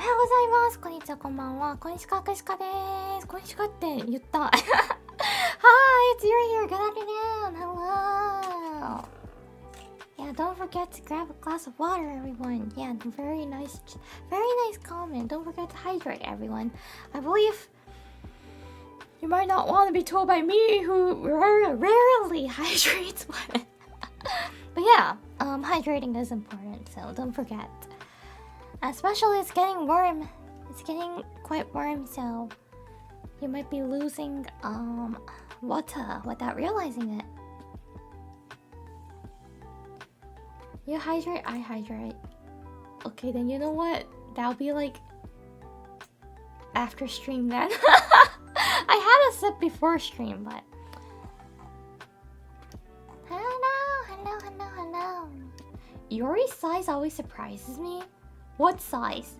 ようございます。こんにちは、こんばんは。こんにちは、くしかです。こんにちはって言った。Hi, it's Yuri here. Good afternoon. Hello. Yeah, don't forget to grab a glass of water, everyone. Yeah, very nice comment. Don't forget to hydrate, everyone. I believe you might not want to be told by me, who rarely hydrates. But yeah, hydrating is important, so don't forget. Especially it's getting warm. It's getting quite warm, so you might be losing water without realizing it. You hydrate, I hydrate. Okay, then you know what? That'll be like after stream then. I had a sip before stream, but hello. Yuri's size always surprises me. What size?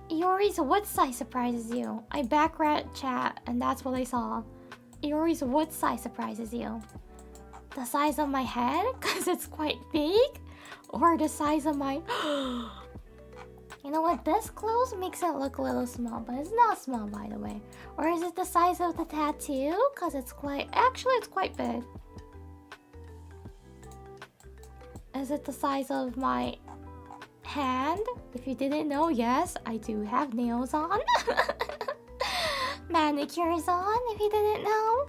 Yuri's what size surprises you? I backread chat and that's what I saw. Yuri's what size surprises you? The size of my head? Because it's quite big? Or the size of my... You know what? This close makes it look a little small, but it's not small, by the way. Or is it the size of the tattoo? Because it's quite... Actually, it's quite big. Is it the size of my hand? If you didn't know, yes, I do have nails on. Manicures on, if you didn't know.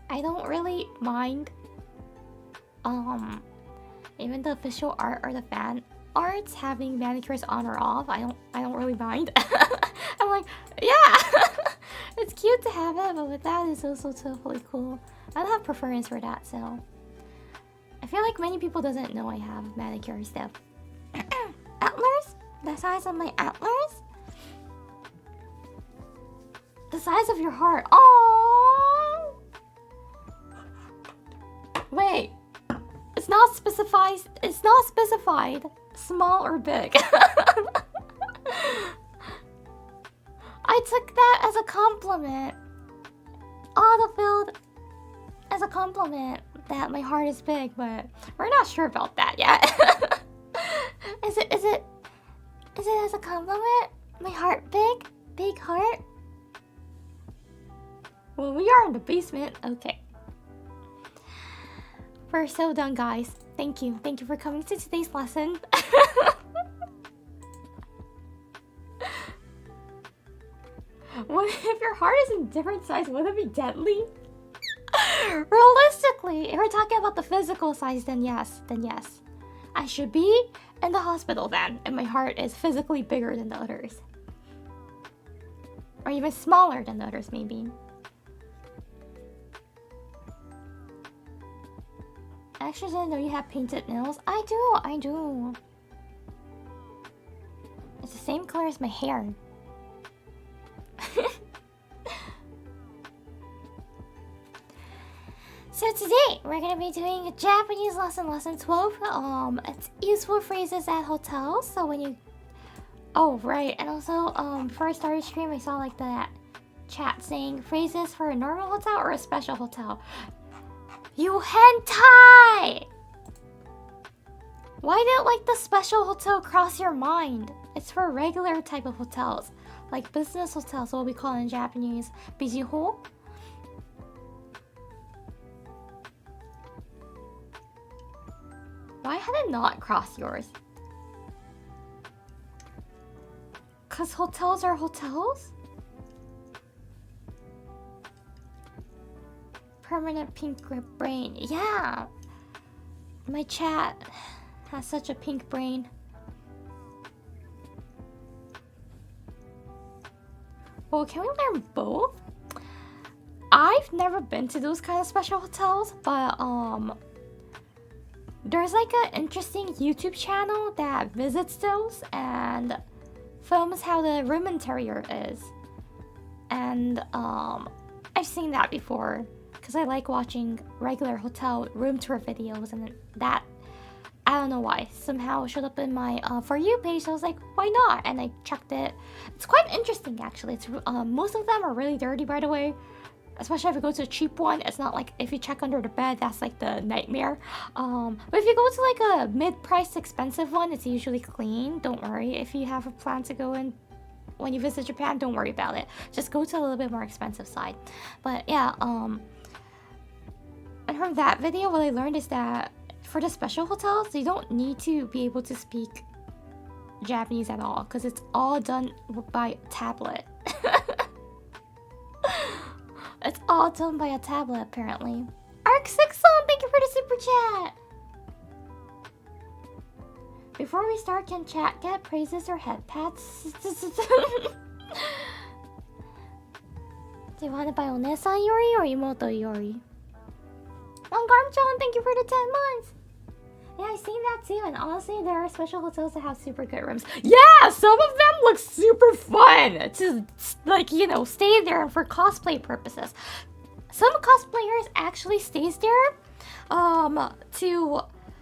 I don't really mind even the official art or the fan arts having manicures on or off. I don't really mind. I'm like, yeah. It's cute to have it, but with that it's also totally cool. I don't have preference for that, so I feel like many people doesn't know I have manicure stuff. Antlers? The size of my antlers? The size of your heart. Oh. Wait. It's not specified. It's not specified. Small or big. I took that as a compliment. Autofilled as a compliment that my heart is big, but we're not sure about that yet. Is it as a compliment? My heart big? Big heart? Well, we are in the basement. Okay. We're so done, guys. Thank you. Thank you for coming to today's lesson. What if your heart is in different size? Would it be deadly? Realistically, if we're talking about the physical size, then yes. I should be in the hospital then, and my heart is physically bigger than the others. Or even smaller than the others, maybe. I actually didn't know you have painted nails. I do. It's the same color as my hair. So today we're gonna be doing a Japanese lesson 12. It's useful phrases at hotels. So when you, oh right, and also before I started stream, I saw like that chat saying phrases for a normal hotel or a special hotel. You hentai! Why did like the special hotel cross your mind? It's for regular type of hotels, like business hotels, what we call in Japanese bijiho. Why had it not crossed yours? Cause hotels are hotels? Permanent pink grip brain. Yeah. My chat has such a pink brain. Well, can we learn both? I've never been to those kind of special hotels, but there's like an interesting YouTube channel that visits those and films how the room interior is. And I've seen that before because I like watching regular hotel room tour videos, and that, I don't know why, somehow showed up in my For You page. So I was like, why not? And I checked it. It's quite interesting actually. It's most of them are really dirty, by the way. especially if you go to a cheap one. It's not like if you check under the bed, that's like the nightmare. But if you go to like a mid-priced expensive one, it's usually clean. Don't worry. If you have a plan to go in when you visit Japan, don't worry about it. Just go to a little bit more expensive side. But yeah, and from that video, what I learned is that for the special hotels, you don't need to be able to speak Japanese at all, because it's all done by tablet. It's all done by a tablet, apparently. Arc6 song, thank you for the super chat. Before we start, can chat get praises or head pats? Do you want to buy One-san Yori or Imoto Yori? Garm-chan, thank you for the 10 months. Yeah, I've seen that too, and honestly, there are special hotels that have super good rooms. Yeah, some of them look super fun to, like, you know, stay there for cosplay purposes. Some cosplayers actually stays there to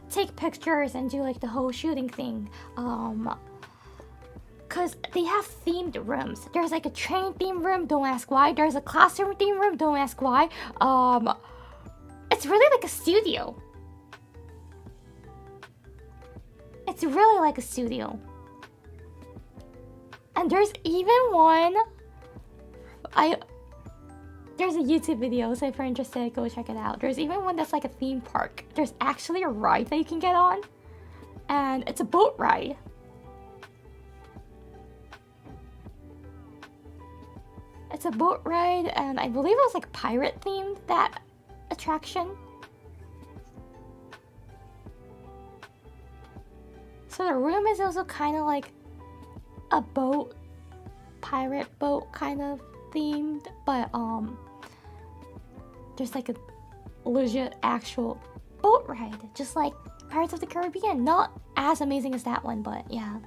take pictures and do like the whole shooting thing. Cause they have themed rooms. There's like a train themed room, don't ask why. There's a classroom themed room, don't ask why. It's really like a studio. It's really like a studio. And there's even one... There's a YouTube video, so if you're interested, go check it out. There's even one that's like a theme park. There's actually a ride that you can get on. And it's a boat ride. It's a boat ride, and I believe it was like pirate themed, that attraction. So the room is also kind of like a boat, pirate boat kind of themed, but there's like a legit actual boat ride, just like Pirates of the Caribbean. Not as amazing as that one, but yeah.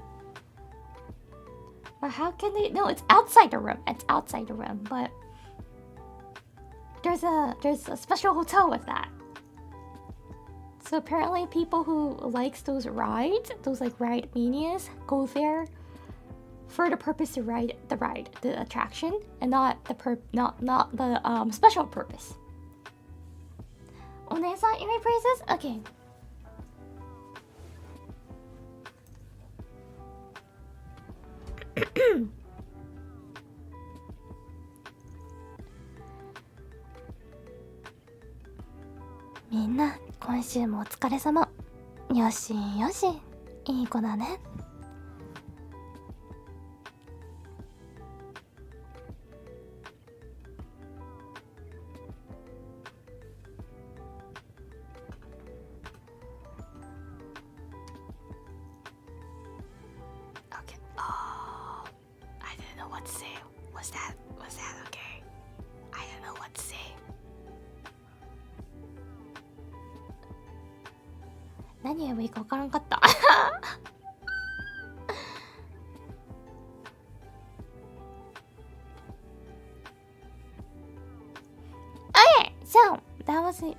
But how can they? No, it's outside the room. It's outside the room, but there's a special hotel with that. So apparently people who likes those rides, those like ride manias, go there for the purpose to ride, the attraction, and not the special purpose. One-san Yuri praises? Okay. Minna, 今週もお疲れ様。よしよし、いい子だね。Okay. Oh, I didn't know what to say. Was that okay? I didn't know what to say. 何言えばいいか分からんかった。Okay, so that was it.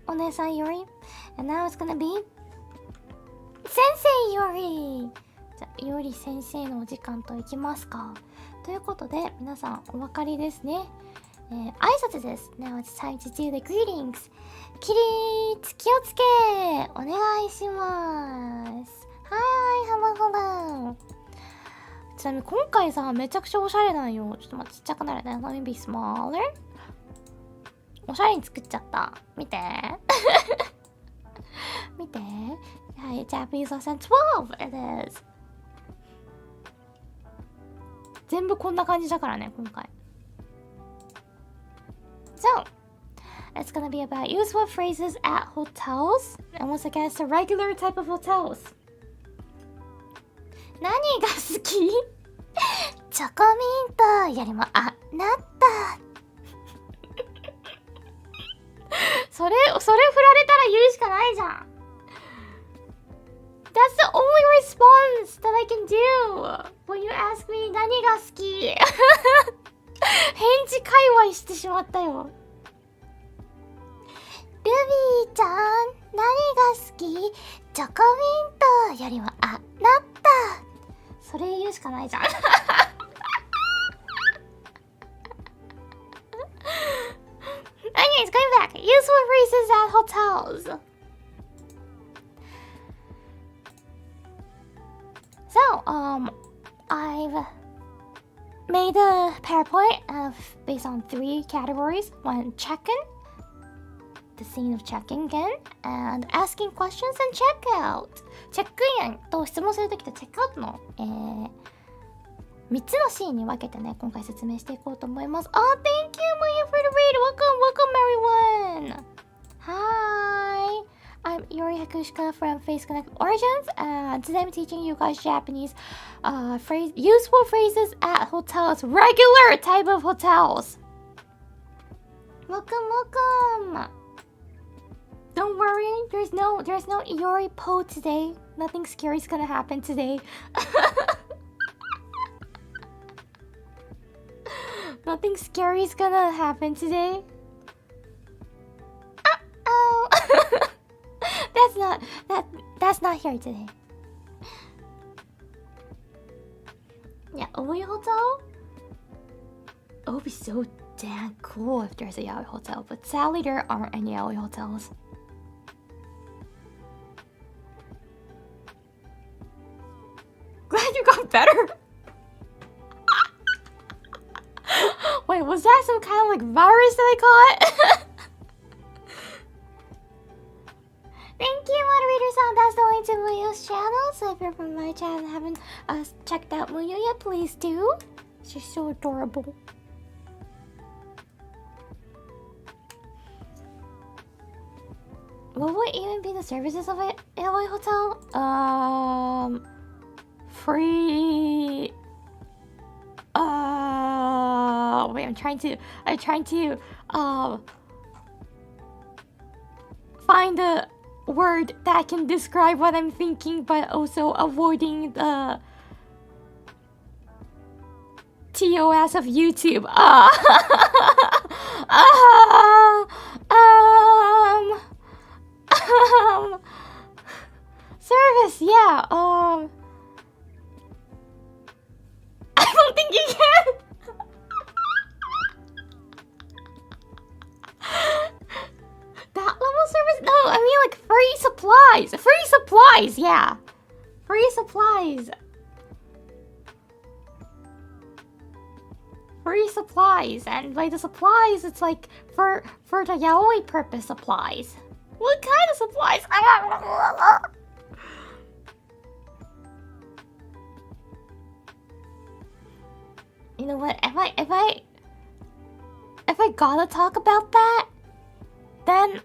お姉さんより and now it's gonna be 先生より。じゃあより先生のお時間といきますか。ということで皆さんお分かりですね。挨拶です。Now it's time to do the greetings. 起立気をつけお願いします。はいハバハバ。ちなみに今回さめちゃくちゃおしゃれなんよ。ちょっと待って、ちっちゃくなるね。Let me be smaller. おしゃれに作っちゃった。見て見て。はい、Japanese lesson 12 it is. 全部こんな感じだからね今回。So, it's gonna be about useful phrases at hotels. And once again, it's a regular type of hotels. 何が好きチョコミントよりもなったそれ振られたら言うしかないじゃん。That's the only response that I can do when you ask me 何が好き返事界隈してしまったよ。ルビーちゃん何が好きチョコミントよりもなったそれ言うしかないじゃん check. Useful phrases at hotels. So, I've made a PowerPoint based on 3 categories. 1, check-in, the scene of checking in, and asking questions and check-out. チェックインと質問するときとチェックアウトの、3つのシーンに分けてね、今回説明していこうと思います。Oh, thank you, Maya, for the read. Welcome, everyone. Hi, I'm Yuri Hakushika from Face Connect Origins, and today I'm teaching you guys Japanese useful phrases at hotels, regular type of hotels. Welcome. Don't worry, there's no Iori Po today. Nothing scary is gonna happen today. Nothing scary is gonna happen today. Uh-oh. That's not here today. Yeah, Oi Hotel? It would be so damn cool if there's a yaoi hotel, but sadly there aren't any yaoi hotels. Glad you got better. Wait, was that some kind of like virus that I caught? Thank you, moderator-san. That's the link to Muyu's channel. So if you're from my channel and haven't checked out Muyu yet, please do. She's so adorable. What would even be the services of a yaoi hotel? Free. Wait, I'm trying to find a word that can describe what I'm thinking, but also avoiding the TOS of YouTube. Service, yeah. I don't think you can. That level service? No, I mean like free supplies. Free supplies, yeah. Free supplies. Free supplies. And by the supplies, it's like for the yaoi purpose supplies. What kind of supplies? You know what? If I gotta talk about that, then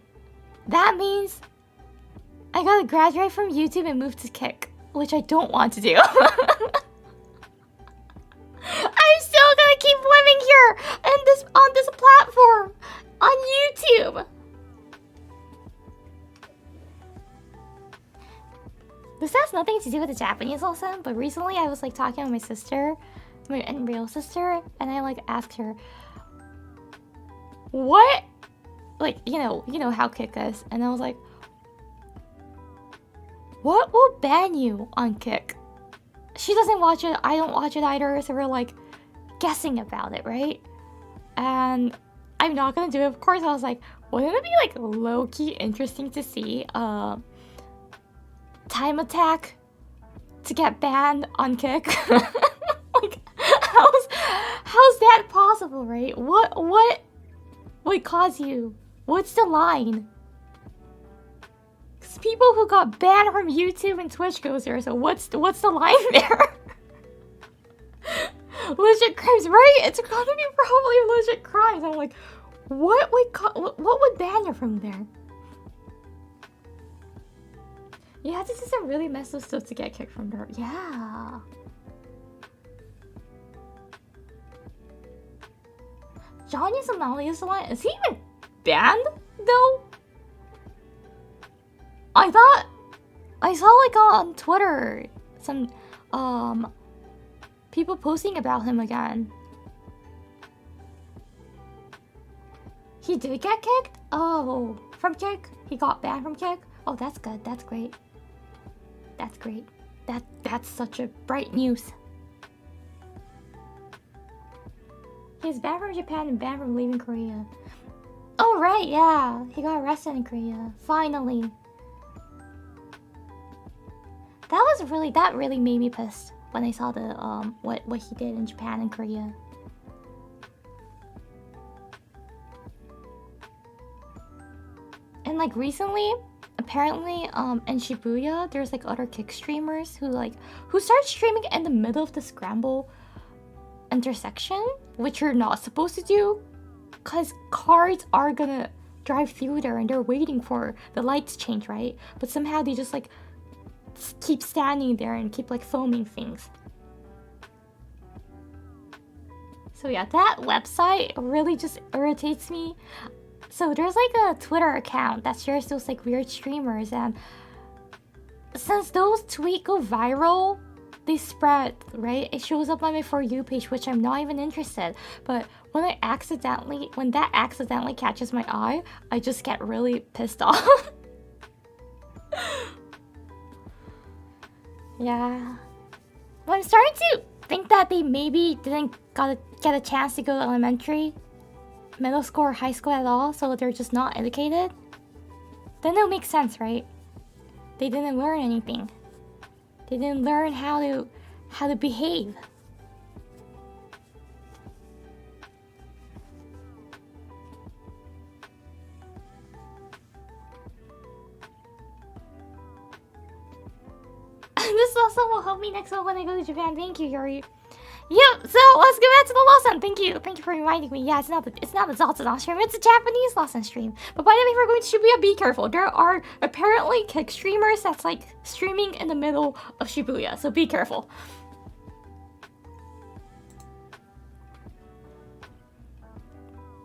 that means I gotta graduate from YouTube and move to Kick, which I don't want to do. I'm still gonna keep living here and on this platform on YouTube. This has nothing to do with the Japanese lesson, but recently I was like talking with my sister, my real sister, and I like asked her, what, like, you know how Kick is, and I was like, what will ban you on Kick? She doesn't watch it, I don't watch it either, so we're like guessing about it, right? And I'm not gonna do it, of course. I was like, wouldn't it be like low-key interesting to see Time Attack to get banned on Kick? Like, how's that possible, right? What would cause you? What's the line? Because people who got banned from YouTube and Twitch goes there, so what's the line there? Legit crimes, right? It's gonna be probably legit crimes. I'm like, what would ban you from there? You have to do some really messed up stuff to get kicked from there. Yeah. Johnny Somali is the line. Is he even banned though? I thought I saw like on Twitter some people posting about him again. He did get kicked? Oh, from Kick? He got banned from Kick? Oh, that's good. That's great. That's great. That's such a bright news. He's banned from Japan and banned from leaving Korea. Oh right, yeah. He got arrested in Korea. Finally. That really made me pissed when I saw the what he did in Japan and Korea. And like recently, apparently in Shibuya, there's like other kick streamers who start streaming in the middle of the scramble intersection, which you're not supposed to do, because cars are gonna drive through there and they're waiting for the lights to change, right? But somehow they just like keep standing there and keep like filming things. So yeah, that website really just irritates me. So there's like a Twitter account that shares those like weird streamers, and since those tweets go viral, they spread, right? It shows up on my For You page, which I'm not even interested. But when that accidentally catches my eye, I just get really pissed off. Yeah. But I'm starting to think that they maybe didn't get a chance to go to elementary, middle school, or high school at all, so they're just not educated. Then it'll make sense, right? They didn't learn anything. They didn't learn how to behave. This also will help me next time when I go to Japan. Thank you, Yuri. Yep, so let's get back to the lesson. Thank you for reminding me. Yeah, it's not the Zatsudan stream, it's a Japanese lesson stream. But by the way, if you're going to Shibuya, be careful. There are apparently kick streamers that's like streaming in the middle of Shibuya, so be careful.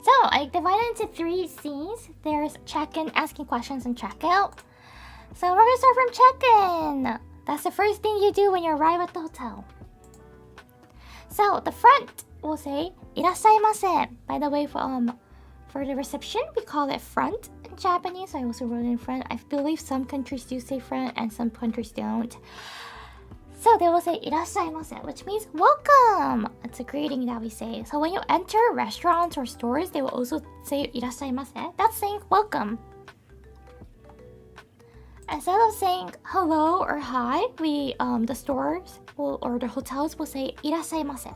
So I divided into 3 scenes. There's check-in, asking questions, and check-out. So we're gonna start from check-in. That's the first thing you do when you arrive at the hotel. So the front will say "Irashaimase." By the way, for the reception, we call it front in Japanese. I also wrote in front. I believe some countries do say front and some countries don't. So they will say "Irashaimase," which means welcome. It's a greeting that we say. So when you enter restaurants or stores, they will also say "Irashaimase." That's saying welcome. Instead of saying hello or hi, the stores or the hotels will say "Irashaimase."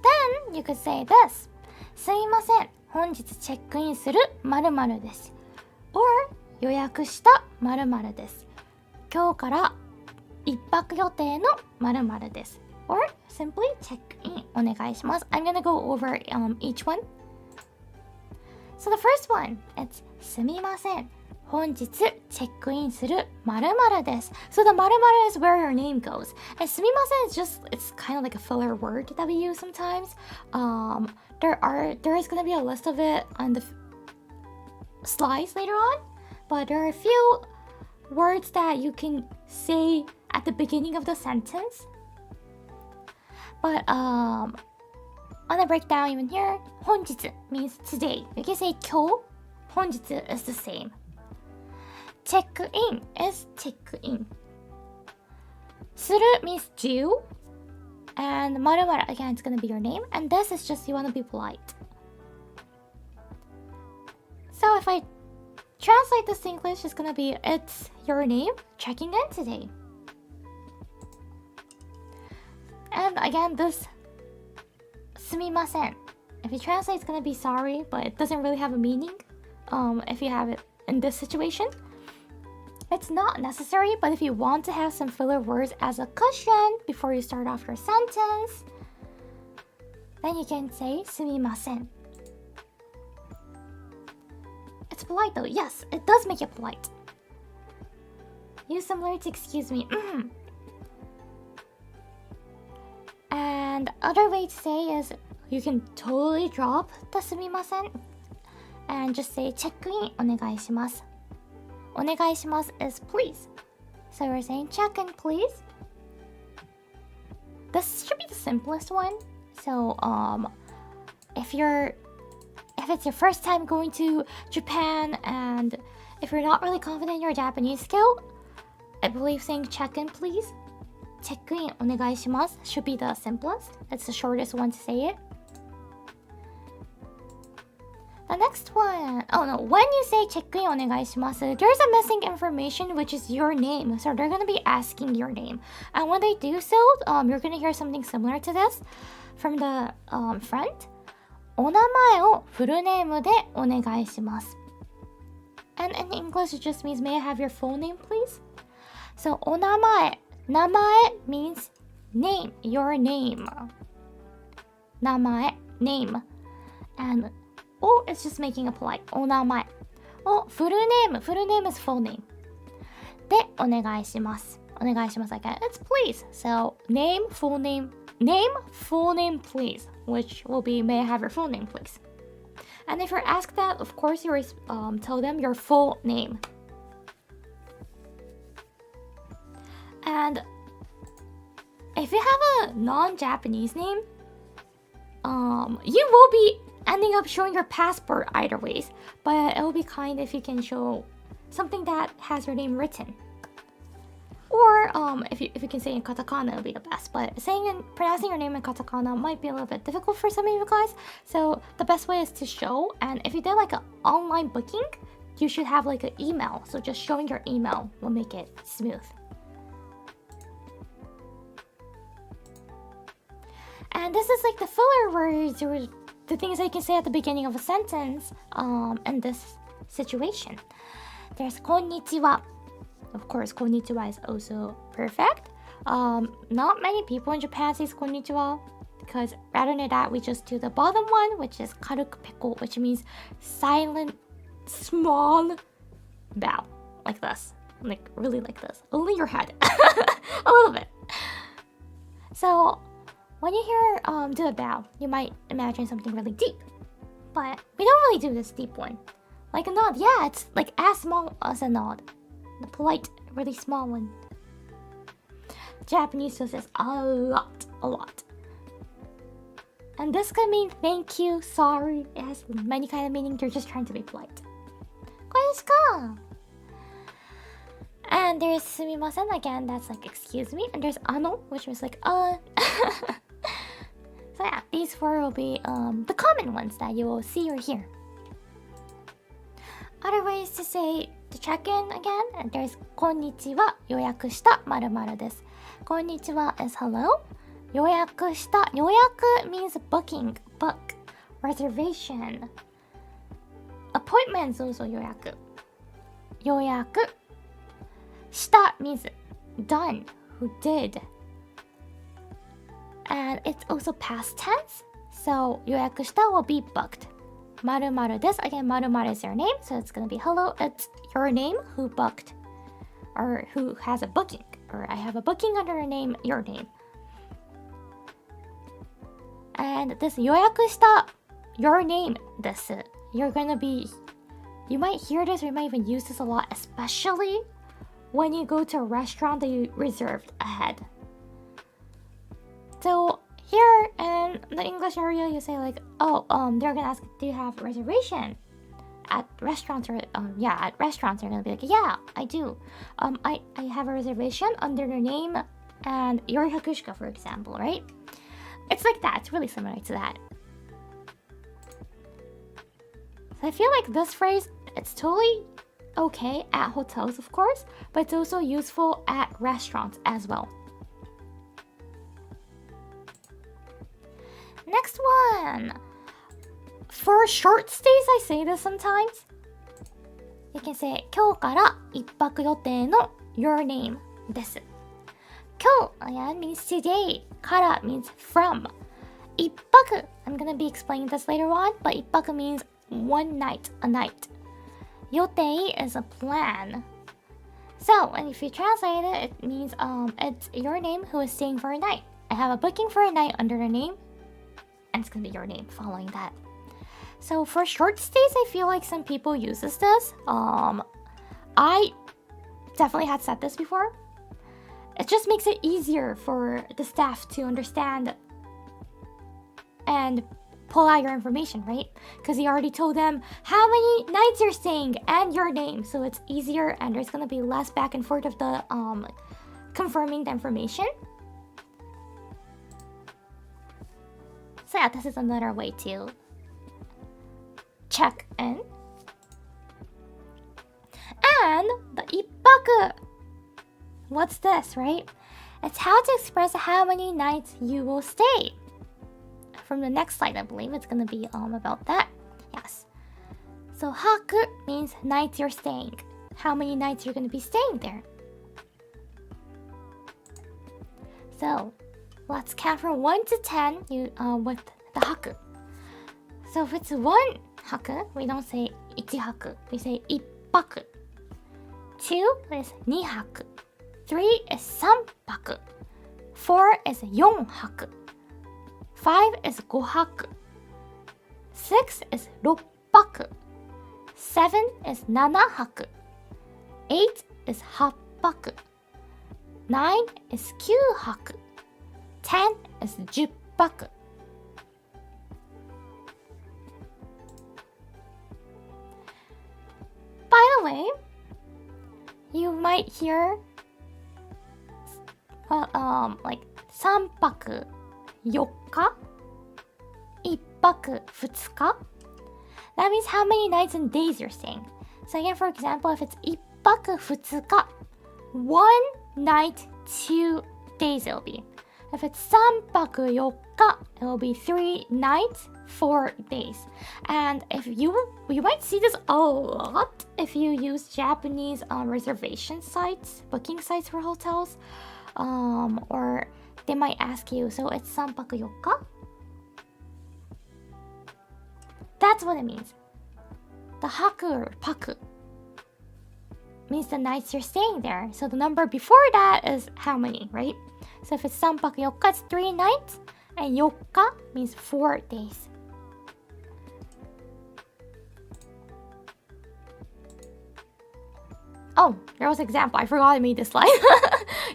Then you could say this: "Sumimasen, 本日チェックインする〇〇です." Or 予約した〇〇です。今日から一泊予定の〇〇です。Or simply チェックインお願いします。I'm gonna go over each one. So the first one, it's すみません。本日チェックインする〇〇です。So the 〇〇 is where your name goes. And すみません is it's kind of like a filler word that we use sometimes. There is going to be a list of it on the slides later on. But there are a few words that you can say at the beginning of the sentence. But on the breakdown even here, 本日 means today. You can say 今日. 本日 is the same. Check in is check in. する means do. And 〇〇 again, it's gonna be your name. And this is just you wanna be polite. So if I translate this to English, it's gonna be it's your name checking in today. And again, this すみません. If you translate, it's gonna be sorry, but it doesn't really have a meaning. If you have it in this situation. It's not necessary, but if you want to have some filler words as a cushion before you start off your sentence, then you can say すみません. It's polite though. Yes, it does make it polite. Use some words, excuse me. And other way to say is you can totally drop the すみません and just say チェックインお願いします. お願いします is please. So we're saying check in please. This should be the simplest one. So if it's your first time going to Japan and if you're not really confident in your Japanese skill, I believe saying check in please, チェックインお願いします should be the simplest. It's the shortest one to say it. The next one. Oh no, when you say チェックインお願いします, there's a missing information which is your name. So they're gonna be asking your name. And when they do so, you're gonna hear something similar to this from the front. お名前をフルネームでお願いします. And in English, it just means, may I have your full name, please? So お名前, 名前 means name, your name. 名前, name. And O is just making a polite. お名前。お、フルネーム。フルネーム is full name. で、お願いします。お願いします。Again, it's please. So, name, full name, full name, please. Which will be, may I have your full name, please? And if you're asked that, of course, you tell them your full name. And if you have a non-Japanese name, you will be ending up showing your passport either ways, but it will be kind if you can show something that has your name written. Or if you can say in katakana, it would be the best. But saying and pronouncing your name in katakana might be a little bit difficult for some of you guys. So the best way is to show. And if you did like an online booking, you should have like an email. So just showing your email will make it smooth. And this is like the filler words or the things that you can say at the beginning of a sentence in this situation. There's こんにちは. Of course, こんにちは is also perfect. Not many people in Japan say こんにちは because rather than that, we just do the bottom one, which is 軽くペコ, which means silent, small bow. Like this. Like, really like this. Only your head. A little bit. So, when you hear do a bow, you might imagine something really deep. But we don't really do this deep one. Like a nod, yeah, it's like as small as a nod. The polite, really small one. Japanese still says a lot. And this could mean thank you, sorry. It has many kind of meaning. You're just trying to be polite. これですか? And there's すみません again, that's like excuse me. And there's which was like So yeah, these four will be the common ones that you will see or hear. Other ways to say to check in again, and there's こんにちは予約した〇〇です。こんにちは is hello. 予約した予約 means booking, book, reservation. Appointment is also 予約。予約した means done, who did. And it's also past tense. So 予約した will be booked. 〇〇です. Again, 〇〇 is your name. So it's going to be hello, it's your name who booked. Or who has a booking. Or I have a booking under your name, your name. And this 予約した your name です. You're going to be... You might hear this or you might even use this a lot, especially when you go to a restaurant that you reserved ahead. So here in the English area, you say like, they're gonna ask, do you have a reservation? At restaurants or at restaurants they're gonna be like, yeah, I do. I have a reservation under your name and your Hakushika, for example, right? It's like that. It's really similar to that. So I feel like this phrase, it's totally okay at hotels, of course, but it's also useful at restaurants as well. Next one. For short stays, I say this sometimes. You can say 今日から一泊予定の your name です。今日 yeah, means today. から means from. 一泊 I'm gonna be explaining this later on, but 一泊 means one night, a night. 予定 is a plan. So, and if you translate it, it means it's your name who is staying for a night. I have a booking for a night under the name. And it's gonna be your name following that. So for short stays, I feel like some people uses this. I definitely had said this before. It just makes it easier for the staff to understand and pull out your information, right? Because you already told them how many nights you're staying and your name. So it's easier and there's gonna be less back and forth of the confirming the information. So yeah, this is another way to check in. And the 一泊. What's this, right? It's how to express how many nights you will stay. From the next slide, I believe it's gonna be about that. Yes. So 泊 means nights you're staying. How many nights you're gonna be staying there. So let's count from 1 to 10 with the 泊. So if it's 1 泊, we don't say 1泊, we say 一泊. 2 is 2泊. 3 is 3泊. 4 is 4泊. 5 is 5泊. 6 is 6泊. 7 is 7泊. 8 is 8泊. 9 is 9泊. 10 is 10泊. By the way, you might hear like 3泊4日 1泊2日 That means how many nights and days you're staying. So again, for example, if it's 1泊2日 1 night 2 days it'll be. If it's 3泊4日 it'll be 3 nights 4 days. And if you might see this a lot if you use Japanese reservation sites, booking sites for hotels, or they might ask you, so it's 3泊4日? That's what it means. The 泊 or 泊 means the nights you're staying there. So the number before that is how many, right? So if it's 3泊4日, it's 3 nights, and 4日 means 4 days. Oh, there was an example. I forgot I made this slide.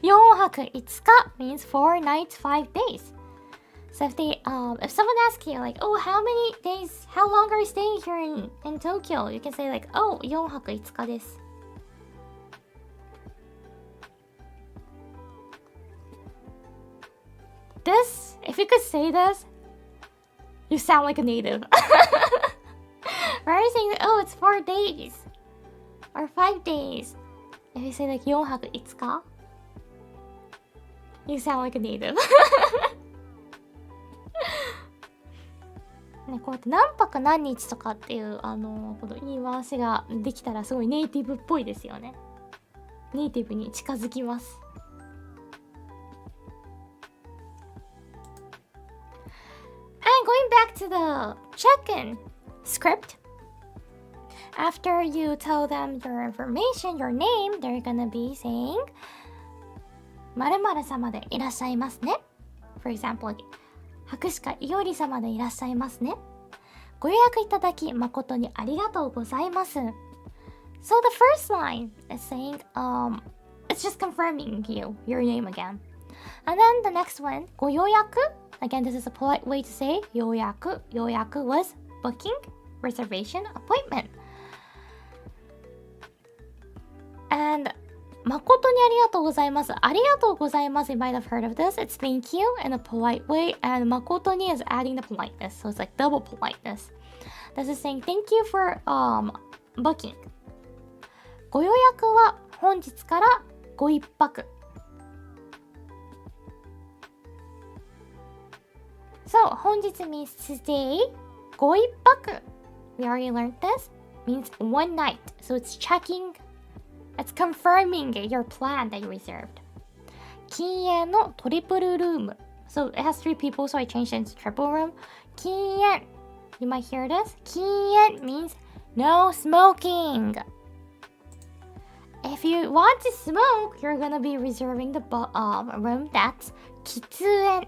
4泊5日 means 4 nights, 5 days. So if someone asks you like, oh, how many days, how long are you staying here in Tokyo? You can say like, oh, 4泊5日です. This, if you could say this, you sound like a native. Right? Saying, oh, it's 4 days. Or 5 days. If you say like 4泊5日, you sound like a native. ね、こうやって何泊何日とかっていうこの言い回しができたらすごいネイティブっぽいですよね。ネイティブに近づきます。And going back to the check-in script, after you tell them your information, your name, they're gonna be saying 〇〇様でいらっしゃいますね。For example, 白鹿いおり様でいらっしゃいますね。ご予約いただき誠にありがとうございます。So the first line is saying, it's just confirming your name again. And then the next one, ご予約 Again, this is a polite way to say 予約。予約 was booking, reservation, appointment. And 誠にありがとうございます。ありがとうございます。You might have heard of this. It's thank you in a polite way. And 誠に is adding the politeness. So it's like double politeness. This is saying thank you for booking. ご予約は本日からご一泊。So 本日 means today. ご一泊 We already learned this. Means one night. So it's checking.It's confirming your plan that you reserved. 禁煙のトリプルルーム So it has 3 people, so I changed it into triple room. 禁煙 You might hear this. 禁煙 means no smoking. If you want to smoke, you're gonna be reserving the room that's 喫煙.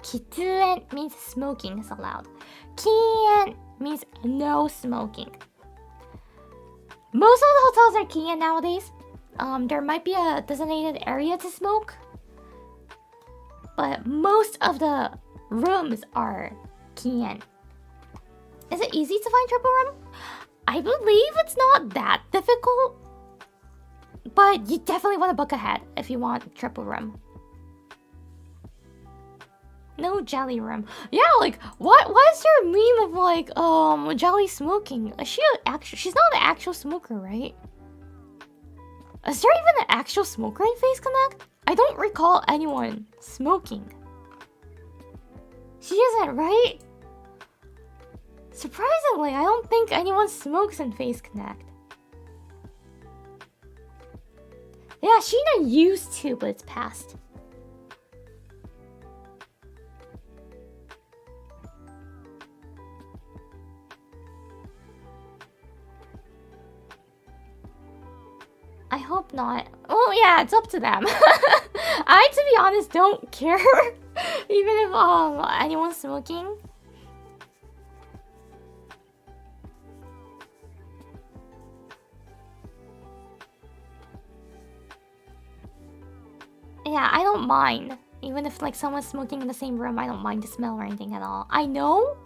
喫煙 means smoking is allowed. 禁煙 means no smoking.Most of the hotels are keen nowadays. There might be a designated area to smoke, but most of the rooms are keen. Is it easy to find triple room? I believe it's not that difficult, but you definitely want to book ahead if you want triple room. No jelly room. Yeah, like what's your meme of like jelly smoking? She's not an actual smoker, right? Is there even an actual smoker in Face Connect? I don't recall anyone smoking. She isn't, right? Surprisingly, I don't think anyone smokes in Face Connect. Yeah, Sheena used to, but it's past. I hope not. Oh yeah, it's up to them. I, to be honest, don't care. Even if anyone's smoking. Yeah, I don't mind. Even if like someone's smoking in the same room, I don't mind the smell or anything at all. I know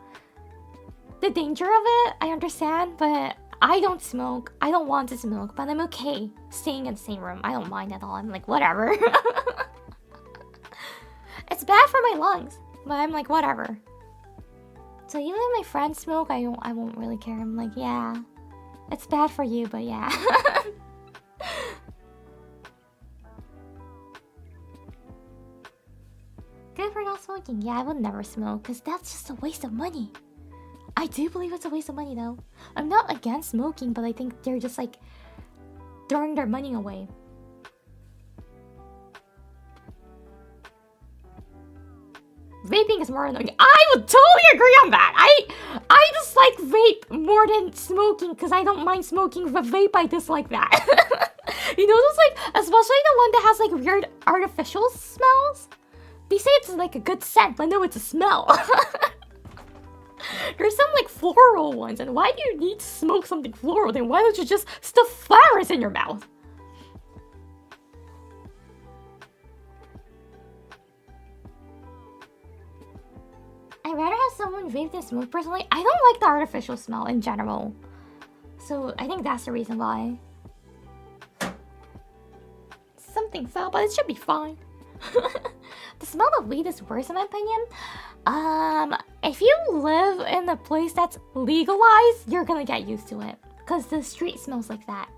the danger of it, I understand, but I don't smoke. I don't want to smoke, but I'm okay staying in the same room. I don't mind at all. I'm like, whatever. It's bad for my lungs, but I'm like, whatever. So even if my friends smoke, I won't really care. I'm like, yeah, it's bad for you, but yeah. Good for not smoking. Yeah, I would never smoke, because that's just a waste of money. I do believe it's a waste of money, though. I'm not against smoking, but I think they're just, like, throwing their money away. Vaping is more annoying. I would totally agree on that. I dislike vape more than smoking, because I don't mind smoking, but vape I dislike that. You know, those, like, especially the one that has, like, weird artificial smells? They say it's, like, a good scent, but no, it's a smell. There's some like floral ones, and why do you need to smoke something floral? Then why don't you just stuff flowers in your mouth? I'd rather have someone vape than smoke personally. I don't like the artificial smell in general. So I think that's the reason why. Something fell, but it should be fine. The smell of weed is worse in my opinion. If you live in a place that's legalized, you're gonna get used to it, because the street smells like that,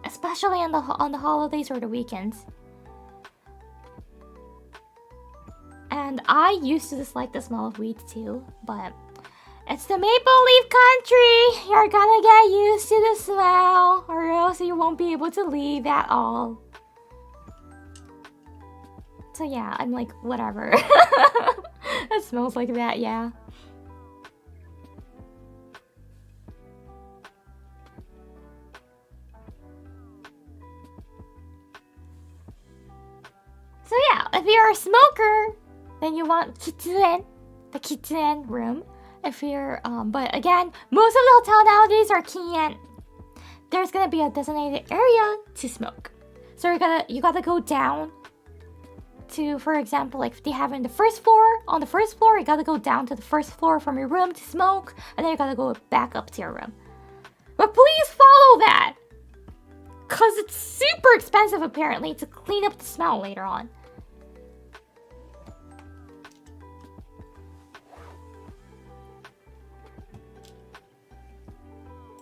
especially on the holidays or the weekends. And I used to dislike the smell of weed too, but it's the Maple Leaf country. You're gonna get used to the smell, or else you won't be able to leave at all. So yeah, I'm like, whatever. It smells like that, yeah. So yeah, if you're a smoker, then you want kitsuen, the kitsuen room. If you're, but again, most of the hotel nowadays are kien. There's gonna be a designated area to smoke. So you gotta go down to, for example, like if they have it in the first floor, on the first floor, you gotta go down to the first floor from your room to smoke, and then you gotta go back up to your room. But please follow that, cause it's super expensive apparently to clean up the smell later on.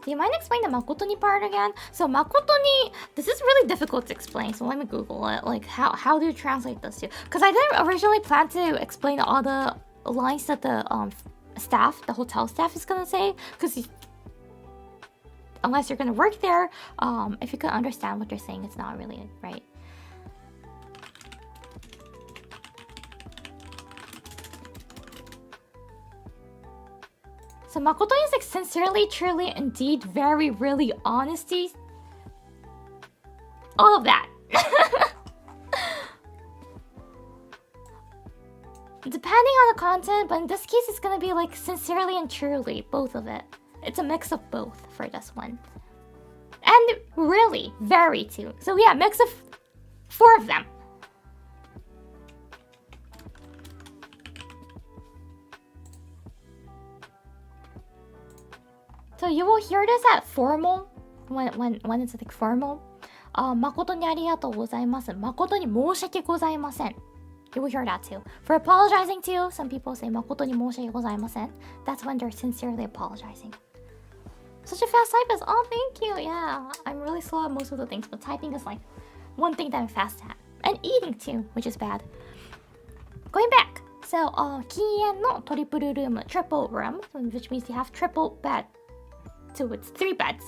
Do you mind explaining the Makotoni part again? So Makotoni, this is really difficult to explain, so let me Google it. Like, how do you translate this to? Because I didn't originally plan to explain all the lines that the staff, the hotel staff is gonna say. Because unless you're gonna work there, if you can understand what they're saying, it's not really right. So Makotoni is like sincerely, truly, indeed, very, really, honesty. All of that. Depending on the content, but in this case it's gonna be like sincerely and truly, both of it. It's a mix of both for this one. And really, very too. So yeah, mix of 4 of them. So you will hear this at formal, when it's like formal. 誠にありがとうございます。誠に申し訳ございません。You will hear that too. For apologizing to, some people say 誠に申し訳ございません. That's when they're sincerely apologizing. Such a fast type is, oh, thank you. Yeah, I'm really slow at most of the things, but typing is like one thing that I'm fast at. And eating too, which is bad. Going back. So, 禁煙のトリプルルーム, triple room, which means you have triple bed. So it's 3 beds.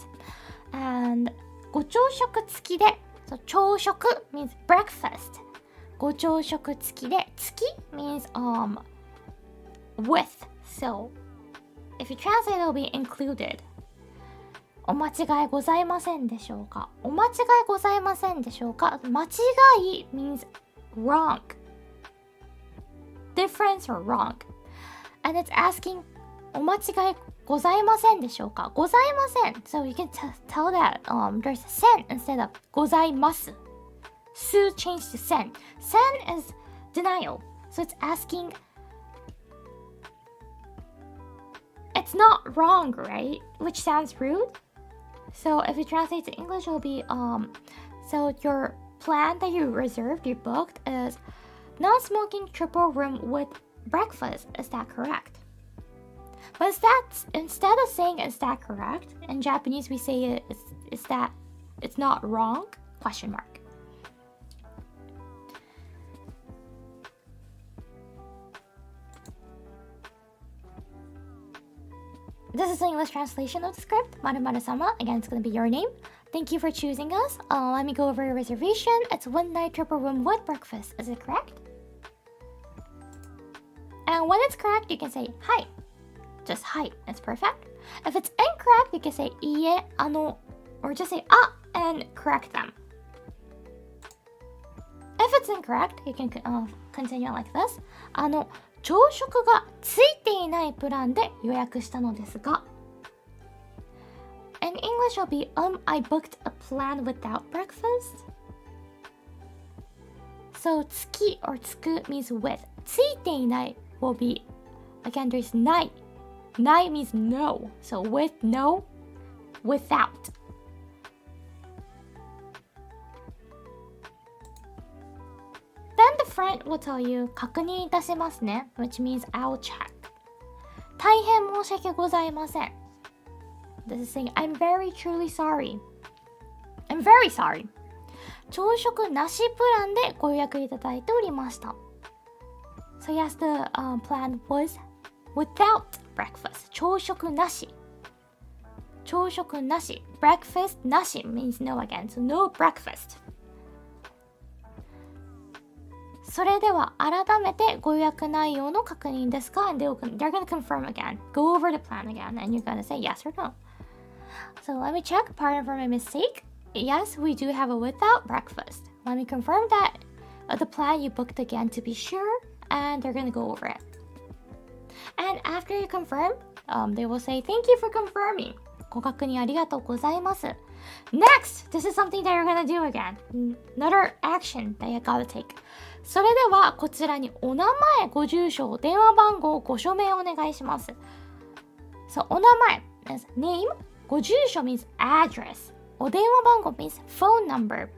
And ご朝食付きで, so 朝食 means breakfast. ご朝食付きで, 付き means with. So, if you translate, it will be included. お間違いございませんでしょうか? お間違いございませんでしょうか? 間違い means wrong. Difference or wrong. And it's asking お間違いございませんでしょうか? ございません. So you can tell that there's sen instead of ございます. Su changed to sen. Sen is denial. So it's asking it's not wrong, right? Which sounds rude. So if you translate to English, it'll be so your plan that you reserved, you booked is non-smoking triple room with breakfast. Is that correct? But instead of saying is that correct, in Japanese we say is that it's not wrong? Question mark. This is the English translation of the script. Maru-maru-sama. Again, it's going to be your name. Thank you for choosing us. Let me go over your reservation. It's 1 night triple room with breakfast. Is it correct? And when it's correct, you can say hi. Just hi. It's perfect. If it's incorrect, you can say iie, or just say and correct them. If it's incorrect, you can continue like this. 朝食がついていないプランで予約したのですが In English will be I booked a plan without breakfast. So つき or つく means with. ついていない will be, again there's ない ない means no. So with, no, without. Then the friend will tell you 確認いたしますね which means I'll check. 大変申し訳ございません This is saying I'm very truly sorry. I'm very sorry. 朝食なしプランでご予約いただいておりました So yes, the plan was without breakfast. 朝食なし朝食なし Breakfast なし means no again. So no breakfast. それでは改めてご予約内容の確認ですか And they're going to confirm again. Go over the plan again and you're going to say yes or no. So let me check. Pardon for my mistake. Yes, we do have a without breakfast. Let me confirm that the plan you booked again to be sure. And they're going to go over it. And after you confirm, they will say thank you for confirming. ご確認ありがとうございます. Next, this is something that you're going to do again. Another action that you gotta take. それではこちらにお名前、ご住所、電話番号、ご署名をお願いします。So お名前 is name, ご住所 means address, お電話番号 means phone number,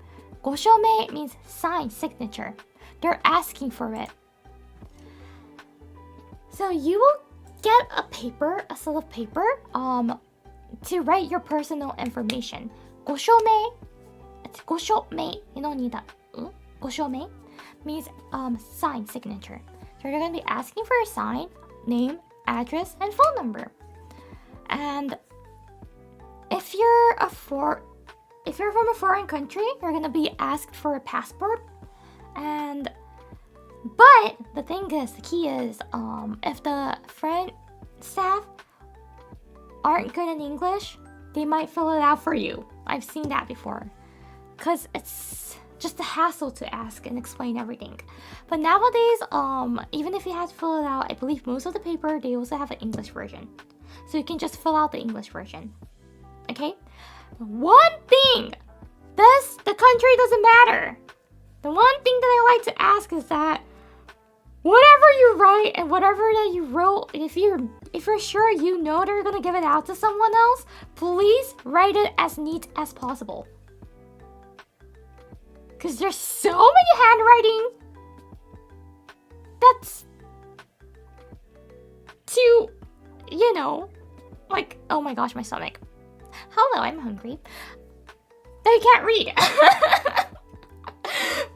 ご署名 means sign, signature. They're asking for it. So you will get a paper, a slip of paper, to write your personal information. ご署名 you don't need that. ご署名 means sign, signature. So you're going to be asking for a sign, name, address, and phone number. And if you're from a foreign country, you're going to be asked for a passport. But the thing is, the key is, if the front staff aren't good in English, they might fill it out for you. I've seen that before. Because it's just a hassle to ask and explain everything. But nowadays, even if you have to fill it out, I believe most of the paper, they also have an English version. So you can just fill out the English version. Okay? One thing! The country doesn't matter. The one thing that I like to ask is that whatever you write and whatever that you wrote, if you're sure you know they're gonna give it out to someone else, please write it as neat as possible. Because there's so many handwriting. that's too, like, oh my gosh, my stomach. Hello, I'm hungry. They can't read.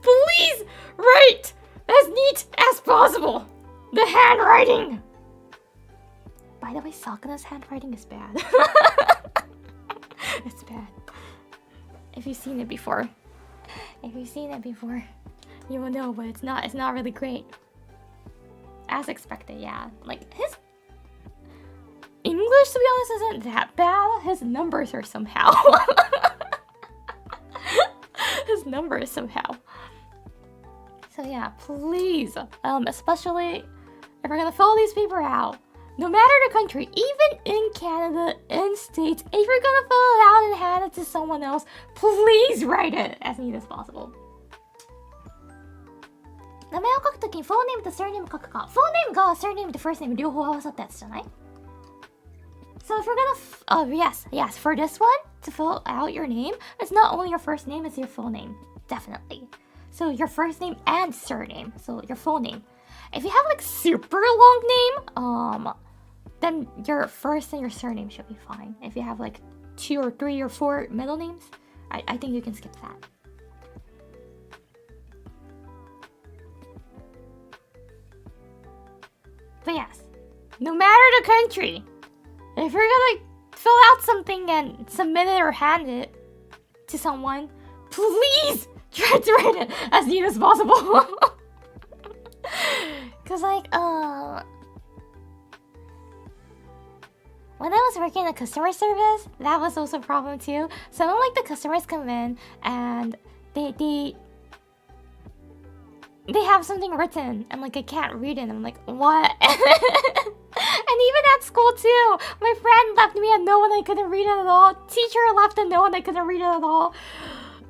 Please write as neat as possible. The handwriting. By the way, Saka's handwriting is bad. It's bad. If you've seen it before, you will know, but it's not really great. As expected, yeah. Like, his English, to be honest, isn't that bad. His numbers are somehow. So yeah, please, especially if we're gonna fill these people out, no matter the country, even in Canada, in States, if you're gonna fill it out and hand it to someone else, please write it as neat as possible. 名前を書くときに full name と surname 書くか full name が surname と first name 両方合わさったやつじゃない So if we're gonna yes, for this one, to fill out your name, it's not only your first name, it's your full name. Definitely. So your first name and surname. So your full name. If you have like super long name, then your first and your surname should be fine. If you have like 2 or 3 or 4 middle names, I think you can skip that. But yes, no matter the country, if you're gonna fill out something and submit it or hand it to someone, please try to write it as neat as possible. Cause like, when I was working in customer service, that was also a problem too. Some of like the customers come in and they have something written and like I can't read it and I'm like, what? And even at school too, my friend left me a note and I couldn't read it at all. Teacher left a note and I couldn't read it at all.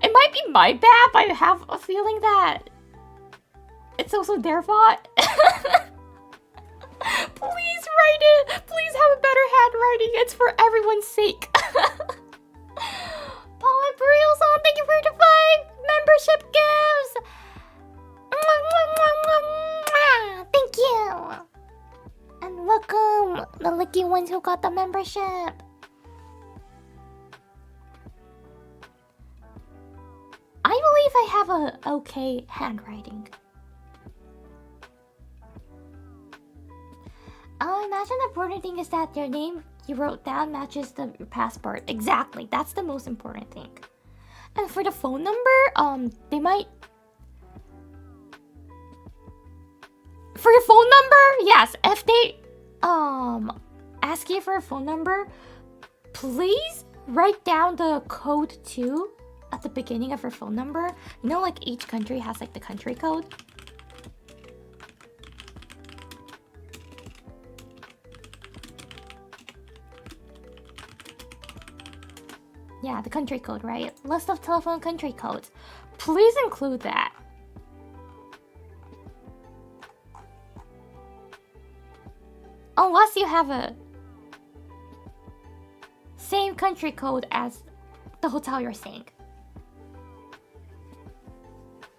It might be my bad, but I have a feeling that it's also their fault. Please write it. Please have a better handwriting. It's for everyone's sake. Paul and Burial-san, thank you for the 5 membership gifts. Thank you. And welcome, the lucky ones who got the membership. I believe I have a okay handwriting. Imagine the important thing is that your name you wrote down matches your passport. Exactly, that's the most important thing. And for the phone number, they might... For your phone number, yes, if they ask you for a phone number, please write down the code too at the beginning of your phone number. You know, like each country has like the country code. Yeah, the country code, right? List of telephone country codes. Please include that. Unless you have a same country code as the hotel you're staying.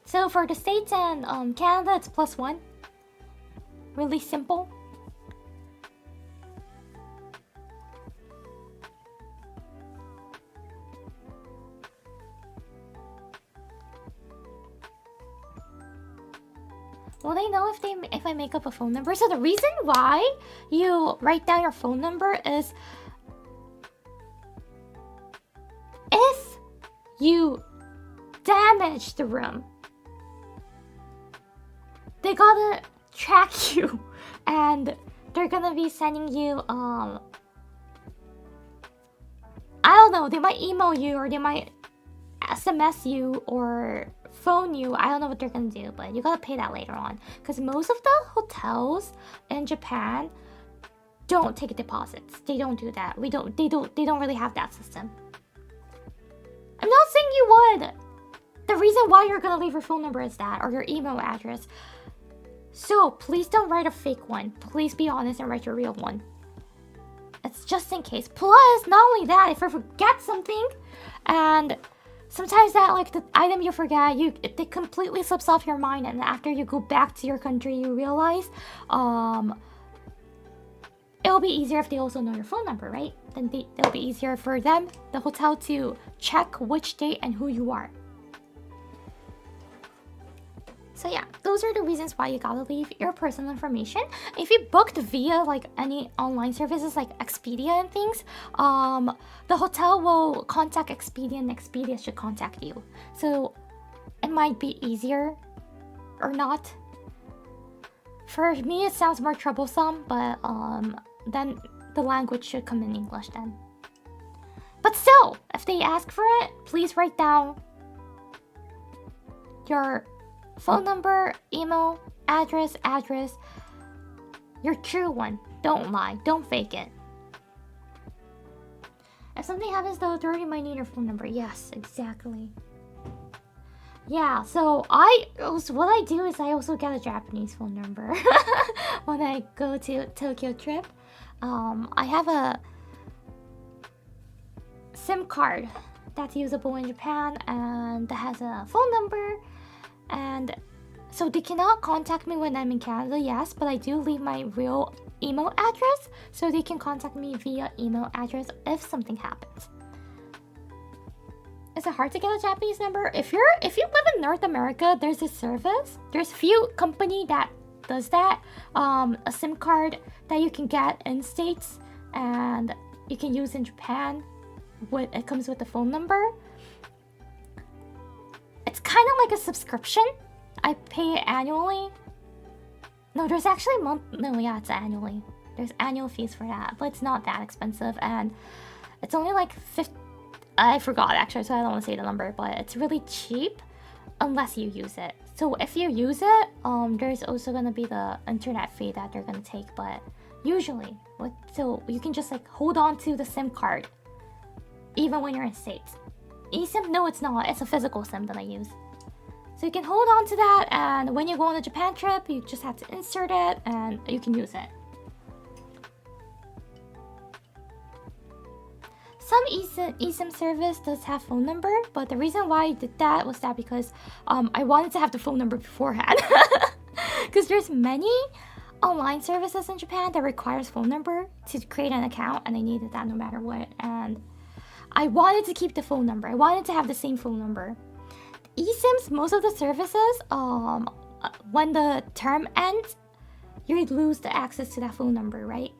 So for the States and Canada, it's +1. Really simple. Will they know if I make up a phone number? So the reason why you write down your phone number is if you damage the room, they gotta track you and they're gonna be sending you I don't know, they might email you or they might SMS you or phone you. I don't know what they're gonna do, but you gotta pay that later on because most of the hotels in Japan don't take deposits. They don't do that. They don't really have that system. I'm not saying you would. The reason why you're gonna leave your phone number is that, or your email address. So please don't write a fake one. Please be honest and write your real one. It's just in case. Plus, not only that, if I forget something and sometimes that like the item you forget, it completely slips off your mind, and after you go back to your country, you realize it'll be easier if they also know your phone number, right? Then it'll be easier for them, the hotel, to check which date and who you are. So yeah, those are the reasons why you gotta leave your personal information. If you booked via like any online services like Expedia and things, the hotel will contact Expedia and Expedia should contact you. So it might be easier or not. For me, it sounds more troublesome, but then the language should come in English then. But still, if they ask for it, please write down your phone number, email, address, your true one. Don't lie, don't fake it. If something happens though, they already might need your phone number. Yes, exactly. Yeah, so what I do is I also get a Japanese phone number when I go to Tokyo trip. I have a SIM card that's usable in Japan and that has a phone number. And so they cannot contact me when I'm in Canada, yes, but I do leave my real email address so they can contact me via email address if something happens. Is it hard to get a Japanese number? If you live in North America, there's this service. There's few company that does that. A SIM card that you can get in States and you can use in Japan. It comes with the phone number. It's kind of like a subscription. I pay it annually. No, there's actually it's annually. There's annual fees for that, but it's not that expensive, and it's only like 50. I forgot actually, so I don't want to say the number, but it's really cheap unless you use it. So if you use it, there's also gonna be the internet fee that they're gonna take, but usually, so you can just like hold on to the SIM card even when you're in States. eSIM? No, it's not. It's a physical SIM that I use. So you can hold on to that, and when you go on a Japan trip, you just have to insert it, and you can use it. Some eSIM service does have phone number, but the reason why I did that was that because I wanted to have the phone number beforehand. Because there's many online services in Japan that requires phone number to create an account, and I needed that no matter what. And I wanted to keep the phone number. I wanted to have the same phone number. eSIMs, most of the services, when the term ends, you lose the access to that phone number, right?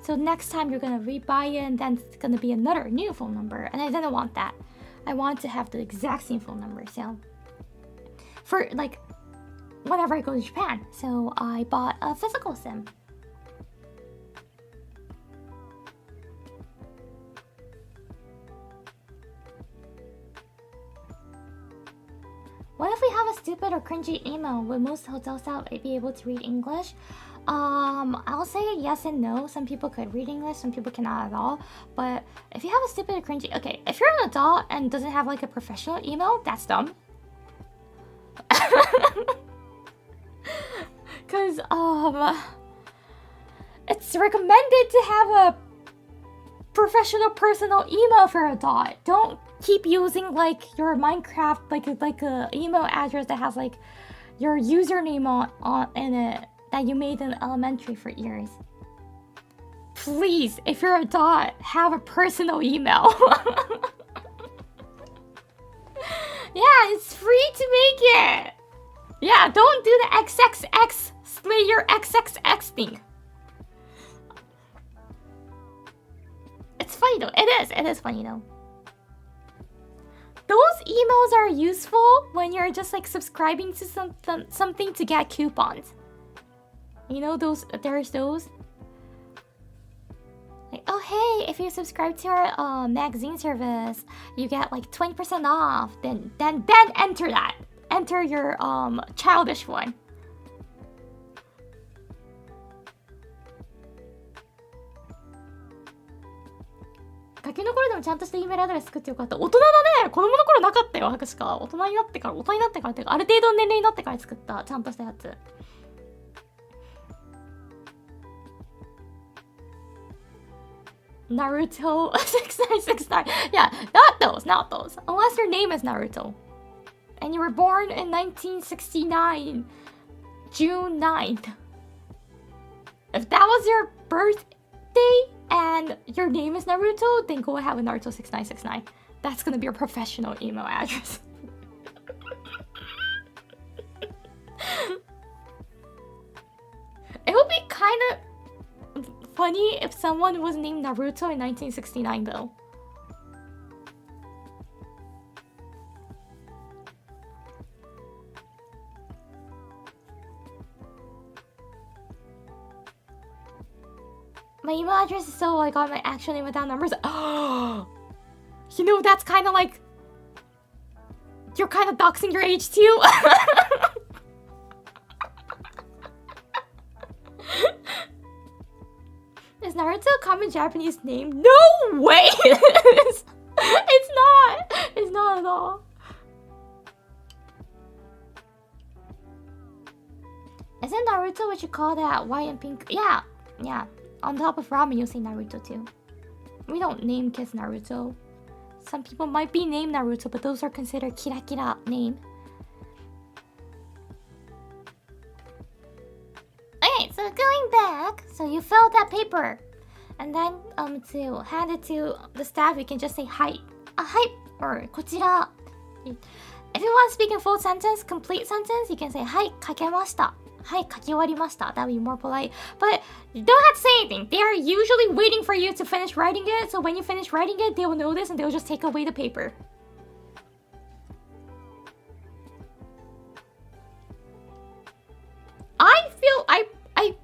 So next time you're gonna rebuy it, and then it's gonna be another new phone number, and I didn't want that. I want to have the exact same phone number. So for like whenever I go to Japan, so I bought a physical SIM. What if we have a stupid or cringy email? Would most hotel staff be able to read English? I'll say yes and no. Some people could read English, some people cannot at all. But if you have a stupid or cringy... Okay, if you're an adult and doesn't have like a professional email, that's dumb. Because, it's recommended to have a professional personal email for adult. Don't keep using like your Minecraft, like a email address that has like your username on in it that you made in elementary for years. Please, if you're a adult, have a personal email. Yeah, it's free to make it. Yeah, don't do the XXX Slayer XXX thing. It's funny though. It is funny though. Those emails are useful when you're just like subscribing to something to get coupons. You know those, there's those. Like, oh hey, if you subscribe to our magazine service, you get like 20% off. Then enter that. Enter your childish one. ガキの頃でもちゃんとした E メールアドレス作ってよかった。大人だね。子供の頃なかったよ、確か。大人になってからっていうか、ある程度の年齢になってから作ったちゃんとしたやつ。Naruto 6969. Yeah, not those, not those. Unless your name is Naruto. And you were born in 1969, June 9th. If that was your birthday and your name is Naruto, then go ahead with Naruto 6969. That's gonna be your professional email address. It would be kind of funny if someone was named Naruto in 1969 though. My email address is so I got my actual name without numbers. Oh, you know that's kind of like you're kind of doxing your age too. Is Naruto a common Japanese name? No way! It's not. It's not at all. Isn't Naruto what you call that white and pink? Yeah, yeah. On top of ramen, you'll say Naruto too. We don't name kids Naruto. Some people might be named Naruto, but those are considered kira kira name. Okay, so going back, so you filled that paper. And then to hand it to the staff, you can just say hi. Hi, or kochira. If you want to speak in full sentence, complete sentence, you can say hi, kakemashita. Hi, kakiwarimashita. That would be more polite. But you don't have to say anything. They are usually waiting for you to finish writing it. So when you finish writing it, they will know this and they'll just take away the paper. I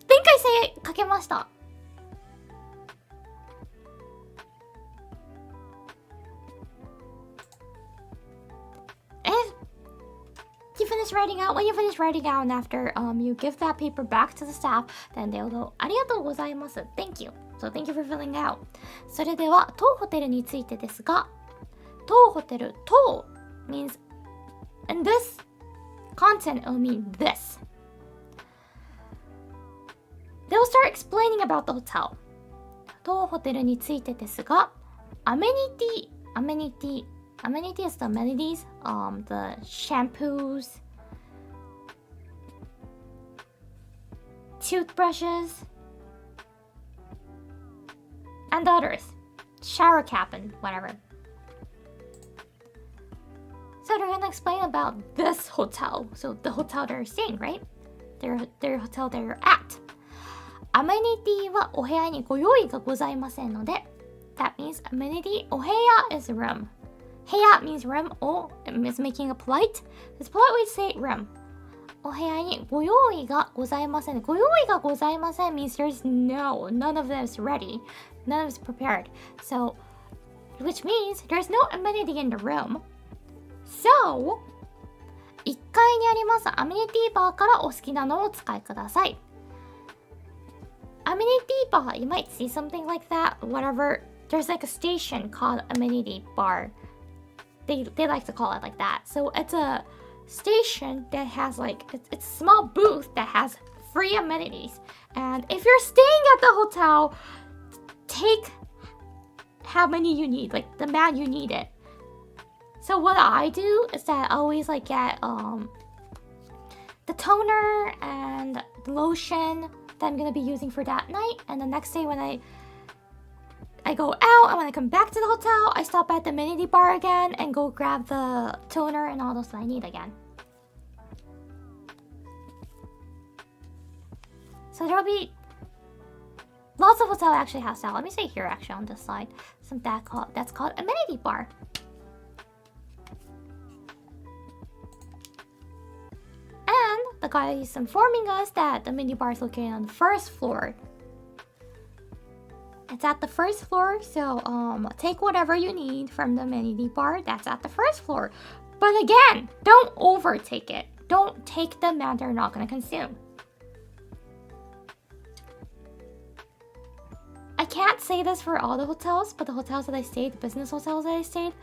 think I say it, kakemashita. You finish writing out. When you finish writing out and after you give that paper back to the staff, then they'll go, ありがとうございます Thank you. So thank you for filling out. それでは、当ホテルについてですが、当ホテル、当 means, and this content will mean this. They'll start explaining about the hotel. 当ホテルについてですが、amenity is the amenities, the shampoos, toothbrushes, and others. Shower cap and whatever. So they're gonna explain about this hotel. So the hotel they're staying, right? Their hotel they're at. Amenity はお部屋にご用意がございませんので That means amenity, お部屋 is room. 部屋 means room, or is making a polite. This polite way to say room. お部屋にご用意がございません。ご用意がございません means there's none of them is ready. None of them is prepared. So, which means there's no amenity in the room. So, 1階にありますアメニティバーからお好きなのをお使いください。Amenity bar, you might see something like that. Whatever, there's like a station called amenity bar. They like to call it like that. So it's a station that has like it's a small booth that has free amenities. And if you're staying at the hotel, take how many you need, like the amount you need it. So what I do is that I always like get the toner and the lotion that I'm gonna be using for that night, and the next day when I go out and when I come back to the hotel, I stop at the amenity bar again and go grab the toner and all those that I need again. So there'll be lots of hotels actually has that. Let me say here actually on this side, that's called amenity bar. And the guy is informing us that the mini bar is located on the first floor. It's at the first floor, so take whatever you need from the amenity bar. That's at the first floor. But again, don't overtake it. Don't take the amount they're not going to consume. I can't say this for all the hotels, but the hotels that I stayed, the business hotels that I stayed,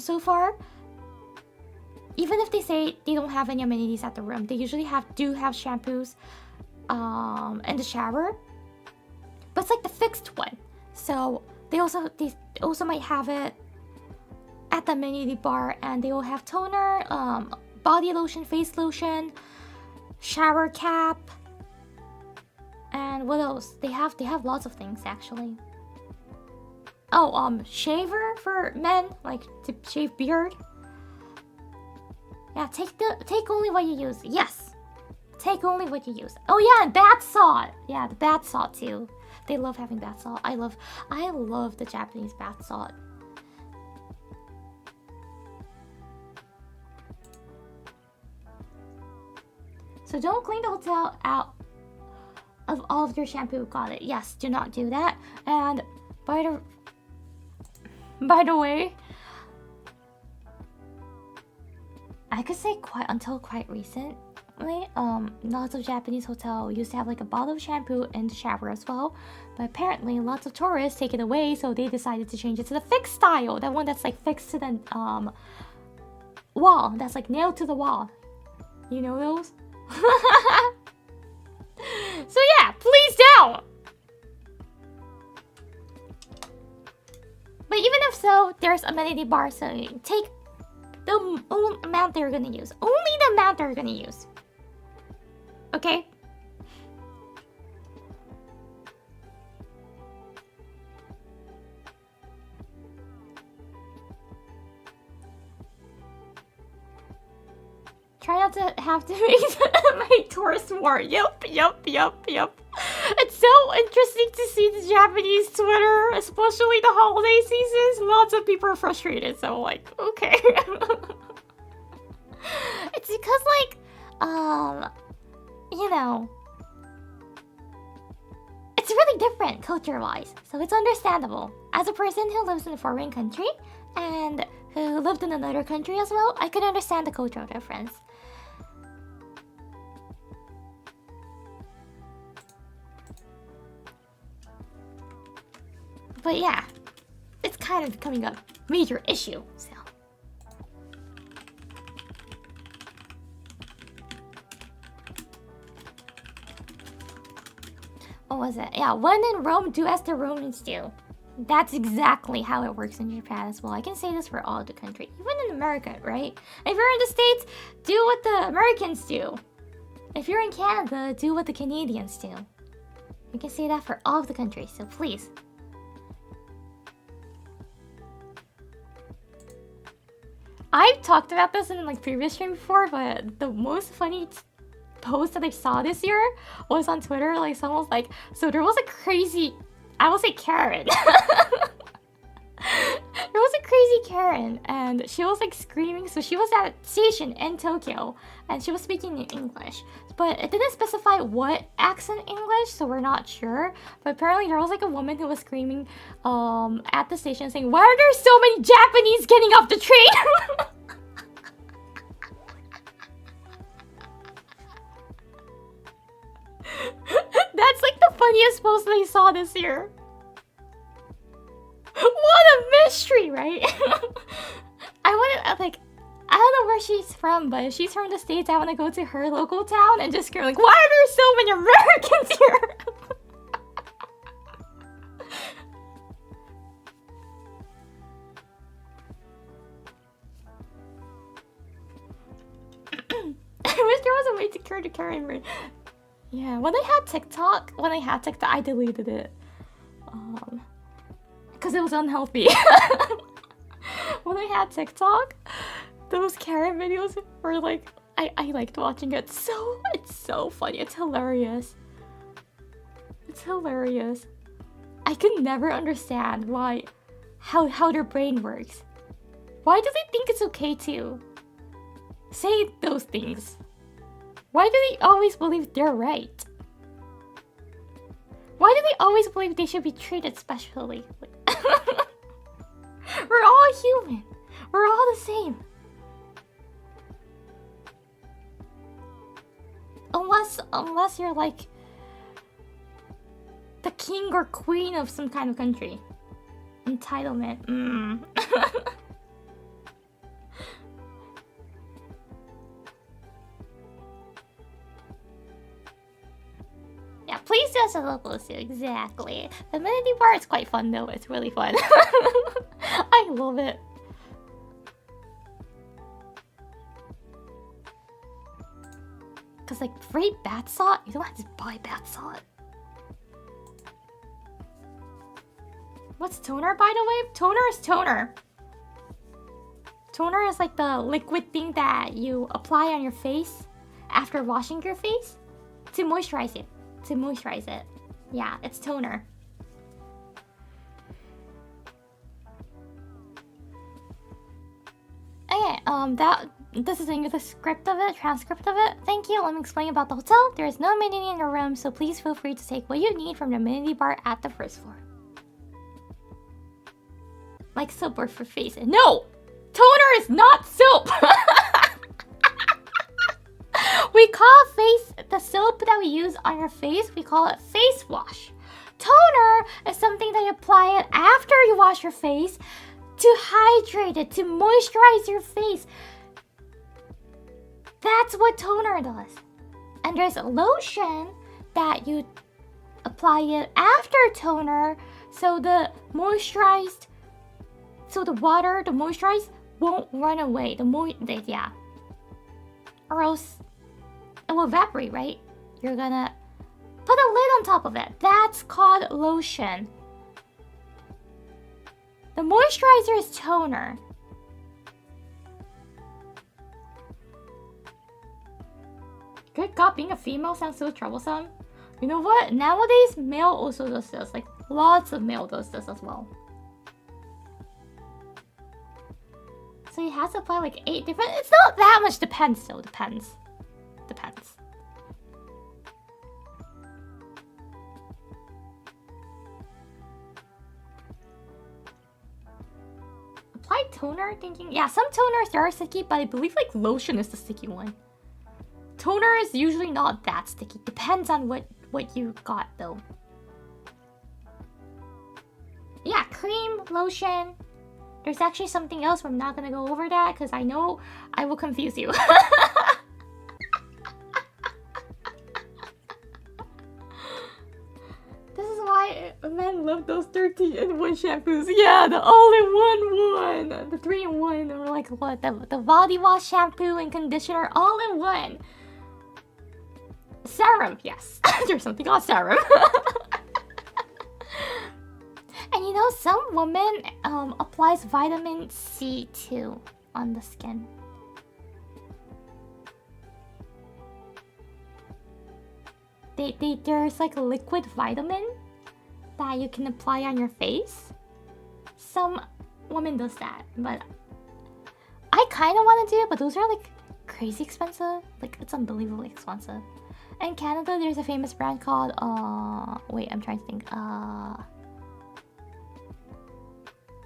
so far, even if they say they don't have any amenities at the room, they usually do have shampoos in the shower. But it's like the fixed one. So they also might have it at the amenity bar, and they will have toner, body lotion, face lotion, shower cap, and what else? They have lots of things actually. Oh, shaver for men, like to shave beard. Yeah, take only what you use. Yes, take only what you use. Oh yeah, and bath salt. Yeah, the bath salt too. They love having bath salt. I love the Japanese bath salt. So don't clean the hotel out of all of your shampoo. Got it. Yes, do not do that. And by the way, I could say until quite recently, lots of Japanese hotels used to have like a bottle of shampoo in the shower as well. But apparently lots of tourists take it away, so they decided to change it to the fixed style. That one that's like fixed to the wall. That's like nailed to the wall. You know those? So yeah, please don't. But even if so, there's amenity bar, so you take the amount they're gonna use. Only the amount they're gonna use. Okay? Try not to have to make my tourist war. Yup. It's so interesting to see the Japanese Twitter, especially the holiday seasons. Lots of people are frustrated, so like, okay. It's because like, you know, it's really different culture-wise, so it's understandable. As a person who lives in a foreign country and who lived in another country as well, I could understand the cultural difference. But yeah, it's kind of becoming a major issue, so. What was it? Yeah, when in Rome, do as the Romans do. That's exactly how it works in Japan as well. I can say this for all of the country, even in America, right? If you're in the States, do what the Americans do. If you're in Canada, do what the Canadians do. You can say that for all of the countries, so please. I've talked about this in like previous stream before, but the most funny post that I saw this year was on Twitter. Like someone was like, so there was a crazy, I will say Karen. There was a crazy Karen, and she was like screaming. So she was at a station in Tokyo, and she was speaking in English, but it didn't specify what accent English, so we're not sure. But apparently there was like a woman who was screaming at the station saying, why are there so many Japanese getting off the train? That's like the funniest post that I saw this year. What a mystery, right? I don't know where she's from, but if she's from the States, I want to go to her local town and just scream like, why are there so many Americans here? I wish there was a way to cure the Karen. Yeah, when I had TikTok, I deleted it. Because it was unhealthy. When I had TikTok, those Karen videos were like, I liked watching it. It's so funny. It's hilarious. It's hilarious. I could never understand how their brain works. Why do they think it's okay to say those things? Why do they always believe they're right? Why do they always believe they should be treated specially? We're all human. We're all the same. Unless you're like the king or queen of some kind of country. Entitlement. Yeah, please Exactly. The amenity bar is quite fun though. It's really fun. I love it. Cause like free bath salt, you don't have to buy bath salt. What's toner, by the way? Toner is toner. Toner is like the liquid thing that you apply on your face after washing your face to moisturize it. Yeah, it's toner. Okay, this is the script of it, transcript of it. Thank you. Let me explain about the hotel. There is no amenity in your room, so please feel free to take what you need from the amenity bar at the first floor. Like soap or for face. No! Toner is not soap! We call the soap that we use on your face, we call it face wash. Toner is something that you apply it after you wash your face to hydrate it, to moisturize your face. That's what toner does. And there's a lotion that you apply it after toner, so the moisturized, so the water, the moisturized won't run away. Yeah. Or else it will evaporate, right? You're gonna put a lid on top of it. That's called lotion. The moisturizer is toner. Good God, being a female sounds so troublesome. You know what? Nowadays, male also does this. Like, lots of male does this as well. So he has to apply like 8 different... It's not that much. Depends, though. Depends. Apply toner, thinking... Yeah, some toners are sticky, but I believe like lotion is the sticky one. Toner is usually not that sticky. Depends on what you got, though. Yeah, cream, lotion. There's actually something else, but I'm not gonna go over that because I know I will confuse you. This is why men love those 13-in-1 shampoos. Yeah, the all-in-one one. The 3-in-1, or like what? The body wash, shampoo, and conditioner all in one. Serum, yes. There's something called serum. And you know, some women applies vitamin C too on the skin. There's like a liquid vitamin that you can apply on your face. Some women does that, but I kind of want to do it, but those are like crazy expensive. Like, it's unbelievably expensive. In Canada, there's a famous brand called wait, I'm trying to think.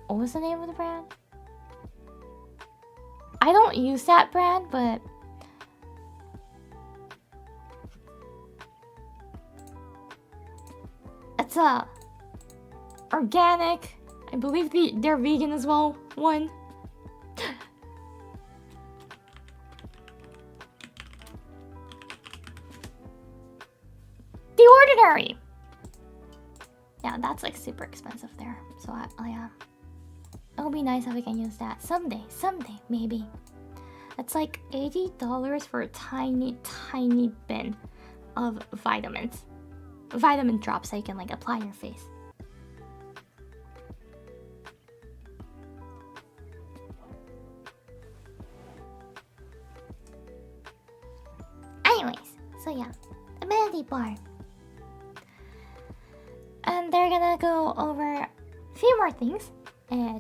What was the name of the brand? I don't use that brand, but it's a organic. I believe they're vegan as well. One. The Ordinary. Yeah, that's like super expensive there. So it'll be nice if we can use that someday, maybe. It's like $80 for a tiny bin of vitamins. Vitamin drops that you can like apply on your face. Anyways, so yeah, amenity bar. And they're gonna go over a few more things.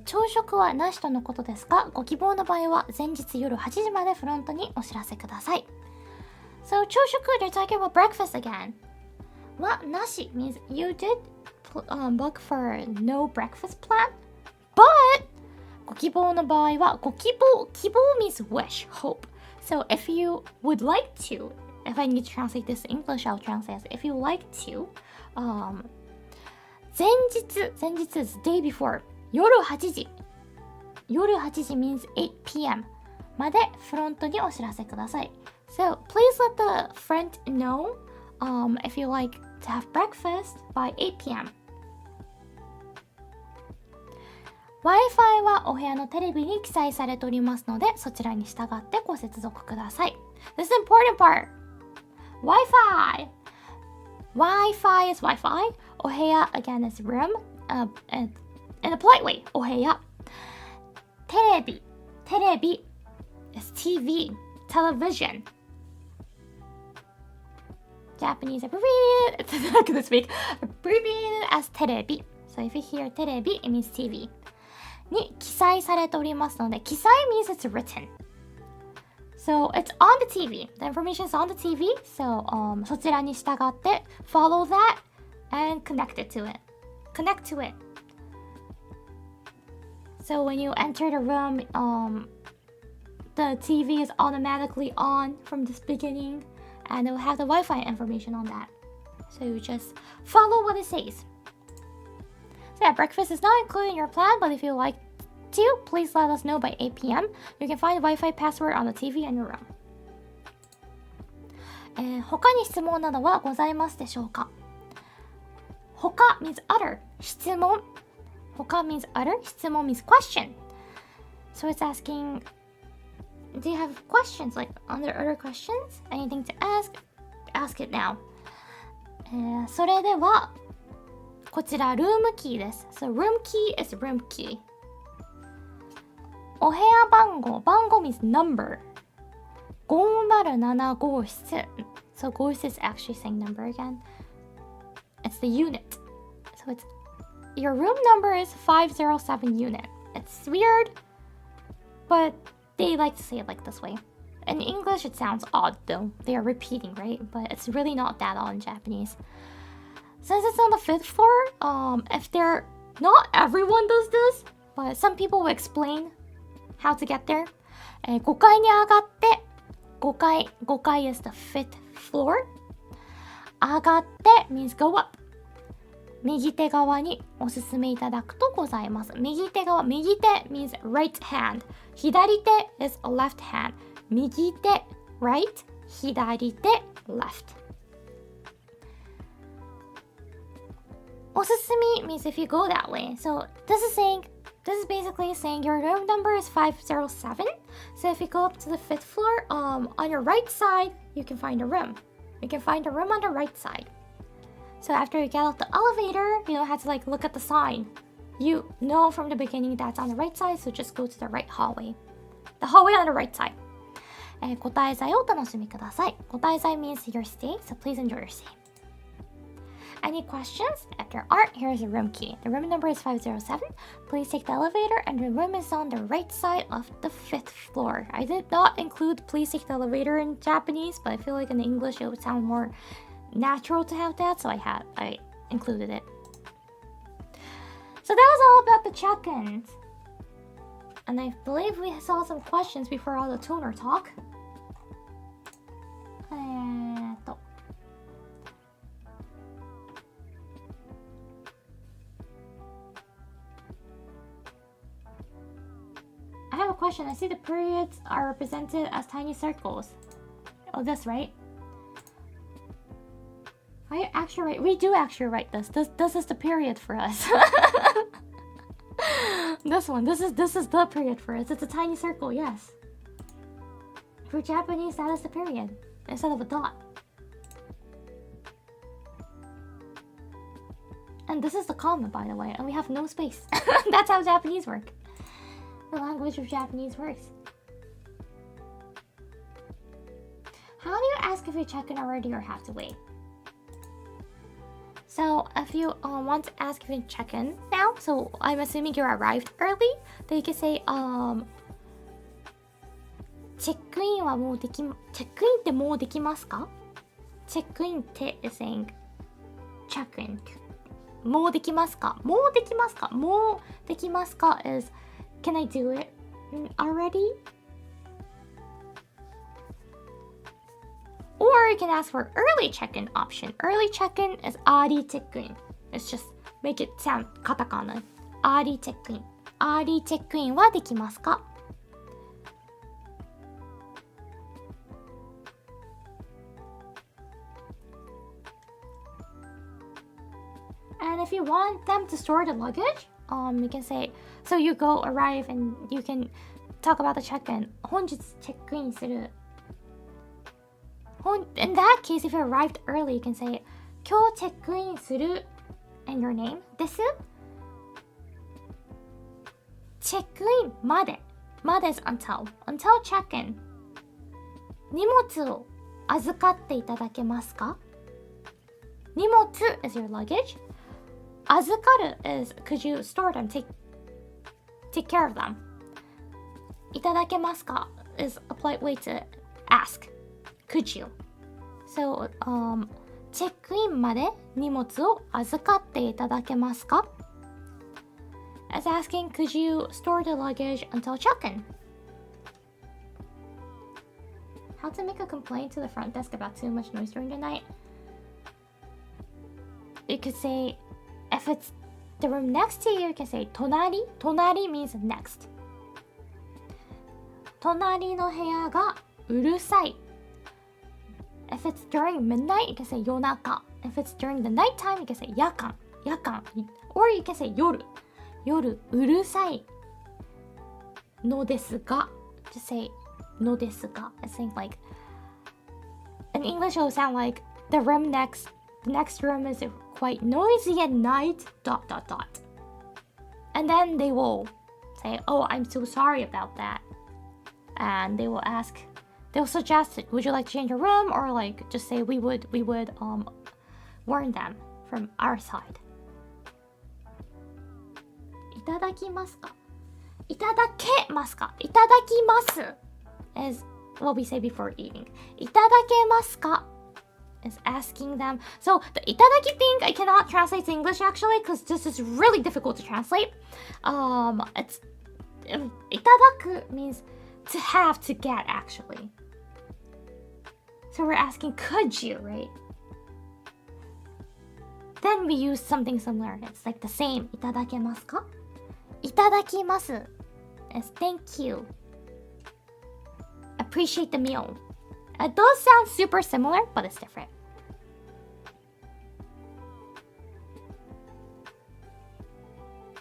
朝食はなしとのことですが、ご希望の場合は前日夜8時までフロントにお知らせください。So 朝食, they're talking about breakfast again. What なし means you did book for no breakfast plan, but ご希望の場合は、希望 means wish, hope. So if you would like to, if I need to translate this in English, I'll translate as if you like to, 前日 is day before. 夜8時 means 8 p.m. までフロントにお知らせください。So please let the front know if you like to have breakfast by 8 p.m. Wi-Fi はお部屋のテレビに記載されておりますので、そちらに従ってご接続ください。This is the important part. Wi-Fi. Wi-Fi is Wi-Fi. お部屋 again is room. In a polite way. お部屋。テレビ is TV. Television. Japanese abbreviated. It's not gonna speak. Abbreviated as テレビ. So if you hear テレビ, it means TV. に記載されておりますので、記載 means it's written. So it's on the TV. The information is on the TV. So そちらに従って follow that and connect it to it. Connect to it. So when you enter the room, the TV is automatically on from this beginning, and it will have the Wi-Fi information on that. So you just follow what it says. So yeah, breakfast is not included in your plan, but if you like to, please let us know by 8 p.m. You can find the Wi-Fi password on the TV in your room. 他に質問などはございますでしょうか？他 means other. 質問。他 means other. 質問 means question. So it's asking, do you have questions? Like, other questions? Anything to ask? Ask it now. それでは、こちらルームキーです。So room key is room key. お部屋番号 means number. 507号室 So 号室 is actually saying number again. It's the unit. So it's your room number is 507 unit. It's weird, but they like to say it like this way. In English it sounds odd though. They are repeating, right? But it's really not that odd in Japanese. Since it's on the 5th floor, if they're not everyone does this, but some people will explain how to get there. 5階に上がって5階 is the 5th floor. 上がって means go up. 右手側にお進めいただくとございます。右手 means right hand. 左手 is left hand. 右手 right, 左手 left. お進み means if you go that way. So this is basically saying your room number is 507. So if you go up to the 5th floor, on your right side, you can find a room. You can find a room on the right side. So after you get out the elevator, you don't have to look at the sign. You know from the beginning that's on the right side, so just go to the right hallway. The hallway on the right side. 答え剤をお楽しみください。答え剤 means your stay, so please enjoy your stay. Any questions? If there aren't, here's the room key. The room number is 507. Please take the elevator and the room is on the right side of the 5th floor. I did not include please take the elevator in Japanese, but I feel like in English it would sound more natural to have that, so I included it. So that was all about the check-ins. And I believe we saw some questions before all the toner talk. I have a question. I see the periods are represented as tiny circles. Oh, that's right. I actually write. We do actually write this. This is the period for us. This one. This is the period for us. It's a tiny circle. Yes. For Japanese, that is the period instead of a dot. And this is the comma, by the way. And we have no space. That's how Japanese work. The language of Japanese works. How do you ask if you check in already or have to wait? So if you want to ask if you check in now, so I'm assuming you arrived early, then you can sayチェックインはもうでき、チェックインってもうできますか？チェックインって is saying check in. もうできますか？もうできますか？もうできますか is can I do it already? Or you can ask for early check-in option. Early check-in is early check-in. It's just make it sound カタカナ. Early check-in. Early check-in はできますか? want them to store the luggage, you can say, so you go arrive and you can talk about the check-in. 本日チェックインする。In that case, if you arrived early, you can say, 今日チェックインする and your name です。チェックインまで。まで is until check-in。荷物を預かっていただけますか？荷物 is your luggage. 預かる is could you store them, take care of them. いただけますか is a polite way to ask. Could you? So, チェックインまで荷物を預かっていただけますか as asking, could you store the luggage until check-in? How to make a complaint to the front desk about too much noise during the night? You could say, if it's the room next to you, you can say 隣。隣 means next. 隣の部屋がうるさい。If it's during midnight, you can say 夜中。If it's during the night time, you can say 夜間。Or you can say 夜。夜うるさいのですが。Just say のですが。I think like in English it will sound like the next room is quite noisy at night. ... And then they will say, oh, I'm so sorry about that. And they will suggest, would you like to change your room? Or like just say we would warn them from our side. いただきますか？いただけますか？いただきます is what we say before eating. いただけますか is asking them. So the いただき thing I cannot translate to English actually because this is really difficult to translate. It's いただく means to have, to get actually. So we're asking, could you, right? Then we use something similar. It's like the same. いただけますか？いただきます is thank you. Appreciate the meal. It does sound super similar, but it's different.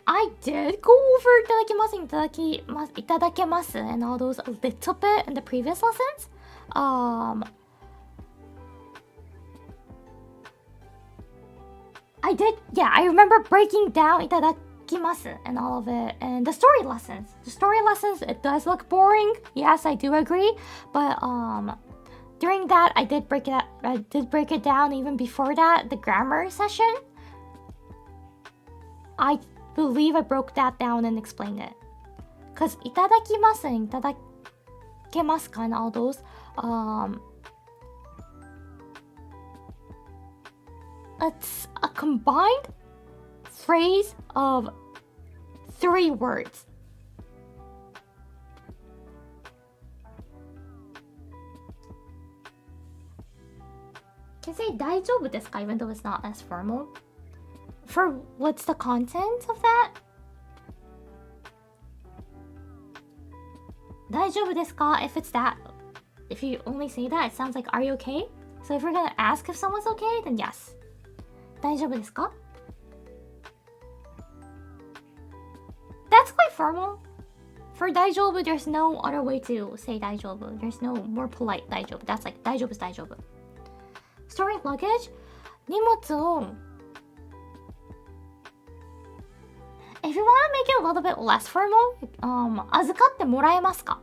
I did go over いただきます、いただきます、いただけます and all those a little bit in the previous lessons. I did, yeah, I remember breaking down いただきます and all of it. And the story lessons. The story lessons, it does look boring. Yes, I do agree. But during that, I did break it down even before that, the grammar session. I believe I broke that down and explained it. Because いただきます and いただけますか and all those, it's a combined phrase of 3 words. Can say 大丈夫ですか even though it's not as formal. For what's the content of that? 大丈夫ですか if it's that, if you only say that, it sounds like are you okay? So if we're gonna ask if someone's okay, then yes. 大丈夫ですか That's quite formal. For 大丈夫, there's no other way to say 大丈夫. There's no more polite 大丈夫. That's like 大丈夫です大丈夫. Storing luggage, 荷物を If you want to make it a little bit less formal, 預かってもらえますか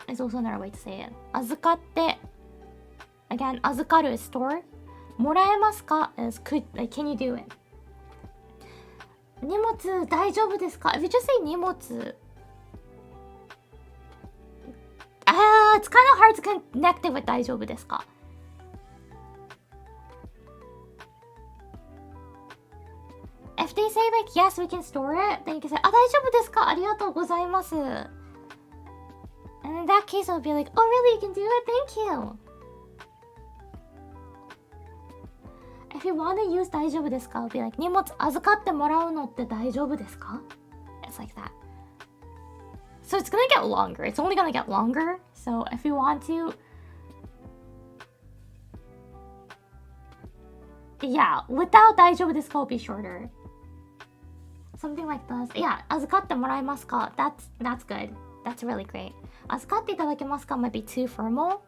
is also another way to say it. 預かって again, 預かる is store. もらえますか is could, like, can you do it? 荷物大丈夫ですか If you just say 荷物 it's kind of hard to connect it with 大丈夫ですか If they say like yes we can store it, then you can say 大丈夫ですかありがとうございます And in that case it would be like oh really you can do it? Thank you. If you want to use 大丈夫ですか it would be like 荷物預かってもらうのって大丈夫ですか It's like that. So it's gonna get longer. It's only gonna get longer. So if you want to, yeah, without 大丈夫ですか will be shorter. something like this. Yeah, 預かってもらえますか That's good. That's really great. 預かっていただけますか might be too formal,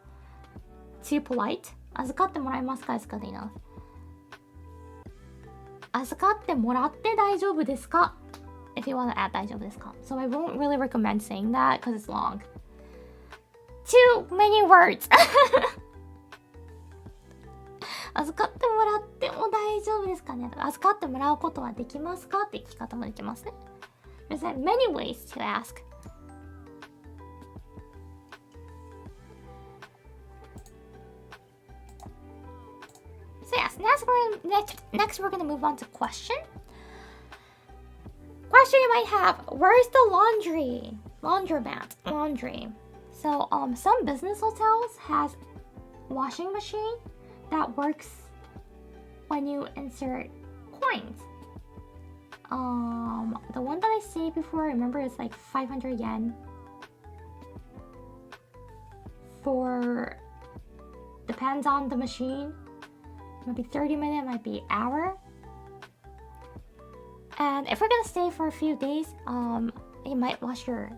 too polite. 預かってもらえますか is good enough. 預かってもらって大丈夫ですか If you want to add 大丈夫ですか So I won't really recommend saying that because it's long. Too many words. 預かってもらっても大丈夫ですかね預かってもらうことはできますかって聞き方もできますね。There's many ways to ask. So yes, next we're gonna move on to question. Question you might have, where's the laundry? Laundromat, laundry. So some business hotels has washing machine that works when you insert coins. The one that I see before, I remember it's like 500 yen for, depends on the machine. Might be 30 minutes, might be hour. And if we're gonna stay for a few days, you might wash your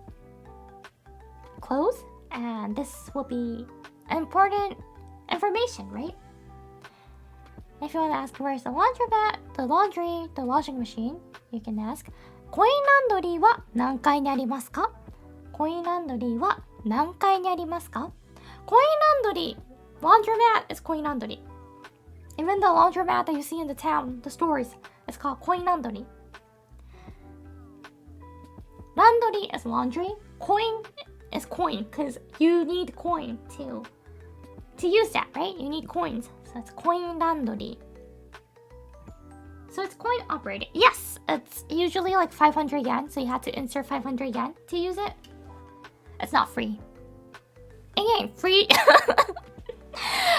clothes, and this will be important information, right? If you want to ask where's the laundromat, the laundry, the washing machine, you can ask コインランドリーは何階にありますかコインランドリーは何階にありますかコインランドリー Laundromat is コインランドリー Even the laundromat that you see in the town, the stores, is called コインランドリー Laundry is laundry, coin is coin, because you need coin to use that, right? You need coins. So it's coin laundry. So it's coin operated. Yes, it's usually like 500 yen, so you have to insert 500 yen to use it. It's not free. It ain't free.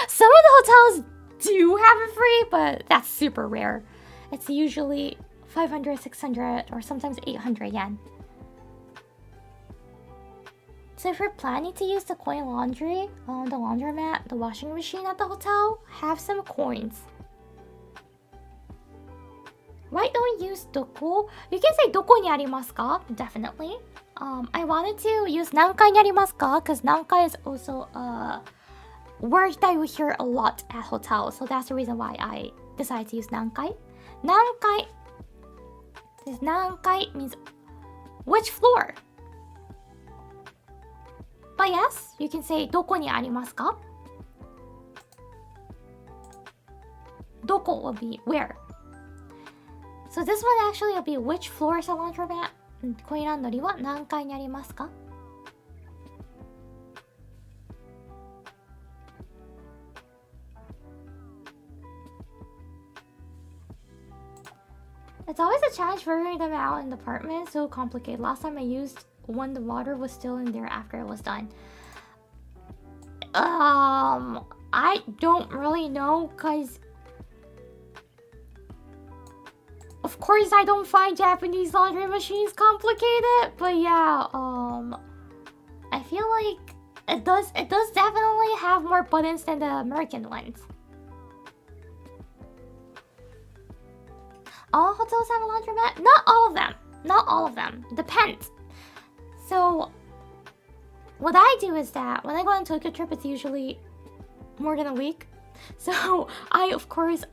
Some of the hotels do have it free, but that's super rare. It's usually 500, 600, or sometimes 800 yen. So if you're planning to use the coin laundry, the laundromat, the washing machine at the hotel, have some coins. Why don't you use doko? You can say doko ni arimasu ka? Definitely. I wanted to use nankai ni arimasu ka? Because nankai is also a word that you hear a lot at hotels. So that's the reason why I decided to use nankai. Nankai means which floor? But yes, you can say どこにありますか? どこ will be where. So this one actually will be which floor is the laundromat? コインランドリーは何階にありますか? It's always a challenge figuring them out in the apartment. So complicated. Last time I used when the water was still in there after it was done. I don't really know, cause of course I don't find Japanese laundry machines complicated, but yeah, I feel like it does definitely have more buttons than the American ones. All hotels have a laundromat? Not all of them. Not all of them. Depends. So, what I do is that when I go on a Tokyo trip, it's usually more than a week. So, I of course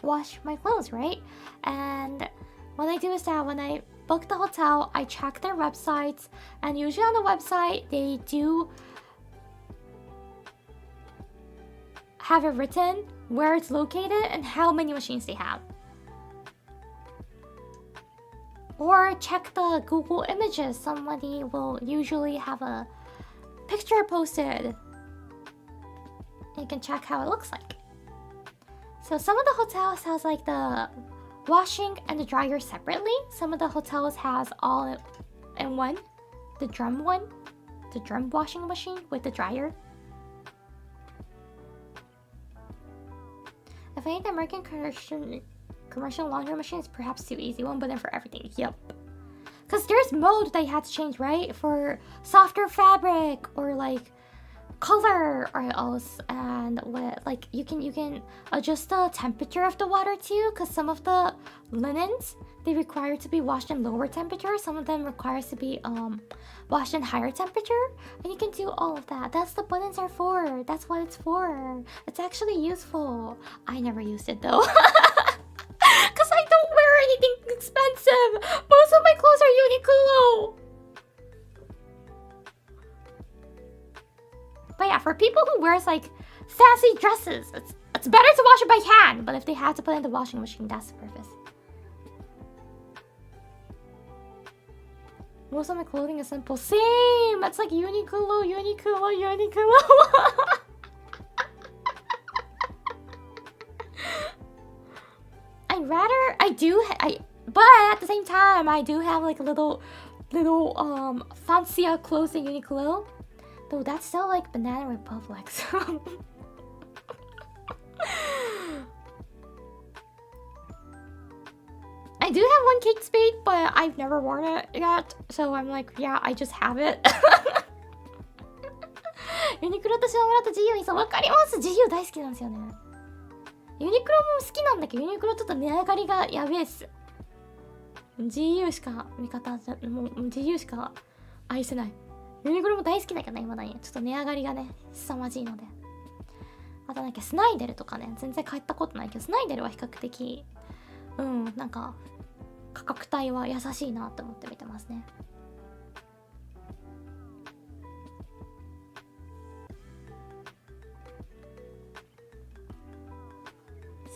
wash my clothes, right? And what I do is that when I book the hotel, I check their websites, and usually on the website they do have it written where it's located and how many machines they have. Or check the Google images. Somebody will usually have a picture posted. You can check how it looks like. So some of the hotels has like the washing and the dryer separately. Some of the hotels has all in one. The drum washing machine with the dryer. I think the American commercial laundry machine is perhaps too easy one, but then for everything, yep. Because there's mode that you had to change, right? For softer fabric or like color or else, and what, like you can adjust the temperature of the water too, because some of the linens, they require to be washed in lower temperature, some of them requires to be washed in higher temperature, and you can do all of that. That's the buttons are for. That's what it's for. It's actually useful. I never used it though. Because I don't wear anything expensive. Most of my clothes are Uniqlo. But yeah, for people who wears like fancy dresses, it's better to wash it by hand. But if they have to put it in the washing machine, that's the purpose. Most of my clothing is simple. Same! It's like Uniqlo. But at the same time, I do have like little fancier clothes in Uniqlo. Though that's still like Banana Republic, so... I do have one Kate Spade, but I've never worn it yet. So I'm like, yeah, I just have it. ユニクロとシオムラとGUにそう、わかります。GU 大好きなんですよね。ユニクロも好きなんだけど、ユニクロちょっと値上がりがやべえっす。GU しか味方じゃ、もう GU しか愛せない。ユニクロも大好きだけどね、今だに。ちょっと値上がりがね、凄まじいので。あとなんかスナイデルとかね、全然買ったことないけど、スナイデルは比較的、なんか、価格帯は優しいなって思って見てますね。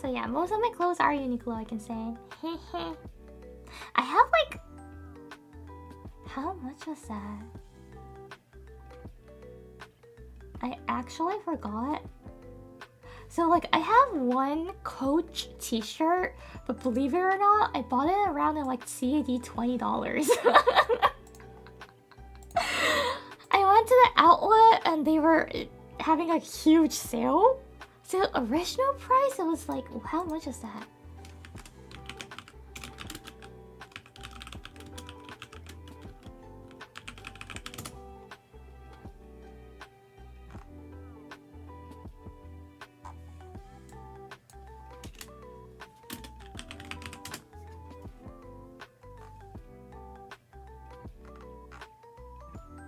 So yeah, most of my clothes are Uniqlo, I can say. I have like... How much was that? I actually forgot. So like I have one Coach t-shirt, but believe it or not, I bought it around at like CAD $20. I went to the outlet and they were having a huge sale. So original price, it was like, how much is that?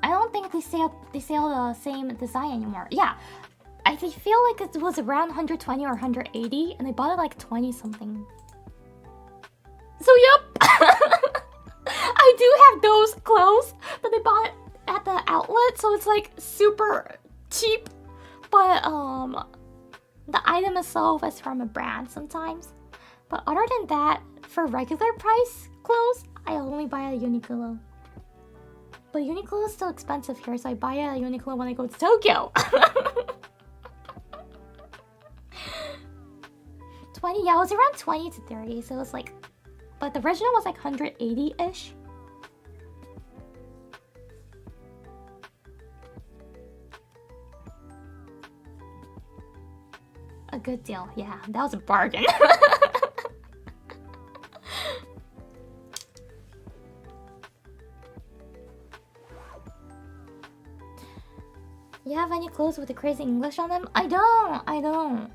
I don't think they sell the same design anymore. Yeah, I feel like it was around 120 or 180, and I bought it like 20 something. So yep, I do have those clothes, but I bought at the outlet, so it's like super cheap. But the item itself is from a brand sometimes. But other than that, for regular price clothes, I only buy at Uniqlo. But Uniqlo is still expensive here, so I buy it at Uniqlo when I go to Tokyo. 20, yeah, it was around 20 to 30, so it was like... But the original was like 180-ish. A good deal, yeah, that was a bargain. You have any clothes with the crazy English on them? I don't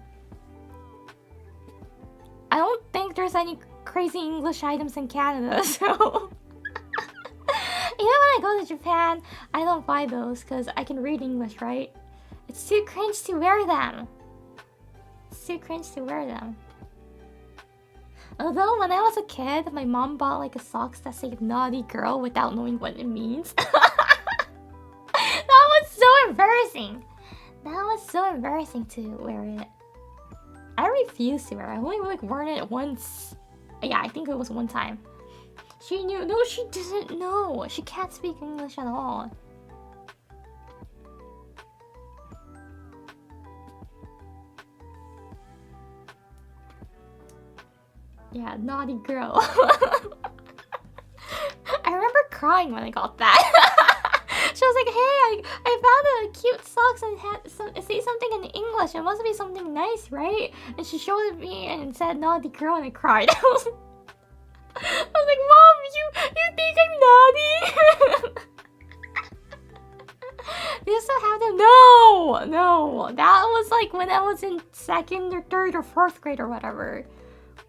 think there's any crazy English items in Canada, so... Even when I go to Japan, I don't buy those because I can read English, right? It's too cringe to wear them. It's too cringe to wear them. Although when I was a kid, my mom bought like a socks that said naughty girl without knowing what it means. That was so embarrassing. That was so embarrassing to wear it. I refuse to wear it. I only like worn it once. Yeah, I think it was one time. She knew. No, she didn't know. She can't speak English at all. Yeah, naughty girl. I remember crying when I got that. She was like, hey, I found a cute socks and it say something in English. It must be something nice, right? And she showed it me and said naughty girl and I cried. I was like, Mom, you think I'm naughty? You still have them? No! no. That was like when I was in second or third or fourth grade or whatever.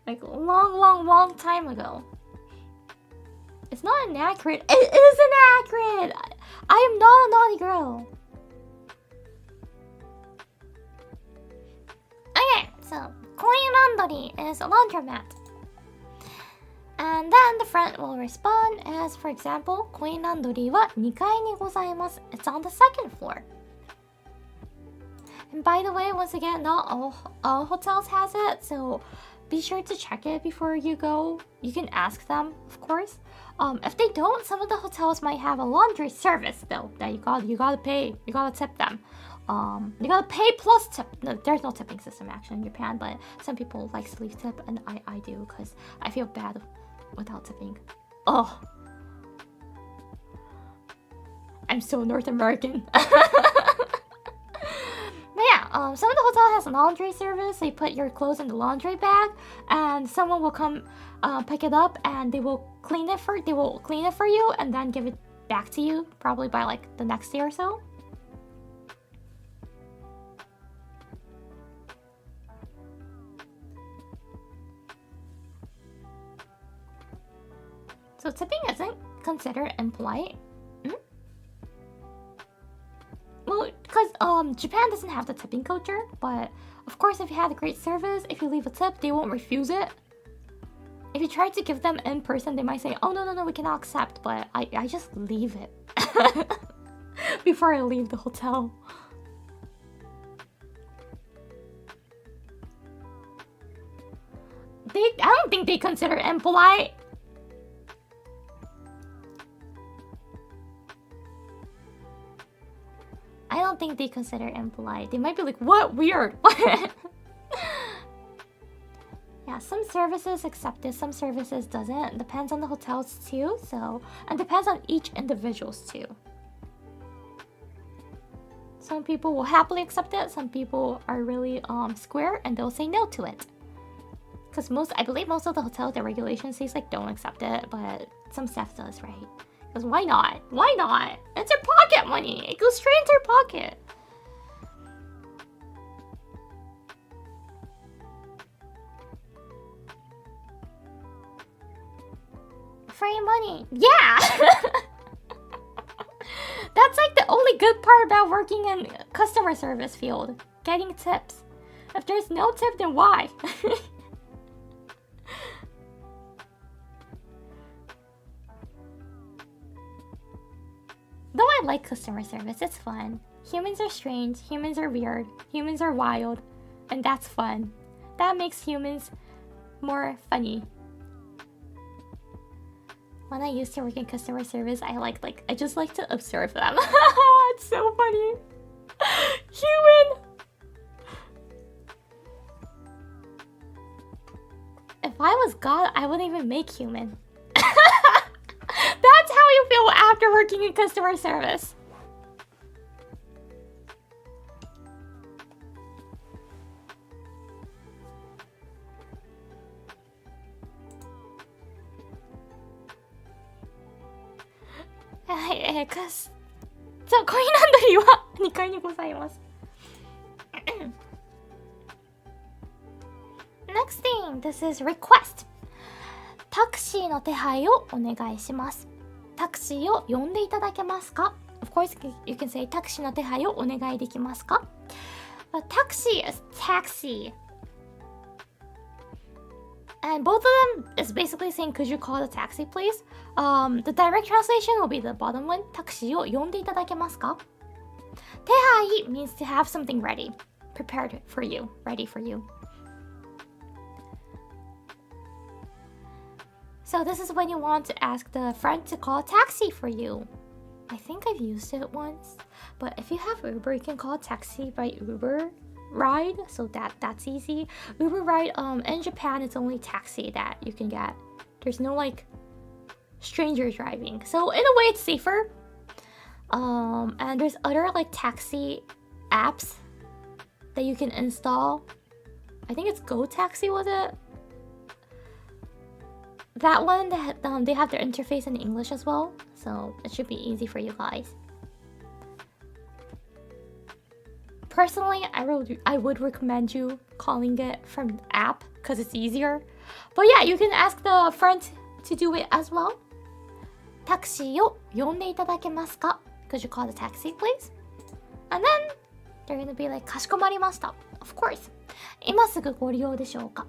Like long time ago. It's not inaccurate. It is inaccurate. I am not a naughty girl. Okay, so coin laundry is a laundromat. And then the friend will respond as, for example, コインランドリーは2階にございます。It's on the second floor. And by the way, once again, not all hotels has it, so be sure to check it before you go. You can ask them, of course. If they don't, some of the hotels might have a laundry service though that you gotta pay. You gotta tip them. You gotta pay plus tip. No, there's no tipping system actually in Japan, but some people like to leave tip, and I do because I feel bad without tipping. Oh, I'm so North American. But yeah, some of the hotel has a laundry service. They put your clothes in the laundry bag, and someone will come pick it up, and they will clean it for you, and then give it back to you probably by like the next day or so. So tipping isn't considered impolite. Well, because Japan doesn't have the tipping culture, but of course if you had a great service, if you leave a tip, they won't refuse it. If you try to give them in person, they might say, oh no, we cannot accept, but I just leave it before I leave the hotel. I don't think they consider it impolite. I don't think they consider it impolite. They might be like, what? Weird. Yeah, some services accept it, some services doesn't. Depends on the hotels too, so... And depends on each individuals too. Some people will happily accept it, some people are really square and they'll say no to it. Because I believe most of the hotels, the regulations says like don't accept it, but some staff does, right? Because why not? Why not? It's your pocket money. It goes straight into your pocket. Free money. Yeah! That's like the only good part about working in customer service field. Getting tips. If there's no tip, then why? Though I like customer service, it's fun. Humans are strange, humans are weird, humans are wild, and that's fun. That makes humans more funny. When I used to work in customer service, I just like to observe them. It's so funny. Human! If I was God, I wouldn't even make human. That's how you feel after working in customer service. So, コインランドリーは2階にございます。Next thing, this is request. タクシーの手配をお願いします。タクシーを呼んでいただけますか？ Of course, you can say タクシーの手配をお願いできますか？ But taxi is taxi. And both of them is basically saying, could you call the taxi please? The direct translation will be the bottom one. タクシーを呼んでいただけますか？手配 means to have something ready, prepared for you, ready for you. So this is when you want to ask the friend to call a taxi for you. I think I've used it once, but if you have Uber, you can call a taxi by Uber ride, so that's easy. Uber ride, in Japan, it's only taxi that you can get. There's no like stranger driving, so in a way it's safer. And there's other like taxi apps that you can install. I think it's Go Taxi, was it? That one, they have their interface in English as well, so it should be easy for you guys. personally, I would recommend you calling it from the app because it's easier. But yeah, you can ask the friend to do it as well. タクシーを呼んでいただけますか? Could you call the taxi, please? And then they're gonna be like, かしこまりました. Of course. 今すぐご利用でしょうか?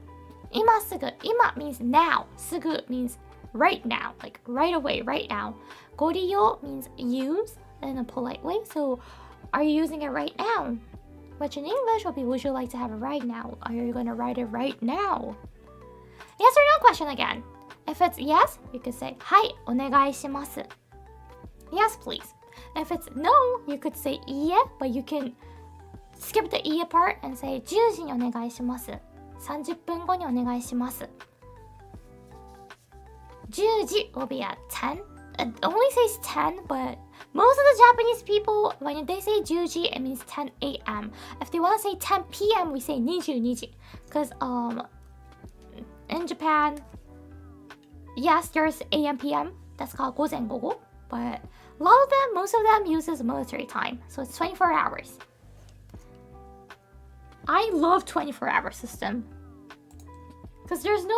今すぐ、今 means now. すぐ means right now, like right away, right now. ご利用 means use in a polite way. So, are you using it right now? Which in English would be, would you like to have it right now? Are you gonna write it right now? Yes or no question again. If it's yes, you could say, はい、お願いします. Yes, please. If it's no, you could say いいえ, but you can skip the いいえ part and say 10時にお願いします. 30分後にお願いします. 10時 will be at 10. It only says 10, but most of the Japanese people, when they say 10時, it means 10 a.m. If they want to say 10 p.m., we say 22時. Because in Japan, yes, there's AM, PM. That's called 午前午後. But a lot of them, most of them uses military time. So it's 24 hours. I love 24-hour system. Because there's no,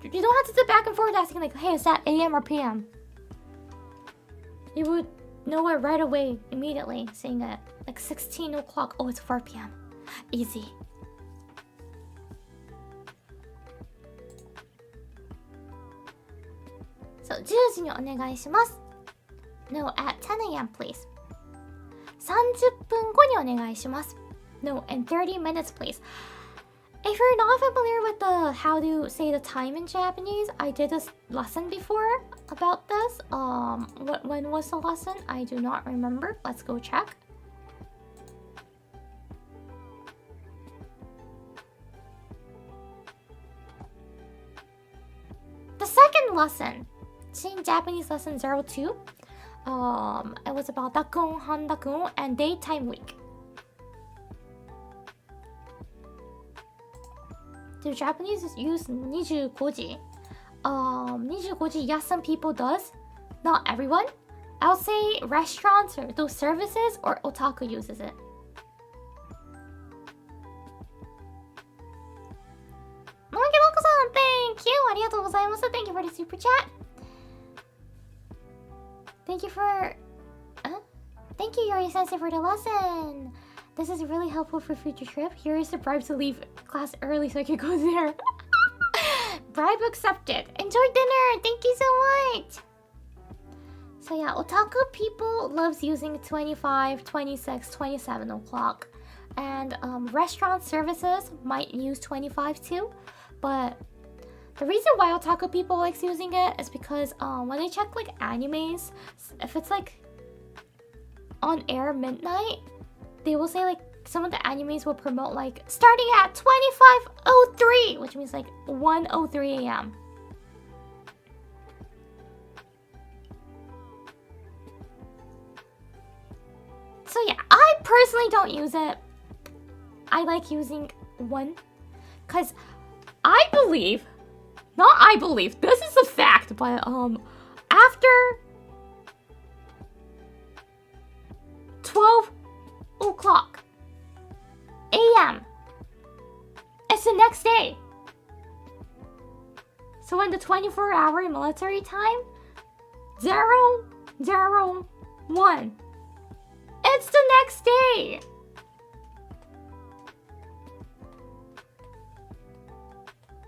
you don't have to sit back and forth asking like, hey, is that AM or PM? You would know it right away, immediately, saying it like 16 o'clock. Oh, it's 4 p.m. Easy. So, 10時にお願いします. No, at 10 a.m. please. 30分後にお願いします. No, in 30 minutes please. If you're not familiar with the how to say the time in Japanese, I did this lesson before about this. When was the lesson? I do not remember. Let's go check. The second lesson, Shin Japanese lesson 02. It was about dakun, handakun, and daytime week. Do Japanese use 25時? 25時, yes, some people does. Not everyone. I'll say restaurants or those services or otaku uses it. Monkey-Monkey-san, thank you. ありがとうございます. Thank you for the super chat. Thank you for... Thank you, Yori-sensei, for the lesson. This is really helpful for future trip. Here is the bribe to leave class early so I can go there. Bribe accepted. Enjoy dinner. Thank you so much. So yeah, otaku people loves using 25, 26, 27 o'clock. And restaurant services might use 25 too. But the reason why otaku people likes using it is because when they check like animes, if it's like on air midnight, they will say like some of the animes will promote like starting at 25:03, which means like 1:03 a.m. So yeah, I personally don't use it. I like using 1 because I believe, this is a fact, but after 12 o'clock a.m. it's the next day. So in the 24-hour military time, 001, it's the next day.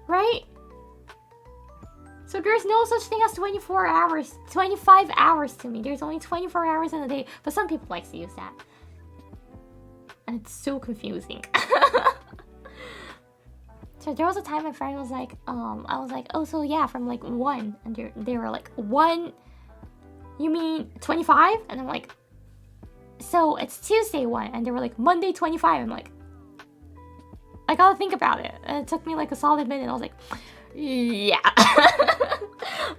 Right? So there's no such thing as 24 hours, 25 hours to me. There's only 24 hours in a day, but some people like to use that. And it's so confusing. So there was a time my friend was like, I was like, oh, so yeah, from like 1. And they were like, 1? You mean 25? And I'm like, so it's Tuesday 1. And they were like, Monday 25. I'm like, I gotta think about it. And it took me like a solid minute. I was like, yeah.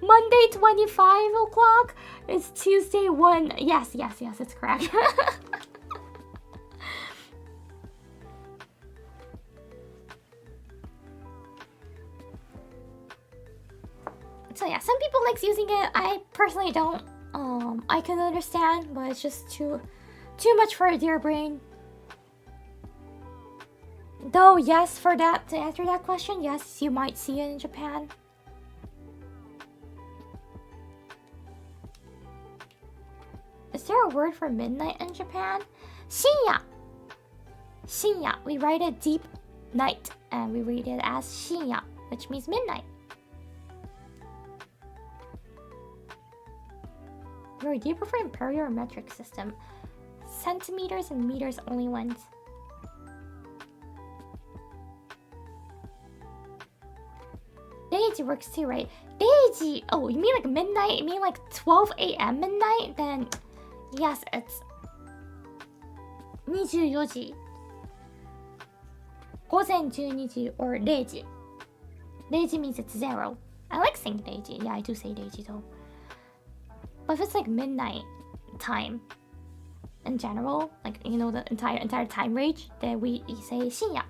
Monday 25 o'clock. It's Tuesday 1. Yes, it's correct. So yeah, some people likes using it. I personally don't. I can understand, but it's just too much for their brain. Though, yes, for that, to answer that question, yes, you might see it in Japan. Is there a word for midnight in Japan? Shinya! Shinya. We write it deep night, and we read it as shinya, which means midnight. Or do you prefer imperial or metric system? Centimeters and meters only ones. Deiji works too, right? Deiji! Oh, you mean like midnight? You mean like 12 a.m. midnight? Then, yes, it's 24時。午前12時 or 0時。0時 means it's 0. I like saying 0時. Yeah, I do say 0時 though. But if it's like midnight time in general, like, you know, the entire time range, then we say 深夜.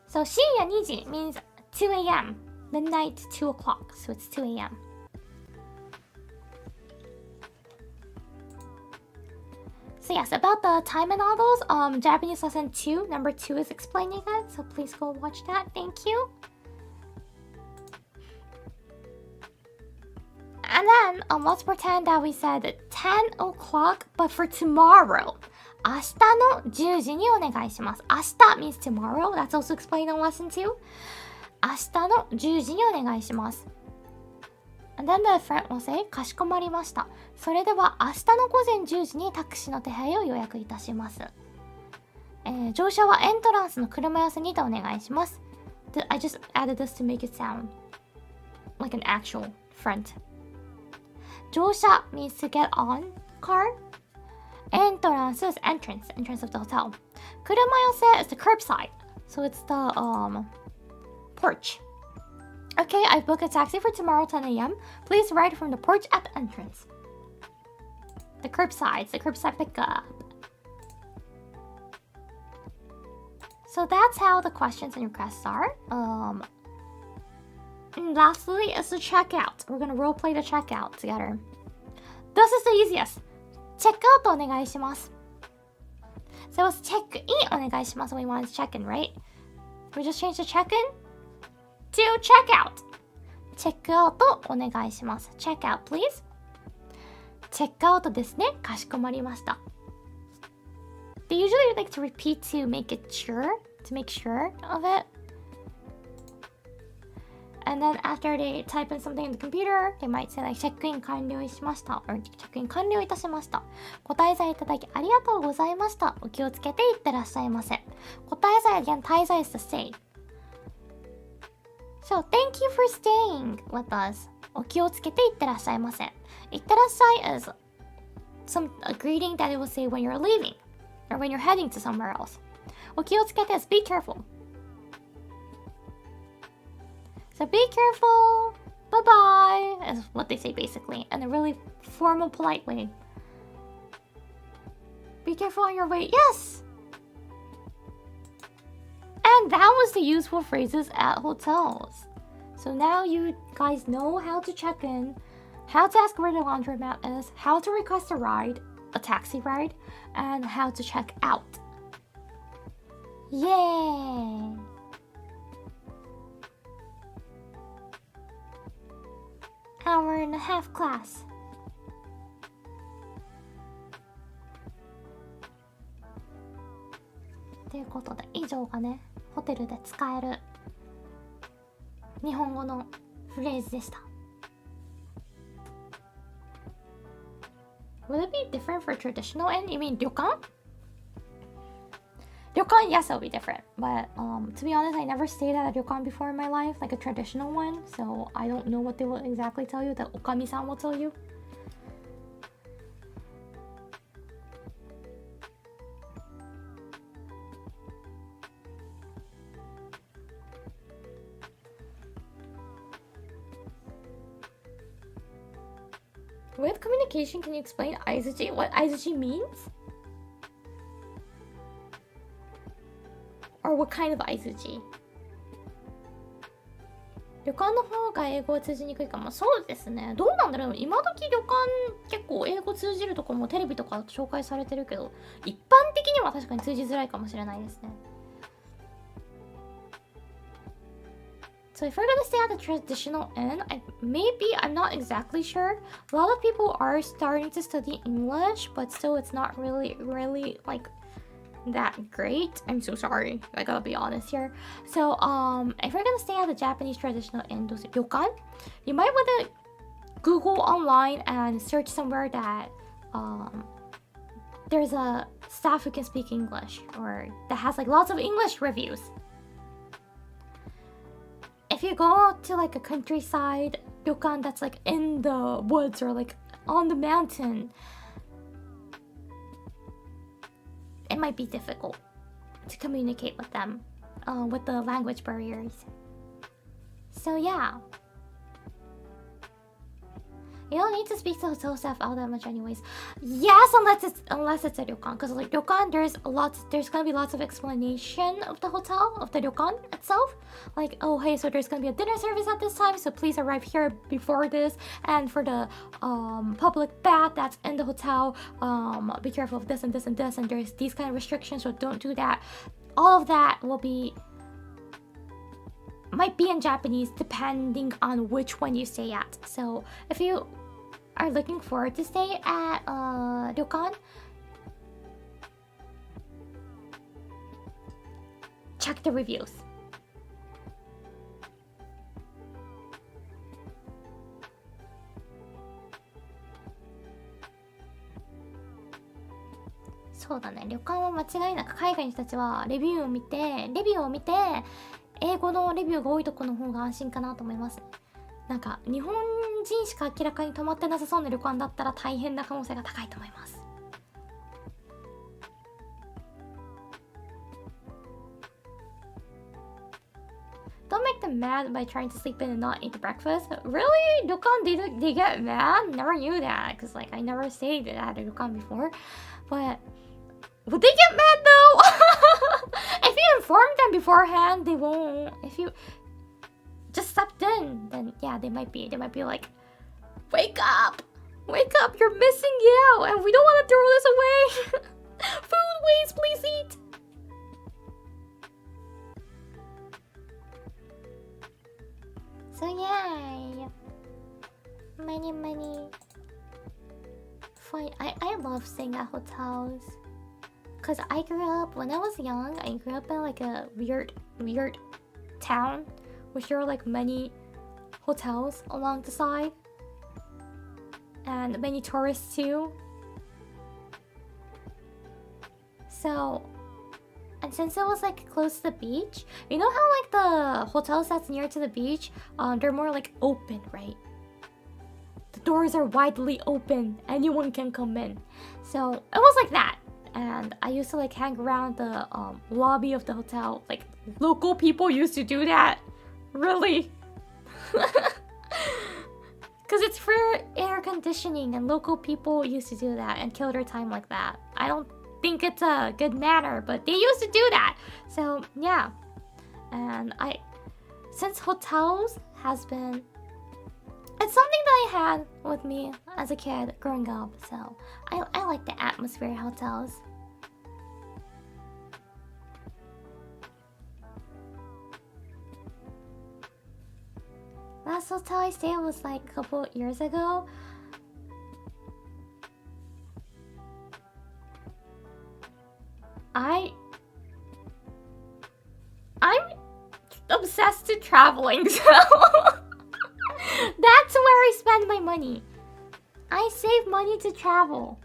So 深夜2時 means 2 a.m. Midnight 2 o'clock, so it's 2 a.m. So yes, about the time and all those, Japanese lesson 2, number 2 is explaining it, so please go watch that. Thank you. And then, let's pretend that we said 10 o'clock, but for tomorrow. 明日の10時にお願いします。明日 means tomorrow. That's also explained in lesson 2. 明日の10時にお願いします。And then the friend will say, かしこまりました。それでは明日の午前10時にタクシーの手配を予約いたします。乗車はエントランスの車寄せにてお願いします。I just added this to make it sound like an actual front. 乗車 means to get on car. Entrance is entrance of the hotel. 車寄せ is the curbside. So it's the porch. Okay, I've booked a taxi for tomorrow 10 a.m. Please ride from the porch at the entrance. The curbside pickup. So that's how the questions and requests are. And lastly is the checkout. We're gonna roleplay the checkout together. This is the easiest. Check out お願いします. So it's check in お願いします when we want to check in, right? We just change the check in to check out. Check out お願いします. Check out, please. Check out ですね。かしこまりました. They usually like to repeat to make sure of it. And then after they type in something in the computer, they might say like チェックイン完了しました or チェックイン完了いたしました。ご滞在いただきありがとうございました。お気をつけていってらっしゃいませ。ご滞在 again, 滞在 is to stay. So thank you for staying with us. お気をつけていってらっしゃいませ。いってらっしゃい is a greeting that it will say when you're leaving or when you're heading to somewhere else. お気をつけて is be careful. So be careful, bye-bye, is what they say basically, in a really formal, polite way. Be careful on your way, yes! And that was the useful phrases at hotels. So now you guys know how to check in, how to ask where the laundromat is, how to request a ride, a taxi ride, and how to check out. Yay! Hour and a half class. ということで以上がね、ホテルで使える日本語のフレーズでした。Would it be different for traditional inn? You mean 旅館? 旅館, yes, it'll be different. But to be honest, I never stayed at a ryokan before in my life, like a traditional one. So I don't know what they will exactly tell you, that okami-san will tell you. With communication, can you explain aizuchi? What aizuchi means? Or what kind of aizuchi? 旅館の方が英語は通じにくいかも。そうですね。どうなんだろう。今時旅館結構英語通じるとこもテレビとか紹介されてるけど、一般的には確かに通じづらいかもしれないですね。So if we're gonna stay at the traditional inn, I'm not exactly sure. A lot of people are starting to study English, but still it's not really like that great. I'm so sorry. I gotta be honest here. So if we're gonna stay at the Japanese traditional inn, those ryokan, you might want to Google online and search somewhere that there's a staff who can speak English or that has like lots of English reviews. If you go to like a countryside ryokan that's like in the woods or like on the mountain, it might be difficult to communicate with them with the language barriers. So yeah. You don't need to speak to hotel staff all that much anyways. Yes, unless it's a ryokan. Because like ryokan, there's gonna be lots of explanation of the hotel, of the ryokan itself. Like, oh hey, so there's gonna be a dinner service at this time, so please arrive here before this. And for the public bath that's in the hotel, be careful of this and this and this, and there's these kind of restrictions, so don't do that. All of that might be in Japanese depending on which one you stay at. So if you are looking forward to stay at ryokan, check the reviews. So だね、旅館は間違いなく海外の人たちはレビューを見て英語のレビューが多いところの方が安心かなと思います。なんか日本人しか明らかに泊まってなさそうな旅館だったら大変な可能性が高いと思います。Don't make them mad by trying to sleep in and not eat the breakfast. Really? Ryokan, they get mad? Never knew that, because like I never stayed at a ryokan before. But would they get mad though? If you inform them beforehand, they won't. If you just stepped in, then yeah, they might be like, wake up, you're missing out, and we don't want to throw this away. Food waste, please eat. So yay, many fine. I love staying at hotels. Cause when I was young, I grew up in like a weird town, which there are like many hotels along the side, and many tourists too. So, and since it was like close to the beach, you know how like the hotels that's near to the beach, they're more like open, right? The doors are widely open, anyone can come in. So it was like that. And I used to like hang around the lobby of the hotel. Like local people used to do that. Really? Because it's for air conditioning, and local people used to do that and kill their time like that. I don't think it's a good manner, but they used to do that. So yeah. And since hotels has been, it's something that I had with me as a kid growing up, so I like the atmosphere of hotels. Last hotel I stayed was like a couple years ago. I'm obsessed to traveling, so that's where I spend my money. I save money to travel.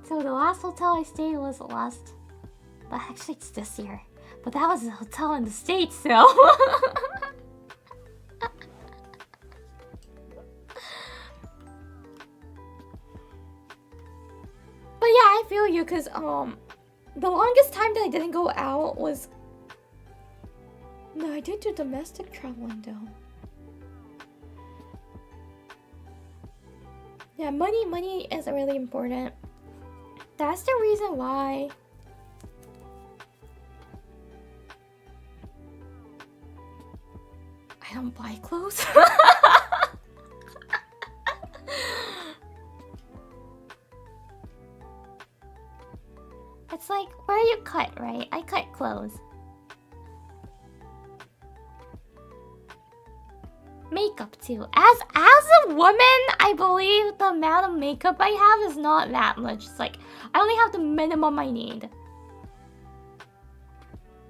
So the last hotel I stayed was but actually it's this year. But that was a hotel in the States, so But yeah, I feel you, because the longest time that I didn't go out was... No, I did do domestic traveling though. Yeah, money is really important. That's the reason why don't buy clothes. It's like where you cut, right? I cut clothes. Makeup too. As a woman, I believe the amount of makeup I have is not that much. It's like I only have the minimum I need.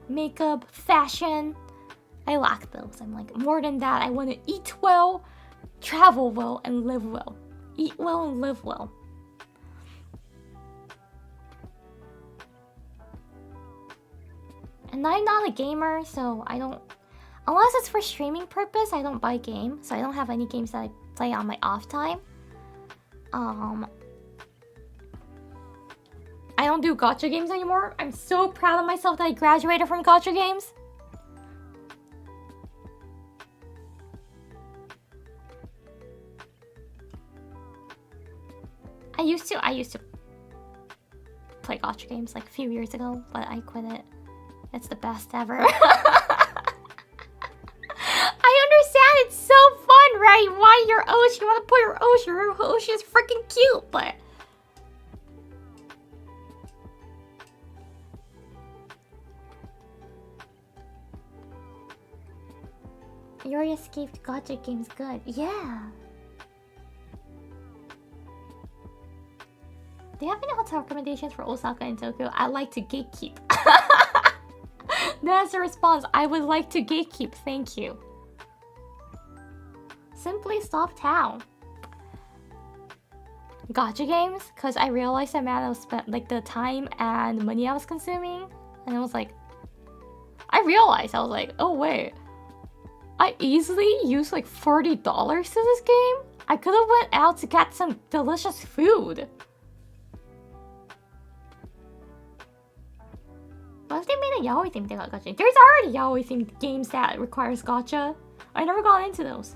Makeup, fashion, I lack those. I'm like, more than that, I want to eat well, travel well, and live well. Eat well and live well. And I'm not a gamer, so I don't... Unless it's for streaming purpose, I don't buy games. So I don't have any games that I play on my off time. I don't do gacha games anymore. I'm so proud of myself that I graduated from gacha games. I used to play gacha games like a few years ago, but I quit it. It's the best ever. I understand it's so fun, right? Why your Oshi? You want to put your Oshi? Your Oshi is freaking cute, but... Yuri escaped gacha games good. Yeah. Do you have any hotel recommendations for Osaka and Tokyo? I'd like to gatekeep. That's the response. I would like to gatekeep. Thank you. Simply stop town. Gacha games? Because I realized the amount I spent, like the time and money I was consuming. And it was like... I realized, I was like, oh wait. I easily used like $40 to this game? I could have went out to get some delicious food. What if they made a yaoi themed gacha? There's already yaoi themed games that requires gacha. I never got into those.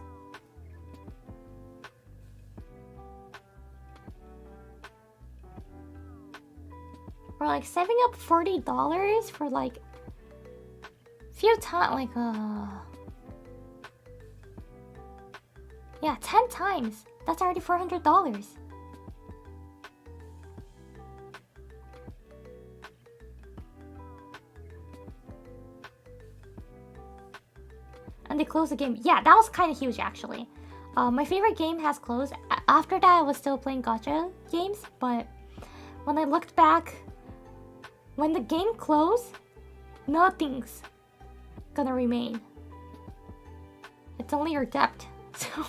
We're like saving up $40 for like few times, like yeah, 10 times. That's already $400. And they closed the game. Yeah, that was kind of huge actually. My favorite game has closed. After that, I was still playing gacha games, but when I looked back, when the game closed, nothing's gonna remain. It's only your debt. So,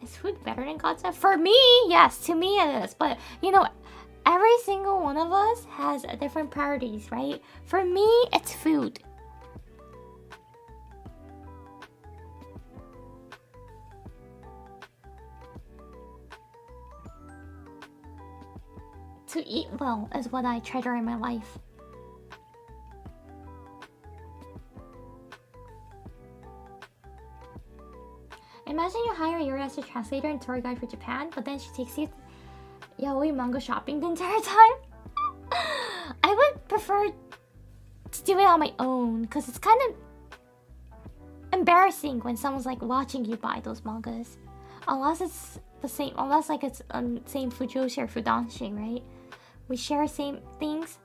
is food better than gacha? For me, yes. To me, it is. But you know, every single one of us has different priorities, right? For me, it's food. To eat well is what I treasure in my life. Imagine you hire Yuri as a translator and tour guide for Japan, but then she takes you yaoi manga shopping the entire time. I would prefer to do it on my own, because it's kind of embarrassing when someone's like watching you buy those mangas. Unless it's the same, unless like it's same fujoshi or fudanshi, right? We share same things,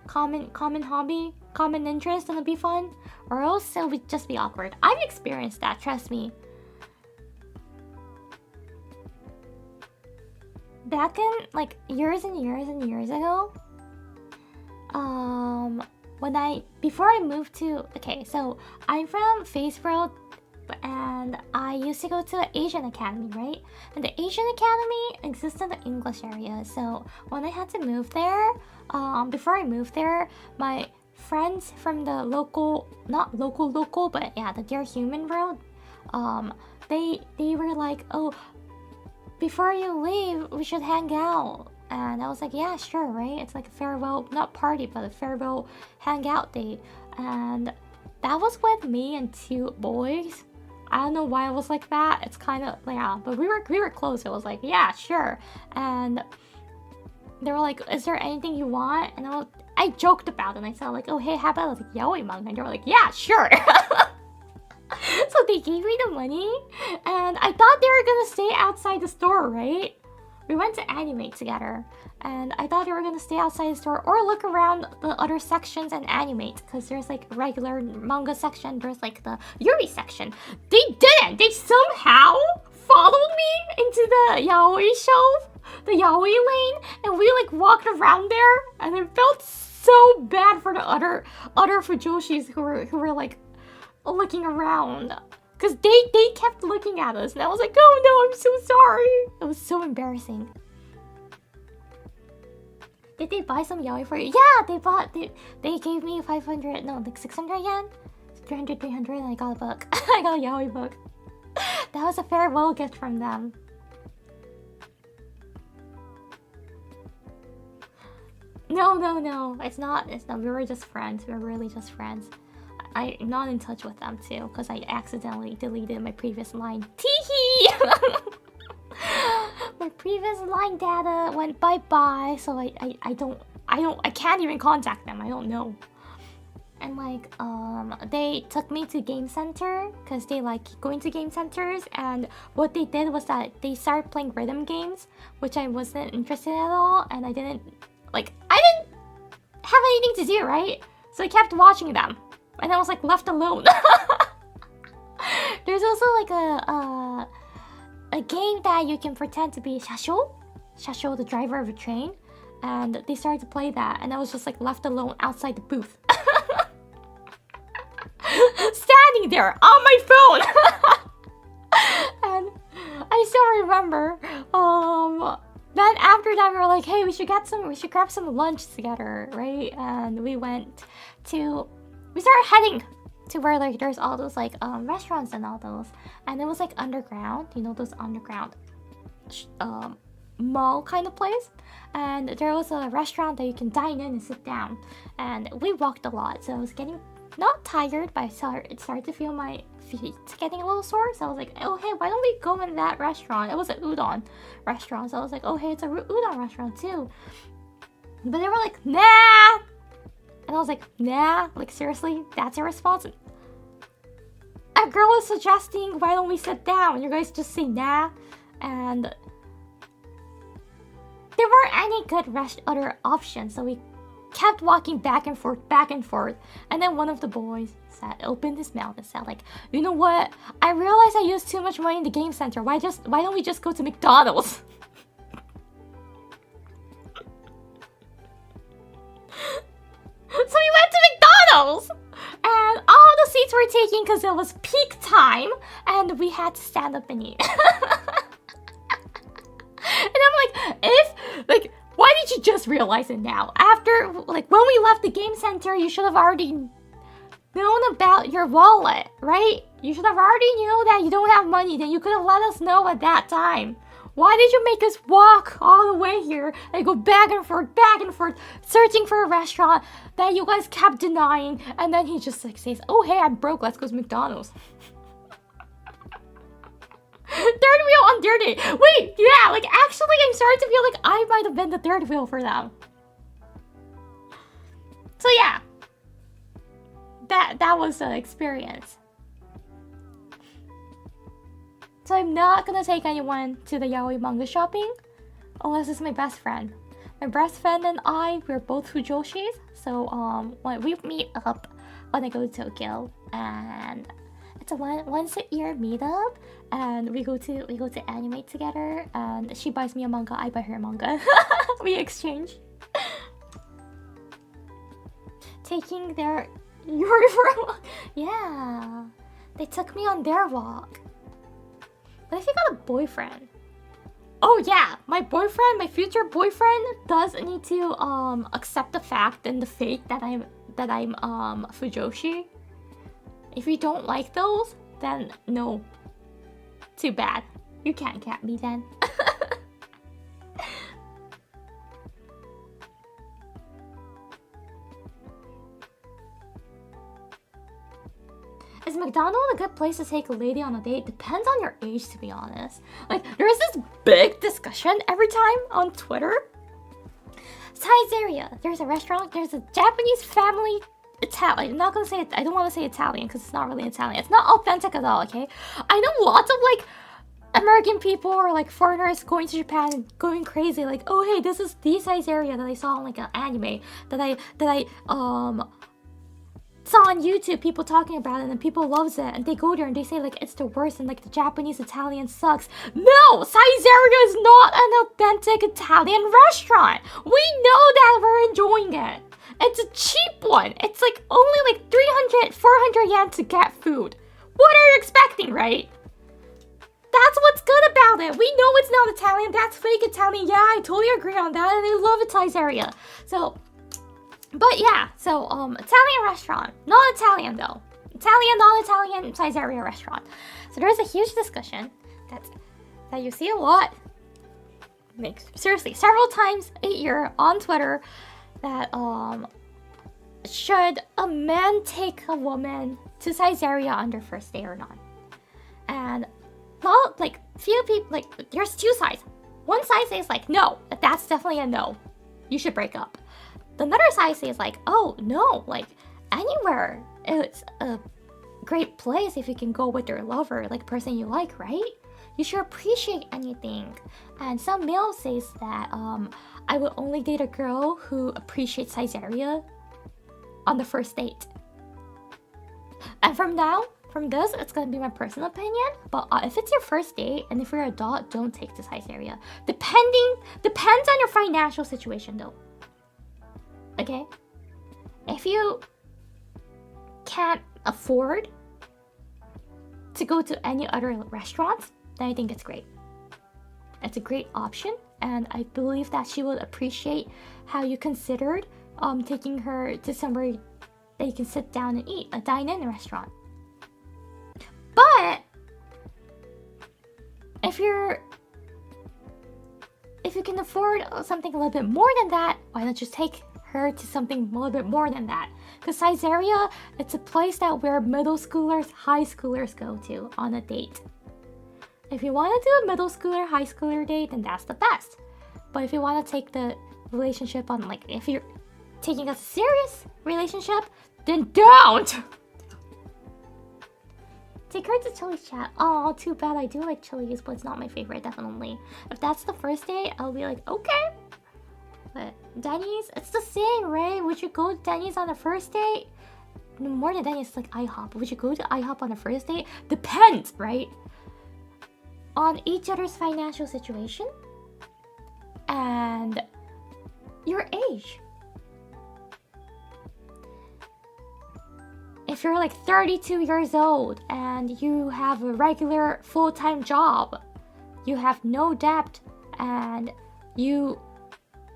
common hobby, common interest, and it'll be fun. Or else it would just be awkward. I've experienced that, trust me. Back in like years and years and years ago, before I moved to, okay, so I'm from Face World, and I used to go to the Asian Academy, right? And the Asian Academy exists in the English area. So when I had to move there, before I moved there, my friends from the local, not local, but yeah, the Dear Human world, they were like, oh, before you leave, we should hang out. And I was like, yeah, sure, right? It's like a farewell, not party, but a farewell hangout date. And that was with me and two boys. I don't know why it was like that. It's kind of, yeah, but we were close. It was like, yeah, sure. And they were like, is there anything you want? And I joked about it and I said like, oh hey, how about like yaoi manga? And they were like, yeah, sure. So they gave me the money and I thought they were gonna stay outside the store, right? We went to animate together and I thought they were gonna stay outside the store or look around the other sections and animate because there's like regular manga section, there's like the Yuri section. They didn't! They somehow followed me into the yaoi shelf, the yaoi lane, and we like walked around there and it felt so bad for the other fujoshis who were like looking around. Because they kept looking at us and I was like, oh no, I'm so sorry. It was so embarrassing. Did they buy some yaoi for you? Yeah, they gave me 500, no, like 600 yen? 300, 300, and I got a book. I got a yaoi book. That was a farewell gift from them. No, it's not, we were just friends. We were really just friends. I'm not in touch with them too because I accidentally deleted my previous line. Teehee! My previous line data went bye-bye, so I can't even contact them. I don't know. And like they took me to game center because they like going to game centers, and what they did was that they started playing rhythm games, which I wasn't interested in at all, and I didn't have anything to do, right? So I kept watching them. And I was like left alone. There's also like a game that you can pretend to be Shasho, the driver of a train, and they started to play that, and I was just like left alone outside the booth, standing there on my phone. And I still remember. Then after that, we were like, hey, we should grab some lunch together, right? And we started heading to where like there's all those like restaurants and all those, and it was like underground, you know, those underground mall kind of place, and there was a restaurant that you can dine in and sit down, and we walked a lot, so I was getting not tired, but it started to feel my feet getting a little sore, so I was like, oh hey, why don't we go in that restaurant? It was an udon restaurant, so I was like, oh hey, it's a udon restaurant too, but they were like, nah. And I was like, nah, like seriously, that's irresponsible. A girl is suggesting, why don't we sit down? You guys just say nah. And there weren't any good other options, so we kept walking back and forth. And then one of the boys opened his mouth and said like, you know what? I realized I used too much money in the game center. Why don't we just go to McDonald's? So we went to McDonald's, and all the seats were taken because it was peak time, and we had to stand up and eat. And I'm like, why did you just realize it now? After, like, when we left the game center, you should have already known about your wallet, right? You should have already known that you don't have money, then you could have let us know at that time. Why did you make us walk all the way here and go back and forth, searching for a restaurant that you guys kept denying? And then he just like says, oh hey, I'm broke, let's go to McDonald's. Third wheel on their day. Wait, yeah, like actually I'm starting to feel like I might have been the third wheel for them. So yeah, that was the experience. So I'm not gonna take anyone to the yaoi manga shopping unless it's my best friend. My best friend and I, we're both fujoshis, so when we meet up when I go to Tokyo, and it's a once a year meetup, and we go to animate together, and she buys me a manga, I buy her a manga. We exchange. Taking their Yuri for a walk. Yeah, they took me on their walk. But if you got a boyfriend, oh yeah, my future boyfriend does need to accept the fact and the fate that I'm fujoshi. If you don't like those, then no, too bad. You can't get me then. Is McDonald's a good place to take a lady on a date? Depends on your age, to be honest. Like, there's this big discussion every time on Twitter. Saizeriya. There's a restaurant. There's a Japanese family Italian. I'm not gonna say it. I don't want to say Italian because it's not really Italian. It's not authentic at all. Okay. I know lots of like American people or like foreigners going to Japan and going crazy. Like, oh hey, this is the Saizeriya that I saw in like an anime that I saw on YouTube, people talking about it, and people loves it, and they go there and they say like it's the worst and like the Japanese Italian sucks. No, Saizeriya is not an authentic Italian restaurant. We know that we're enjoying it. It's a cheap one. It's like only like 300, 400 yen to get food. What are you expecting, right? That's what's good about it. We know it's not Italian. That's fake Italian. Yeah, I totally agree on that, and I love Saizeriya. So. But yeah, so Italian restaurant, not Italian though. Italian, non-Italian Saizeriya restaurant. So there's a huge discussion that you see a lot. Like, seriously, several times a year on Twitter that should a man take a woman to Saizeriya on their first day or not? And not like few people, like there's two sides. One side says like no, that's definitely a no. You should break up. The other side says like, oh no, like anywhere, it's a great place if you can go with your lover, like person you like, right? You should appreciate anything. And some male says that I would only date a girl who appreciates Saizeriya on the first date. And from this, it's gonna be my personal opinion. But if it's your first date and if you're an adult, don't take to Saizeriya. Depends on your financial situation though. Okay? If you can't afford to go to any other restaurants, then I think it's great. It's a great option, and I believe that she would appreciate how you considered taking her to somewhere that you can sit down and eat, a dine-in restaurant. But if you can afford something a little bit more than that, why not just take her to something a little bit more than that? Because Saizeriya, it's a place that where middle schoolers, high schoolers go to on a date. If you want to do a middle schooler, high schooler date, then that's the best. But if you want to take the relationship on, like, if you're taking a serious relationship, then don't! Take her to Chili's chat. Oh, too bad. I do like Chili's, but it's not my favorite, definitely. If that's the first date, I'll be like, okay. But Denny's, it's the same, right? Would you go to Denny's on the first date? No, more than Denny's, it's like IHOP. Would you go to IHOP on the first date? Depends, right? On each other's financial situation and your age. If you're like 32 years old and you have a regular full-time job, you have no debt, and you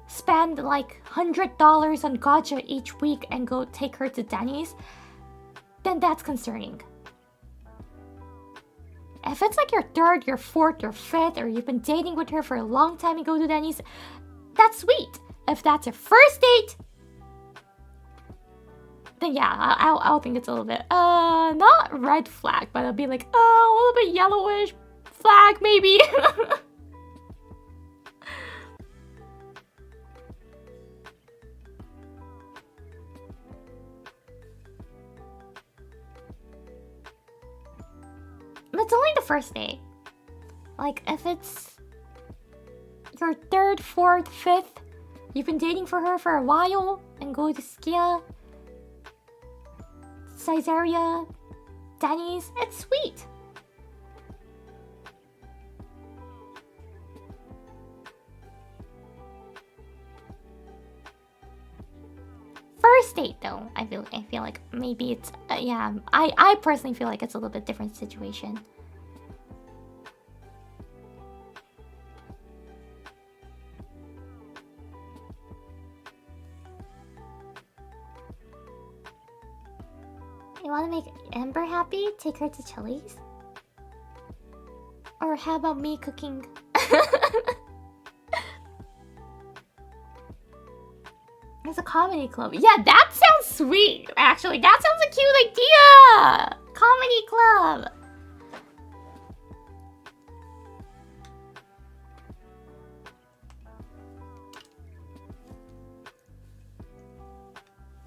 spend like $100 on gacha each week and go take her to Denny's, then that's concerning. If it's like your third, your fourth, your fifth, or you've been dating with her for a long time and go to Denny's, that's sweet. If that's your first date, then yeah, I'll think it's a little bit, not red flag, but it'll be like, a little bit yellowish flag maybe. It's only the first date. Like, if it's your third, fourth, fifth, you've been dating for her for a while, and go to Skia, Saizeriya, Denny's, it's sweet. First date though, I feel like maybe it's yeah, I personally feel like it's a little bit different situation. You want to make Amber happy? Take her to Chili's? Or how about me cooking? It's a comedy club. Yeah, that sounds sweet, actually. That sounds a cute idea! Comedy club!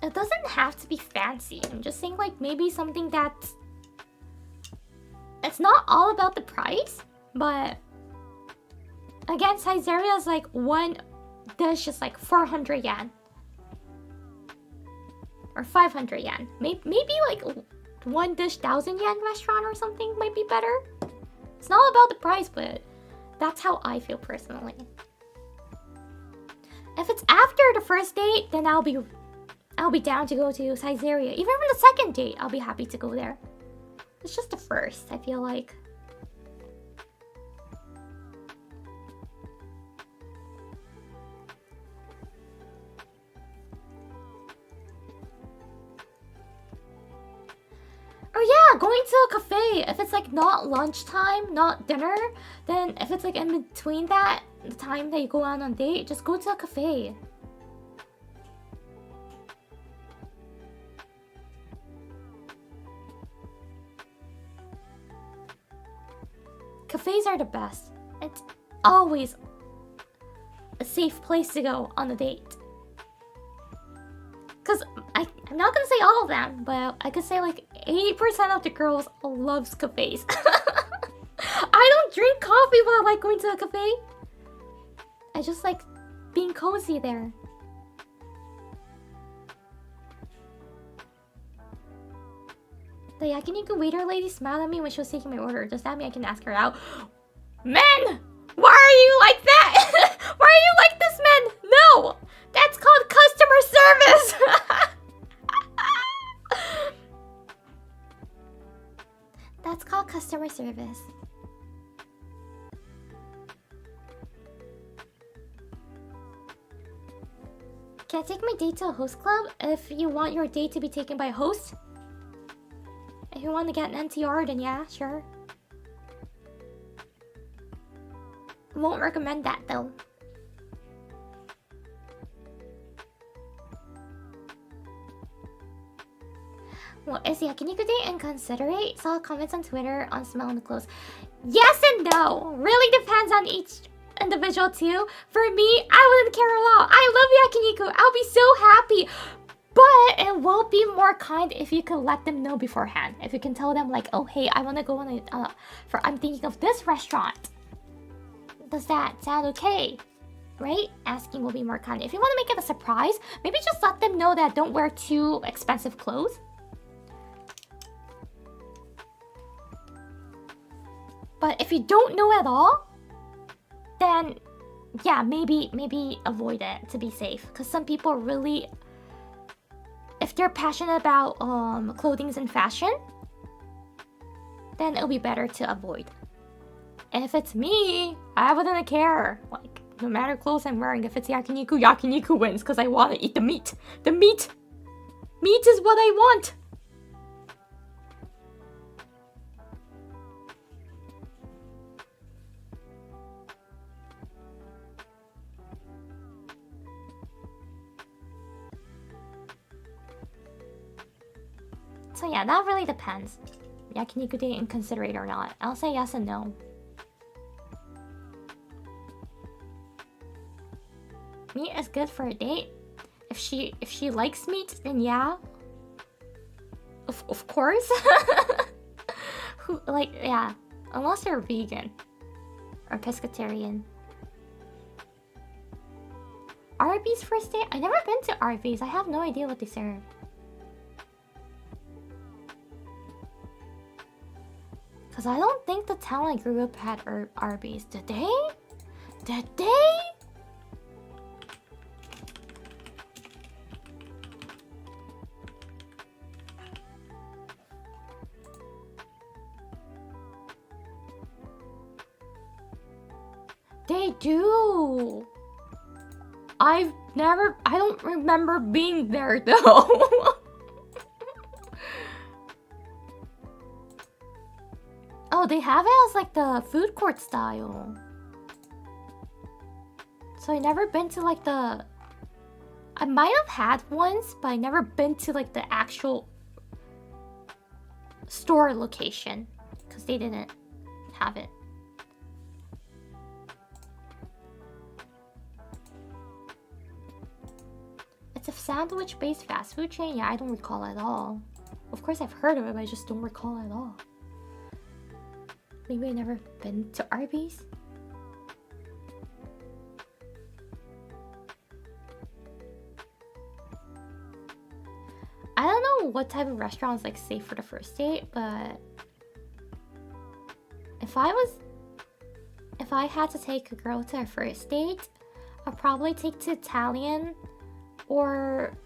it doesn't have to be fancy. I'm just saying like maybe something that's... It's not all about the price, but... Again, Saizeriya is like one dish is like 400 yen. Or 500 yen. Maybe like one dish 1,000 yen restaurant or something might be better. It's not about the price, but that's how I feel personally. If it's after the first date, then I'll be down to go to Saizeriya. Even for the second date, I'll be happy to go there. It's just the first, I feel like. Oh yeah, going to a cafe. If it's like not lunchtime, not dinner, then if it's like in between that, the time that you go out on a date, just go to a cafe. Cafes are the best. It's always a safe place to go on a date. Because I'm not gonna say all of them, but I could say like 80% of the girls loves cafes. I don't drink coffee while I like going to a cafe. I just like being cozy there. The yakiniku waiter lady smiled at me when she was taking my order. Does that mean I can ask her out? Men! Why are you like that? Why are you like this, men? No! That's called customer service! That's called customer service. Can I take my date to a host club if you want your date to be taken by a host? If you want to get an NTR, then yeah, sure. Won't recommend that though. Well, is yakiniku date inconsiderate? Saw comments on Twitter on smell and clothes. Yes and no! Really depends on each individual too. For me, I wouldn't care at all. I love yakiniku. I'll be so happy. But it will be more kind if you can let them know beforehand. If you can tell them like, oh hey, I want to go on a, I'm thinking of this restaurant. Does that sound okay? Right? Asking will be more kind. If you want to make it a surprise, maybe just let them know that don't wear too expensive clothes. But if you don't know at all, then yeah, maybe avoid it to be safe. Because some people really, if they're passionate about clothing and fashion, then it'll be better to avoid. And if it's me, I wouldn't care. Like, no matter clothes I'm wearing, if it's yakiniku, yakiniku wins because I want to eat the meat. The meat! Meat is what I want! So yeah, that really depends. Yakiniku date inconsiderate or not. I'll say yes and no. Meat is good for a date. If she likes meat, then yeah. Of course. Who like yeah. Unless they're vegan or pescatarian. Arby's first date? I've never been to Arby's. I have no idea what they serve. Cause I don't think the town I grew up had Arby's. Did they? Did they? They do. I don't remember being there though. Oh, they have it as like the food court style. So I never been to like the... I might have had once, but I never been to like the actual store location. Because they didn't have it. It's a sandwich-based fast food chain? Yeah, I don't recall at all. Of course I've heard of it, but I just don't recall at all. Maybe I've never been to Arby's? I don't know what type of restaurant is like safe for the first date, but if I had to take a girl to a first date, I'd probably take to Italian or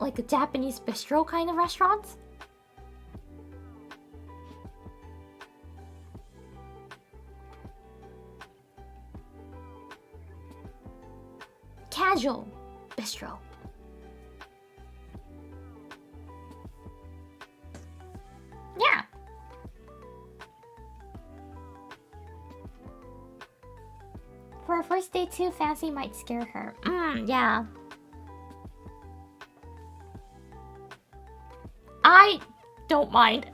like a Japanese bistro kind of restaurant. Casual bistro. Yeah. For a first date too fancy might scare her. Yeah. I don't mind.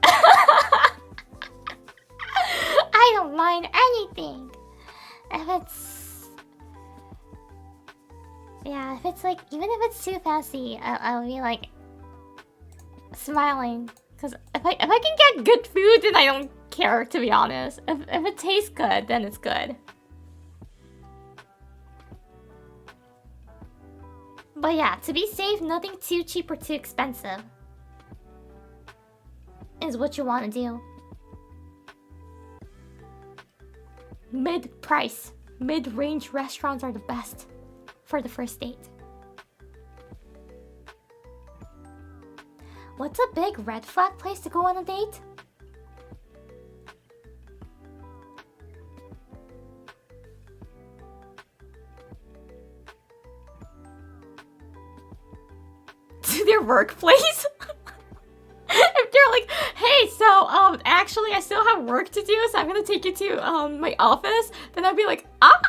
I don't mind anything. If it's like, even if it's too fancy, I'll be like smiling. Because if I can get good food, then I don't care, to be honest. If it tastes good, then it's good. But yeah, to be safe, nothing too cheap or too expensive is what you want to do. Mid-price, mid-range restaurants are the best for the first date. What's a big red flag place to go on a date? To their workplace? If they're like, hey, so actually I still have work to do, so I'm gonna take you to my office, then I'd be like, ah.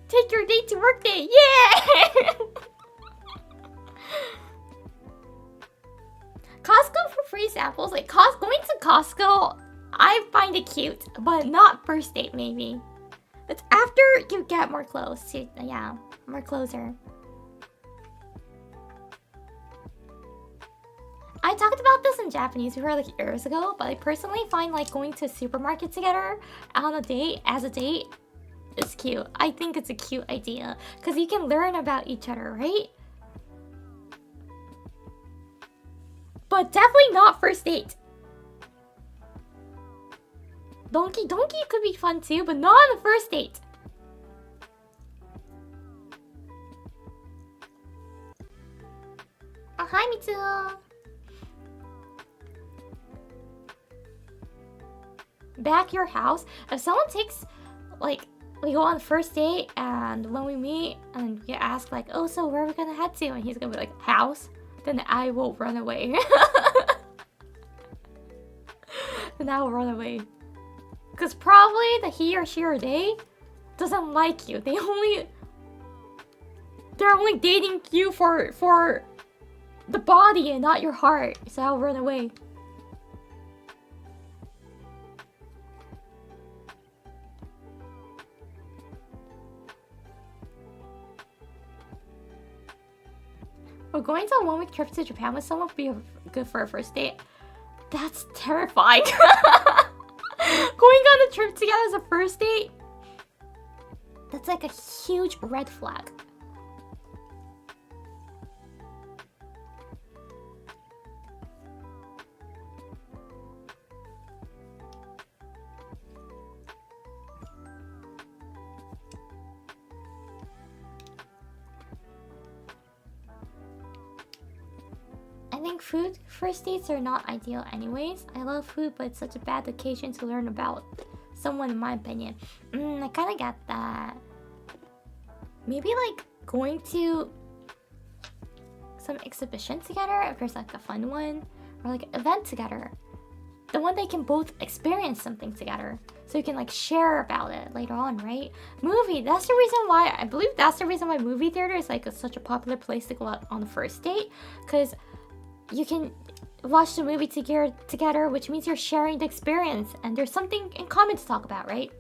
Take your date to work day, yeah! Costco for free samples, like going to Costco, I find it cute, but not first date maybe. It's after you get more close to, yeah, more closer. I talked about this in Japanese before like years ago, but I personally find like going to a supermarket together on a date, as a date, is cute. I think it's a cute idea, because you can learn about each other, right? But definitely not first date. Donkey could be fun too, but not on the first date. Oh, hi, Mitsuo. Back your house. If someone takes, like, we go on the first date, and when we meet, and you ask, like, oh, so where are we gonna head to? And he's gonna be like, house. Then I will run away. Then I will run away. Because probably the he or she or they doesn't like you. They're only dating you for the body and not your heart. So I'll run away. But going to a 1-week trip to Japan with someone would be good for a first date. That's terrifying. Going on a trip together as a first date? That's like a huge red flag. I think food first dates are not ideal anyways. I love food, but it's such a bad occasion to learn about someone, in my opinion. I kind of get that. Maybe like going to some exhibition together, if there's like a fun one, or like an event together. the one they can both experience something together. So you can like share about it later on, right? Movie, that's the reason why, I believe that's the reason why movie theater is like such a popular place to go out on the first date. Because you can watch the movie together, which means you're sharing the experience. And there's something in common to talk about, right?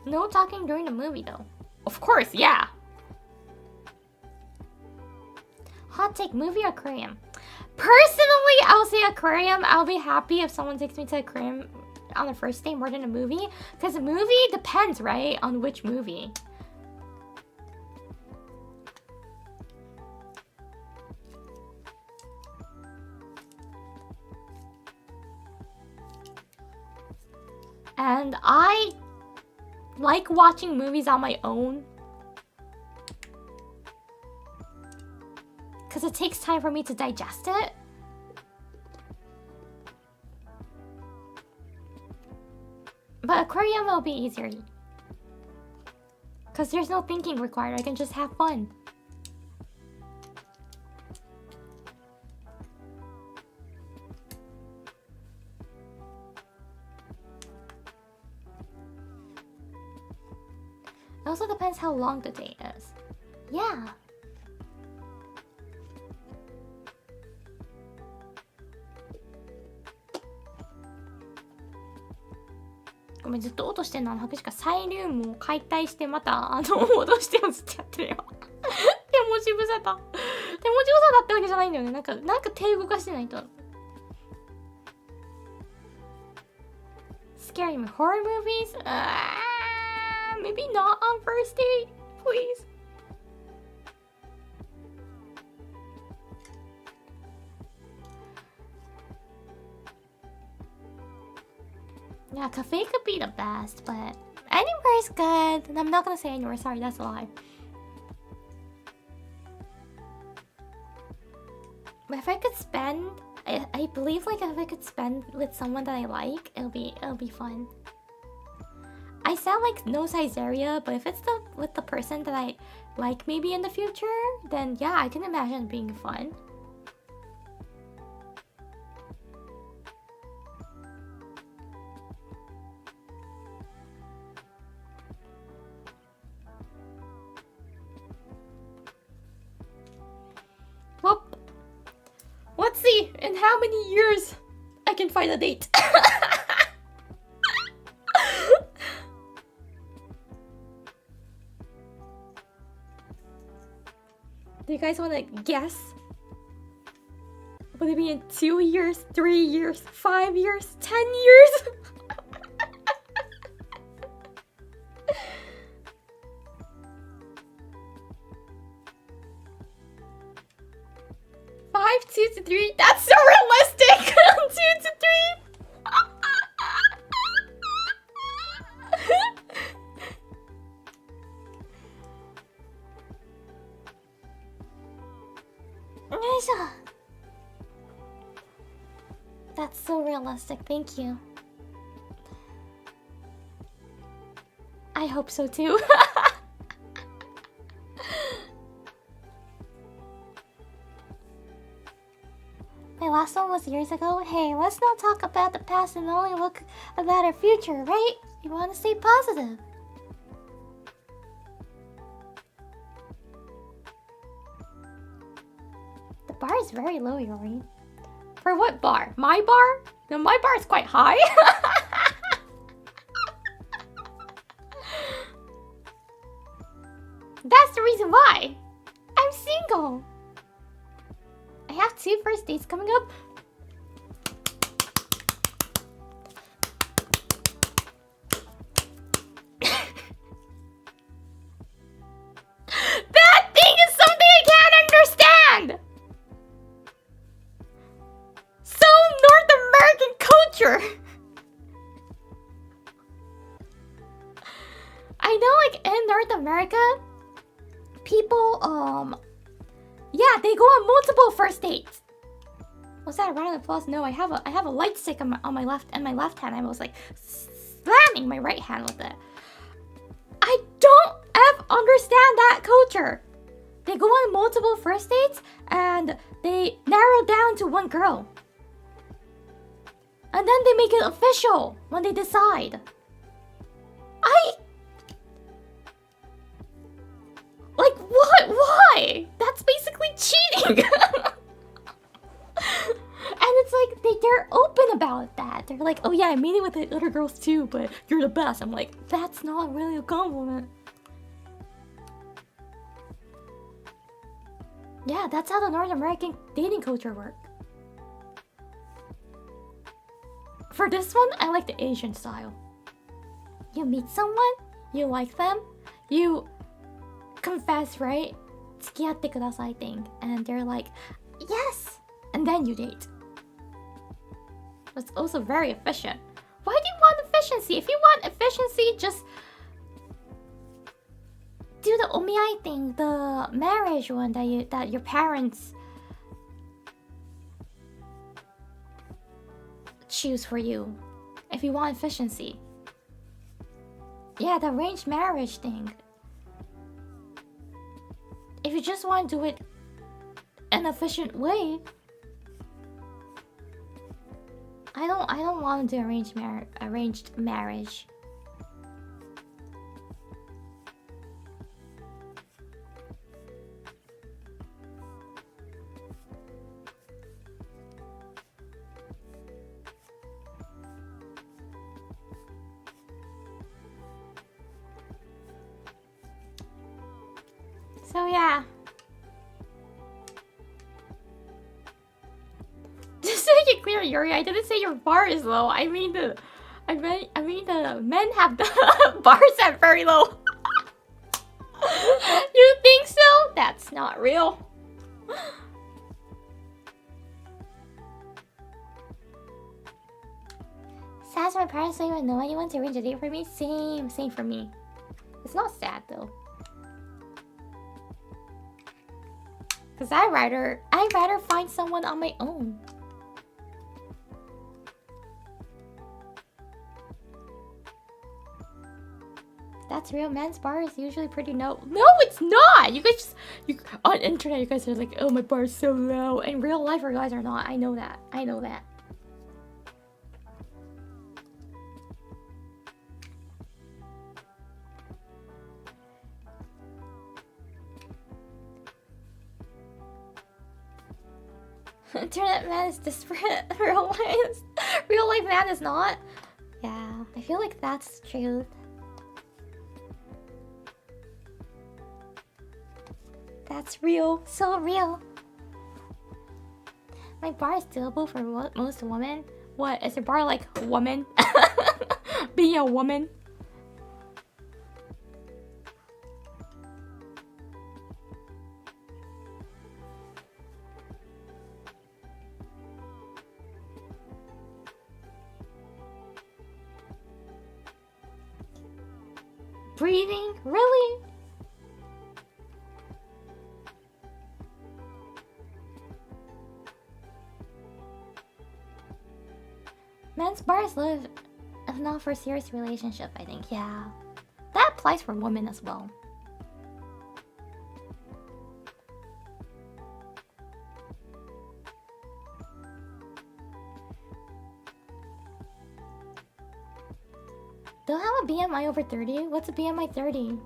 No talking during the movie though. Of course, yeah. Hot take, movie or aquarium? Personally, I'll say aquarium. I'll be happy if someone takes me to aquarium on the first date more than a movie. Because a movie depends, right? On which movie. And I like watching movies on my own because it takes time for me to digest it. But aquarium will be easier because there's no thinking required. I can just have fun. It also depends how long the date is. Yeah.ごめん、ずっと音してんのは白しかサイリウムを解体してまた戻してをずっとやってるよ。手持ち無沙汰。手持ち無沙汰ってわけじゃないんだよね。なんか手動かしてないと。Scary horror movies? Maybe not on first date, please. Yeah, cafe could be the best, but anywhere is good. I'm not gonna say anywhere, sorry, that's a lie. But if I could spend, I believe like if I could spend with someone that I like, it'll be fun. I sound like no Caesarea, but if it's with the person that I like maybe in the future, then yeah, I can imagine it being fun. Well, let's see in how many years I can find a date. Do you guys want to guess? Would it be in 2 years, 3 years, 5 years, 10 years? Five, 2 to 3. That's so realistic. 2 to 3. That's so realistic, thank you. I hope so too. My last one was years ago. Hey, let's not talk about the past and only look about our future, right? You want to stay positive. The bar is very low, Yori. For what bar? My bar? No, my bar is quite high. That's the reason why. I'm single. I have 2 first dates coming up. That thing is something I can't understand. So North American culture. I know, like in North America, people yeah, they go on multiple first dates. Was that a round of applause? No, I have a light stick on my left hand. I was like slamming my right hand with it. I don't understand that culture. They go on multiple first dates and they narrow down to one girl. And then they make it official when they decide. Like, what? Why? That's basically cheating. And it's like, they're open about that. They're like, oh yeah, I'm meeting with the other girls too, but you're the best. I'm like, that's not really a compliment. Yeah, that's how the North American dating culture works. For this one, I like the Asian style. You meet someone, you like them, you confess, right? 付き合ってください thing. And they're like, yes! And then you date. It's also very efficient. Why do you want efficiency? If you want efficiency, just do the omiai thing, the marriage one that your parents choose for you. If you want efficiency. Yeah, the arranged marriage thing. If you just want to do it an efficient way, I don't want to do arranged marriage. So yeah. Just to make it clear, Yuri, I didn't say your bar is low. I mean the men have the bar set very low. You think so? That's not real. Sad my parents don't even know anyone to arrange a date for me. Same for me. It's not sad though. Cause I'd rather find someone on my own. That's real. Men's bar is usually pretty low. No, it's not. You guys on internet, you guys are like, oh, my bar is so low. In real life, our guys are not. I know that. Internet man is desperate. Real life man is not. Yeah, I feel like that's the truth. That's real, so real. My bar is doable for most women. What is your bar like? Woman? Being a woman? Breathing? Really? Men's bars live if not for a serious relationship, I think. Yeah. That applies for women as well. Do I have a BMI over 30? What's a BMI 30?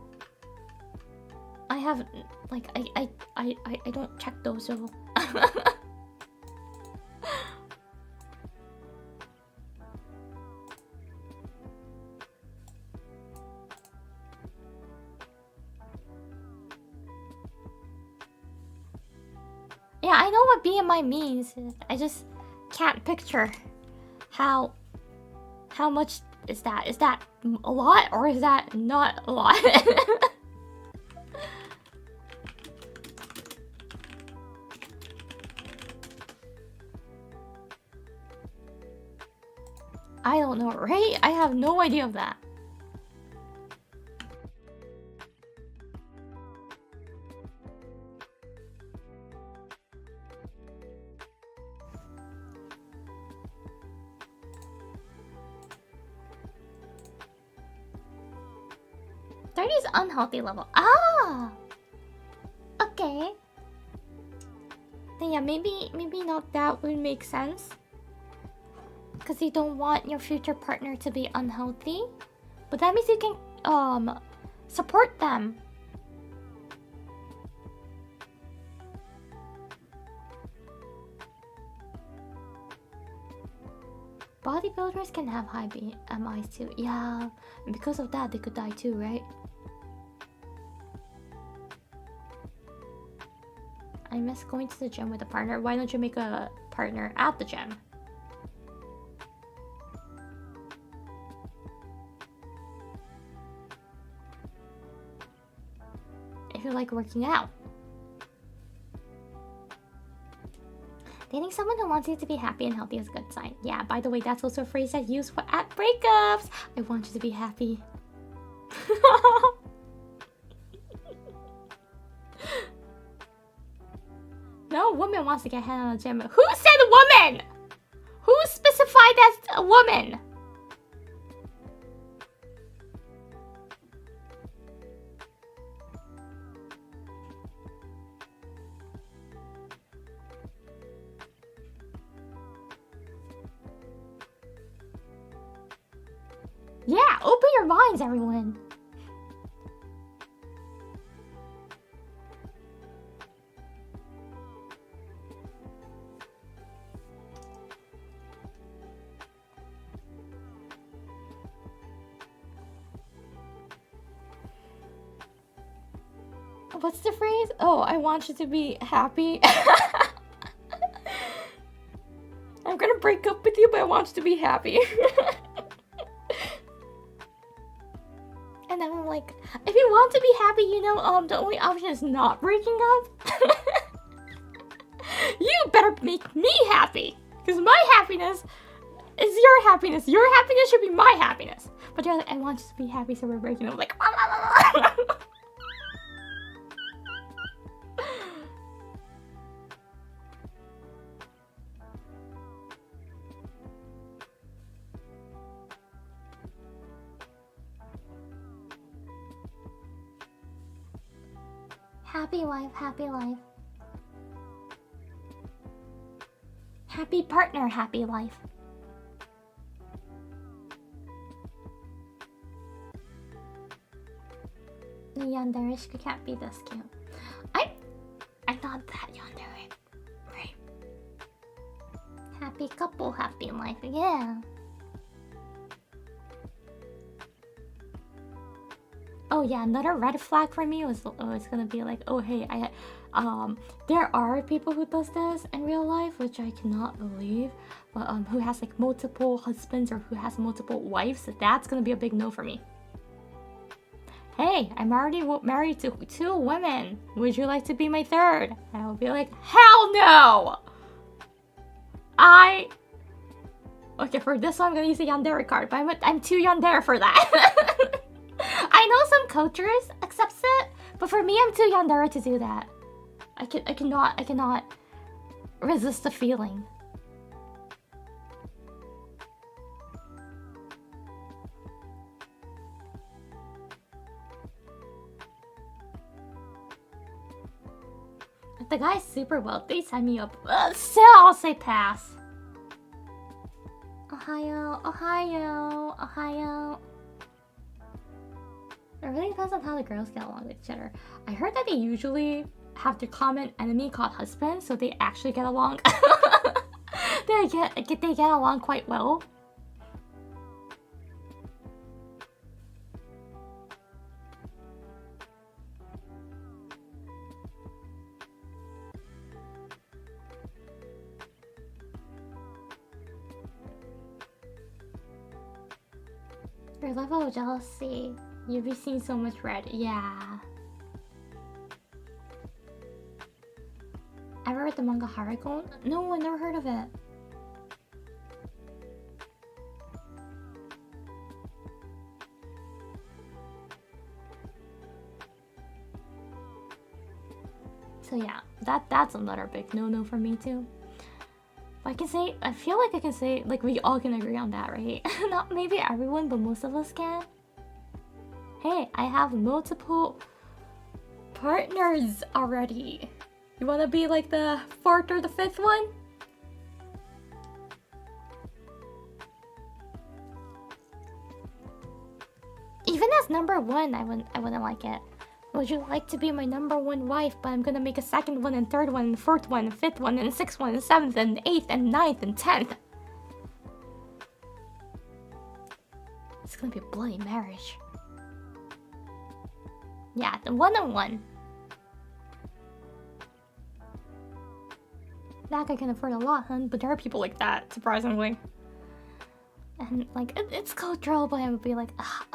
I have like I don't check those so yeah, I know what BMI means. I just can't picture how much is that? Is that a lot or is that not a lot? I don't know, right? I have no idea of that. Chinese unhealthy level. Ah! Okay. Then yeah, maybe not that would make sense. Because you don't want your future partner to be unhealthy. But that means you can support them. Bodybuilders can have high BMIs too. Yeah, and because of that, they could die too, right? I miss going to the gym with a partner. Why don't you make a partner at the gym? If you like working out. Dating someone who wants you to be happy and healthy is a good sign. Yeah, by the way, that's also a phrase I use for at breakups. I want you to be happy. No woman wants to get head on a gym. Who said woman? Who specified as a woman? Yeah, open your minds, everyone. What's the phrase? Oh, I want you to be happy. I'm gonna break up with you, but I want you to be happy. And then I'm like, if you want to be happy, you know, the only option is not breaking up. You better make me happy, because my happiness is your happiness. Your happiness should be my happiness. But you're like, I want you to be happy, so we're breaking up. Like, happy wife, happy life. Happy partner, happy life. The yandere can't be this cute. I'm not that yandere. Right. Happy couple, happy life. Yeah. Oh yeah, another red flag for me was it's gonna be like, oh hey, there are people who does this in real life, which I cannot believe, but who has like multiple husbands or who has multiple wives. So that's gonna be a big no for me. Hey, I'm already married to 2 women. Would you like to be my third? And I'll be like, hell no! Okay, for this one I'm gonna use a yandere card, but I'm too yandere for that. I know some cultures accepts it, but for me, I'm too yandere to do that. I cannot resist the feeling. If the guy's super wealthy, sign me up. Still, I'll say pass. Ohio, Ohio, Ohio. It really depends on how the girls get along with each other. I heard that they usually have their common enemy called husband, so they actually get along. they get along quite well. Your level of jealousy. You've been seeing so much red. Yeah. Ever read the manga Harikon? No, I never heard of it. So yeah, that's another big no-no for me too. But I feel like I can say, like we all can agree on that, right? Not maybe everyone, but most of us can. Hey, I have multiple partners already. You wanna be like the fourth or the fifth one? Even as number one, I wouldn't like it. Would you like to be my number one wife? But I'm gonna make a second one and third one and fourth one and fifth one and sixth one and seventh and eighth and ninth and 10th. It's gonna be a bloody marriage. Yeah, the one-on-one. That guy can afford a lot, hun, but there are people like that, surprisingly. And like, it's cultural, but I would be like, ah.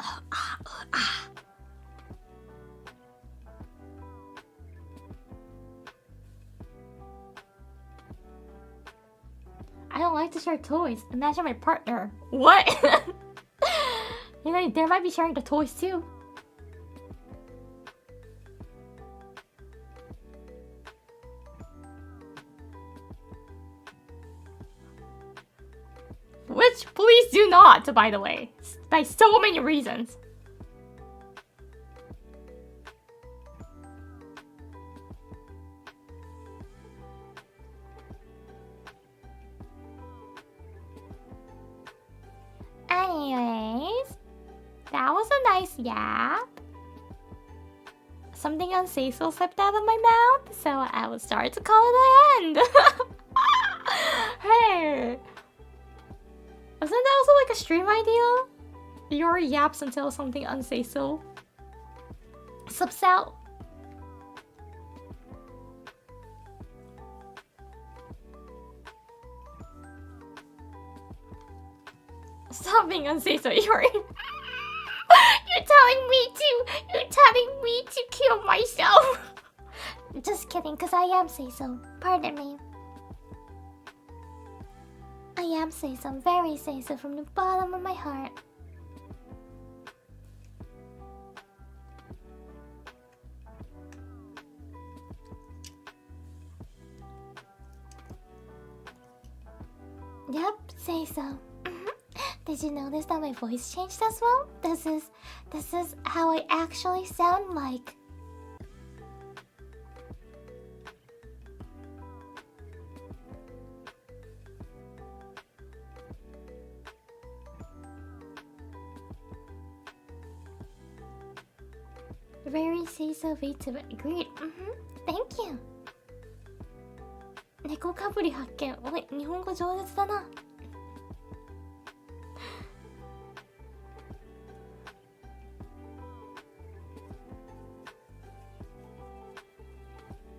I don't like to share toys. Imagine my partner. What? You know, they might be sharing the toys too. Which, please do not, by the way. By so many reasons. Anyways, that was a nice yap. Something unsafe slipped out of my mouth, so I will start to call it an end. Hey, wasn't that also like a stream idea? Your yaps until something unsafe slips out. Stop being unsafe, Yuri. You're telling me to kill myself. Just kidding, cause I am say-so. Pardon me. I am say-so, very say-so from the bottom of my heart. Yep, say-so. Did you notice that my voice changed as well? This is how I actually sound like. Very say-so VTuber. Agreed. Thank you. 猫かぶり発見。おい、日本語上手だな。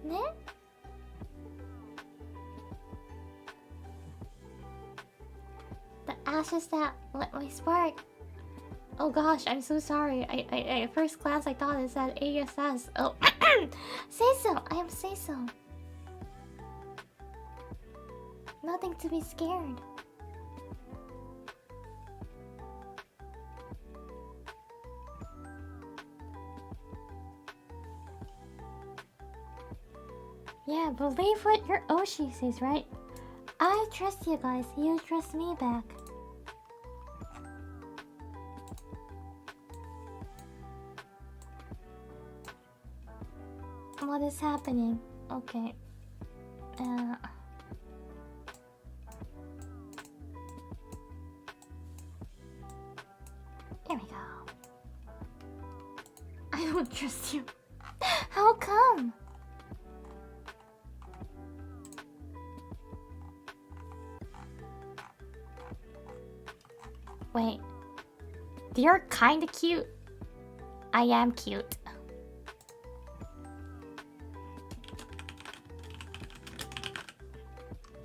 ね? The ashes that lit my spark. Oh gosh, I'm so sorry. I at first glance I thought it said ASS. Oh, say-so. I am say-so. Nothing to be scared. Yeah, believe what your Oshi says, right? I trust you guys. You trust me back. What is happening? Okay. Here we go. I don't trust you. How come? Wait. You're kinda cute. I am cute.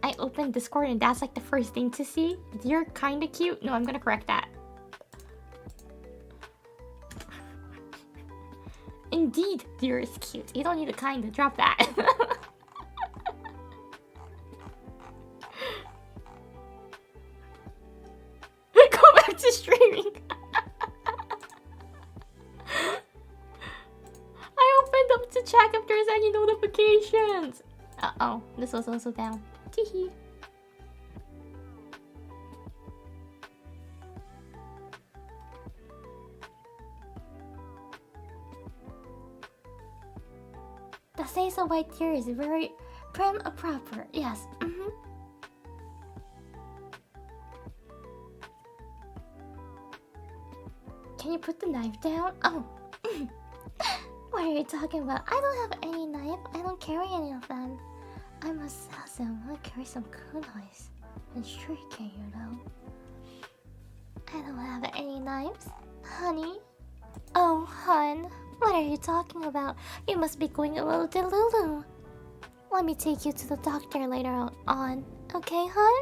I opened Discord and that's like the first thing to see. You're kinda cute. No, I'm gonna correct that. Indeed, dear is cute. You don't need a kinda. Drop that. Go back to streaming. I opened up to check if there's any notifications. Uh-oh, this was also down. Teehee. say so by tears. Very prim and proper. Yes. Can you put the knife down? Oh. What are you talking about? I don't have any knife. I don't carry any of them. I'm a assassin. I carry some kunais and shuriken, you know. I don't have any knives, honey. Oh, hun. What are you talking about? You must be going a little delulu. Let me take you to the doctor later on. Okay, hun?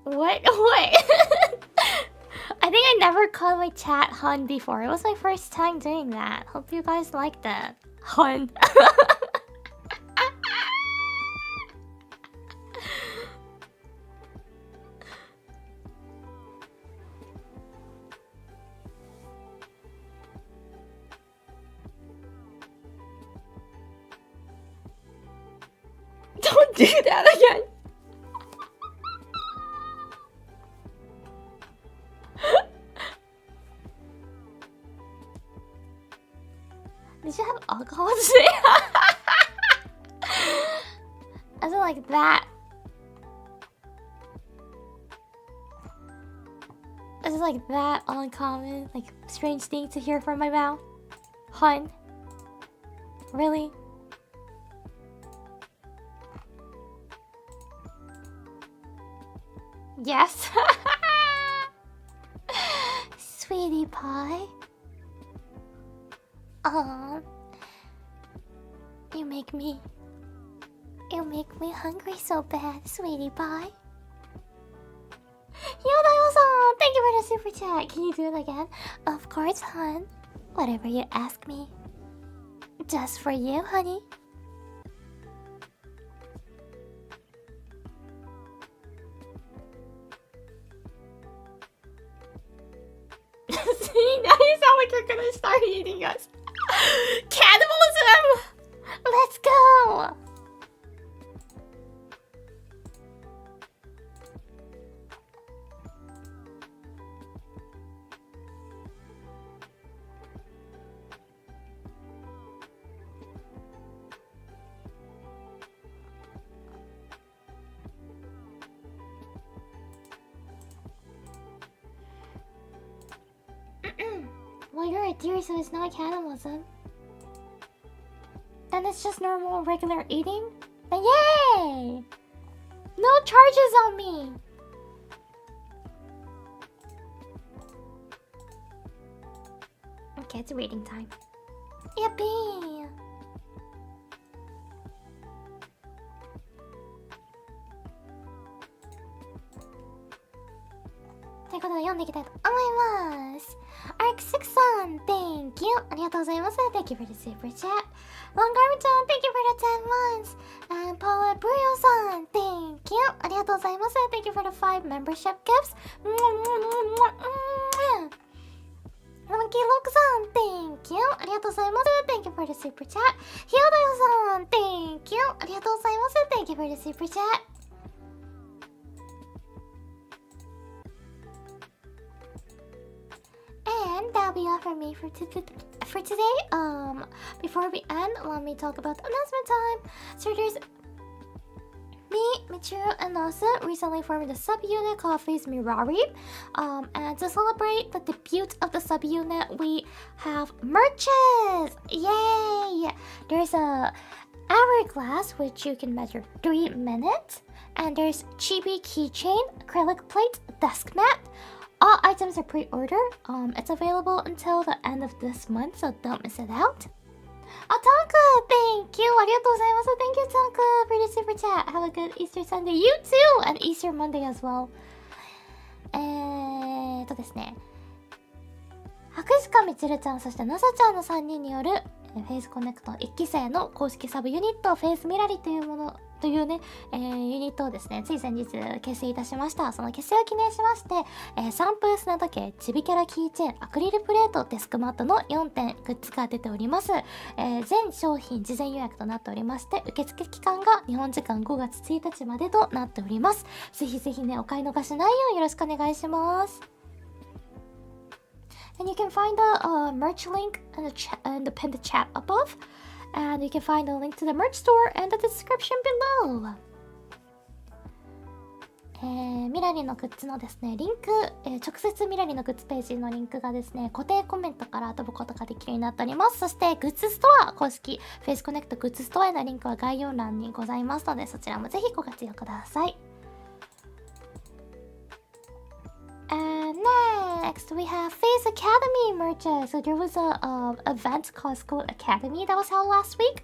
What? I think I never called my chat hun before. It was my first time doing that. Hope you guys like that. Hun. Don't do that again. Did you have alcohol today? Is it like that? Is it like that uncommon? Like strange thing to hear from my mouth? Hun? Really? Yes. Sweetie pie. You make me hungry so bad, sweetie pie. Yodayo-san, thank you for the super chat. Can you do it again? Of course, hun. Whatever you ask me. Just for you, honey. See, now you sound like you're gonna start eating us. Cannibalism! Let's go! Well, you're a deer, so it's not cannibalism. Then it's just normal, regular eating? Then yay! No charges on me! Okay, it's reading time. Yippee! ということで読んでいきたいと思います。Arc6 さん、Thank you! ありがとうございます。Thank you for the super chat. Longarm ちゃん、Thank you for the 10 months. And Paula Brio さん、Thank you! ありがとうございます。Thank you for the 5 membership gifts. Monkey Lock さん、Thank you! ありがとうございます。Thank you for the super chat. ひよだよさん、Thank you! ありがとうございます。Thank you for the super chat. And that'll be all for me for today. Before we end, let me talk about announcement time. So there's me, Michiru, and Nasa recently formed a subunit called Heiz Mirari. And to celebrate the debut of the subunit, we have merches! Yay! There's a hourglass, which you can measure 3 minutes. And there's chibi keychain, acrylic plate, desk mat. All items are pre-order. It's available until the end of this month, so don't miss it out. Tonka, thank you! ありがとうございます。Thank you, Tonka, for the super chat. Have a good Easter Sunday. You too! And Easter Monday as well. ですね。白鹿みちるちゃん、そしてなさちゃんの3人による、フェイスコネクト1期生の公式サブユニットフェイスミラリというものというね、ユニットをですねつい先日結成いたしました。その結成を記念しまして、サンプル砂時計、ちびキャラキーチェーン、アクリルプレート、デスクマットの4点グッズが出ております。全商品事前予約となっておりまして、受付期間が日本時間5月1日までとなっております。ぜひぜひねお買い逃しないようよろしくお願いします。And you can find the merch link in the pinned chat above. And you can find the link to the merch store in the description below. ミラリのグッズのですねリンク、直接ミラリのグッズページのリンクがですね固定コメントから飛ぶことができるようになっております。そしてグッズストア公式フェイスコネクトグッズストアへのリンクは概要欄にございますので、そちらもぜひご活用ください。And next we have Face Academy merch. So there was a event called School Academy that was held last week.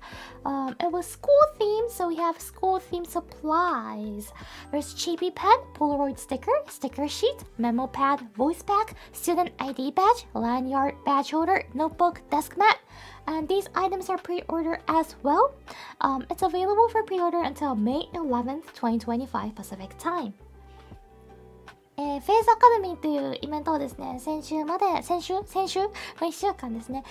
It was school themed, so we have school themed supplies. There's Chibi pen, Polaroid sticker, sticker sheet, memo pad, voice pack, student ID badge, lanyard, badge holder, notebook, desk mat. And these items are pre-order as well. It's available for pre-order until May 11th, 2025 Pacific time. フェイスアカデミーというイベントをですね、先週の1週間ですね、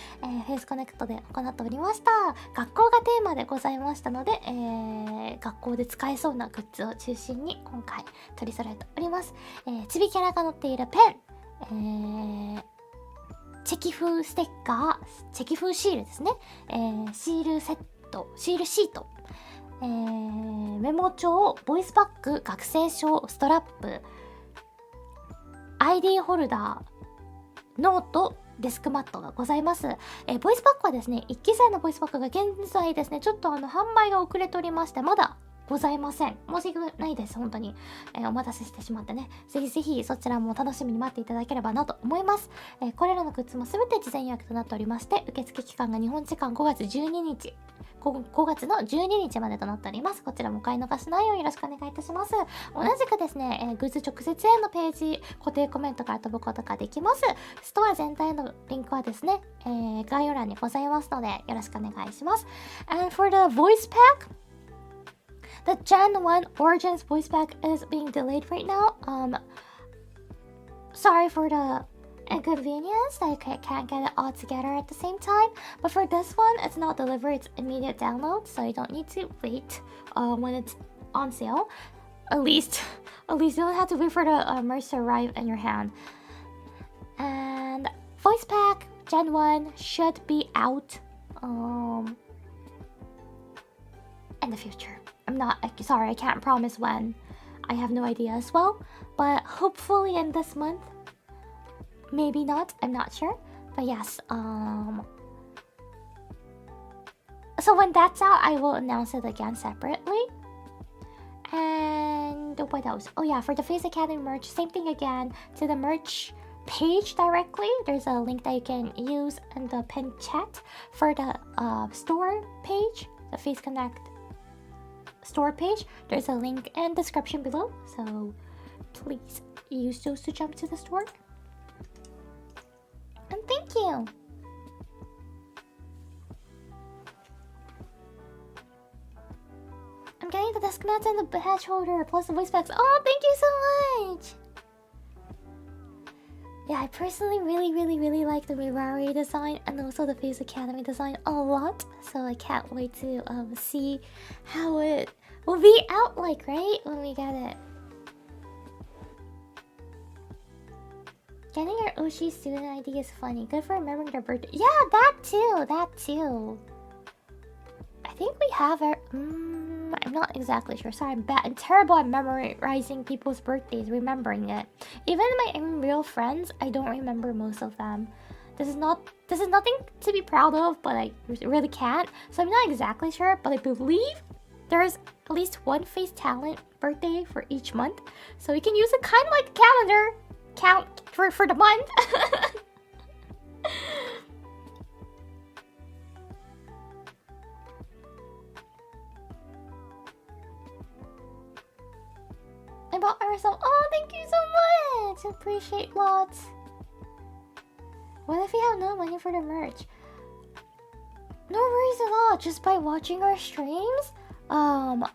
フェイスコネクトで行っておりました。学校がテーマでございましたので、学校で使えそうなグッズを中心に今回取り揃えております。ちびキャラが載っているペン、チェキ風ステッカー、チェキ風シールですね、シールセット、シールシート、メモ帳、ボイスバッグ、学生証、ストラップ、ID ホルダー、ノート、デスクマットがございます。ボイスバッグはですね、1期生のボイスバッグが現在ですね、ちょっと販売が遅れておりまして、まだございません。申し訳ないです、本当に。お待たせしてしまってね。ぜひぜひそちらも楽しみに待っていただければなと思います。これらのグッズもすべて事前予約となっておりまして、受付期間が日本時間5月12日。5月の12日までとなっております。こちらもお買い逃しないようよろしくお願いいたします。同じくですね、グッズ直接へのページ、固定コメントから飛ぶことができます。ストア全体のリンクはですね、概要欄にございますので、よろしくお願いします。And for the voice pack, the Gen 1 Origins voice pack is being delayed right now. Sorry for the inconvenience that I can't get it all together at the same time, but for this one it's not delivered, it's immediate download, so you don't need to wait when it's on sale. At least you don't have to wait for the merch to arrive in your hand. And voice pack Gen 1 should be out in the future. I'm not sorry, I can't promise when. I have no idea as well, but hopefully in this month. Maybe not, I'm not sure. But yes, so when that's out, I will announce it again separately. And what else? Oh yeah, for the Face Academy merch, same thing again. To the merch page directly, there's a link that you can use in the pinned chat. For the store page, the Face Connect store page, there's a link in the description below. So please use those to jump to the store. And thank you! I'm getting the desk mats and the badge holder, plus the voice packs. Oh, thank you so much! Yeah, I personally really like the Mirari design and also the Face Academy design a lot. So I can't wait to see how it will be out like, right? When we get it. Getting your Oshi student ID is funny. Good for remembering their birthday. Yeah, that too. I think we have our... I'm not exactly sure. Sorry, I'm terrible at memorizing people's birthdays, remembering it. Even my real friends, I don't remember most of them. This is nothing to be proud of, but I really can't. So I'm not exactly sure, but I believe there's at least one face talent birthday for each month. So we can use it kind of like a calendar. Count for the month. I bought ourselves. Oh, thank you so much. Appreciate lots. What if we have no money for the merch? No worries at all. Just by watching our streams,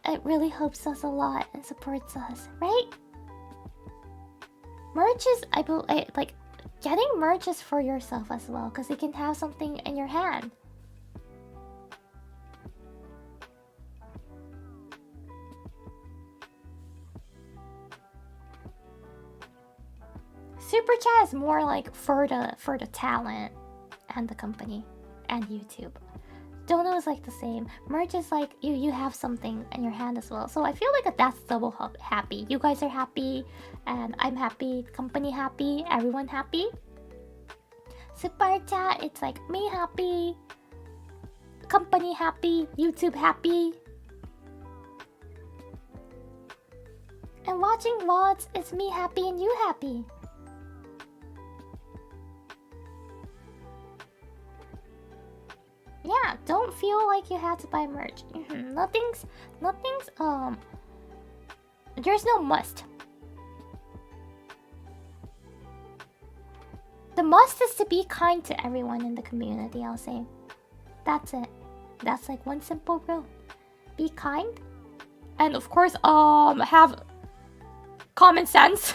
it really helps us a lot and supports us, right? Merch is, like, getting merch is for yourself as well, because you can have something in your hand. Super chat is more like for the talent and the company and YouTube. Dono is like the same. Merch is like you have something in your hand as well. So I feel like that's double happy. You guys are happy, and I'm happy. Company happy. Everyone happy. Super chat, it's like me happy, company happy, YouTube happy. And watching VODs is me happy and you happy. Yeah, don't feel like you have to buy merch. Nothing's there's no must. The must is to be kind to everyone in the community, I'll say. That's it. That's like one simple rule. Be kind. And of course, have common sense.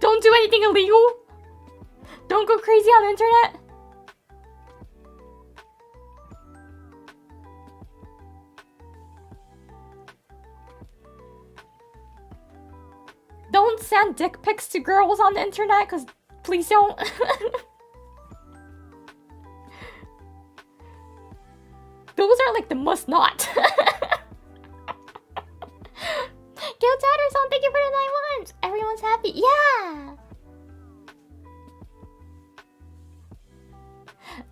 Don't do anything illegal. Don't go crazy on the internet. Don't send dick pics to girls on the internet, because please don't. Those are like the must not. Gil Tatterson, thank you for the 9 months. Everyone's happy. Yeah.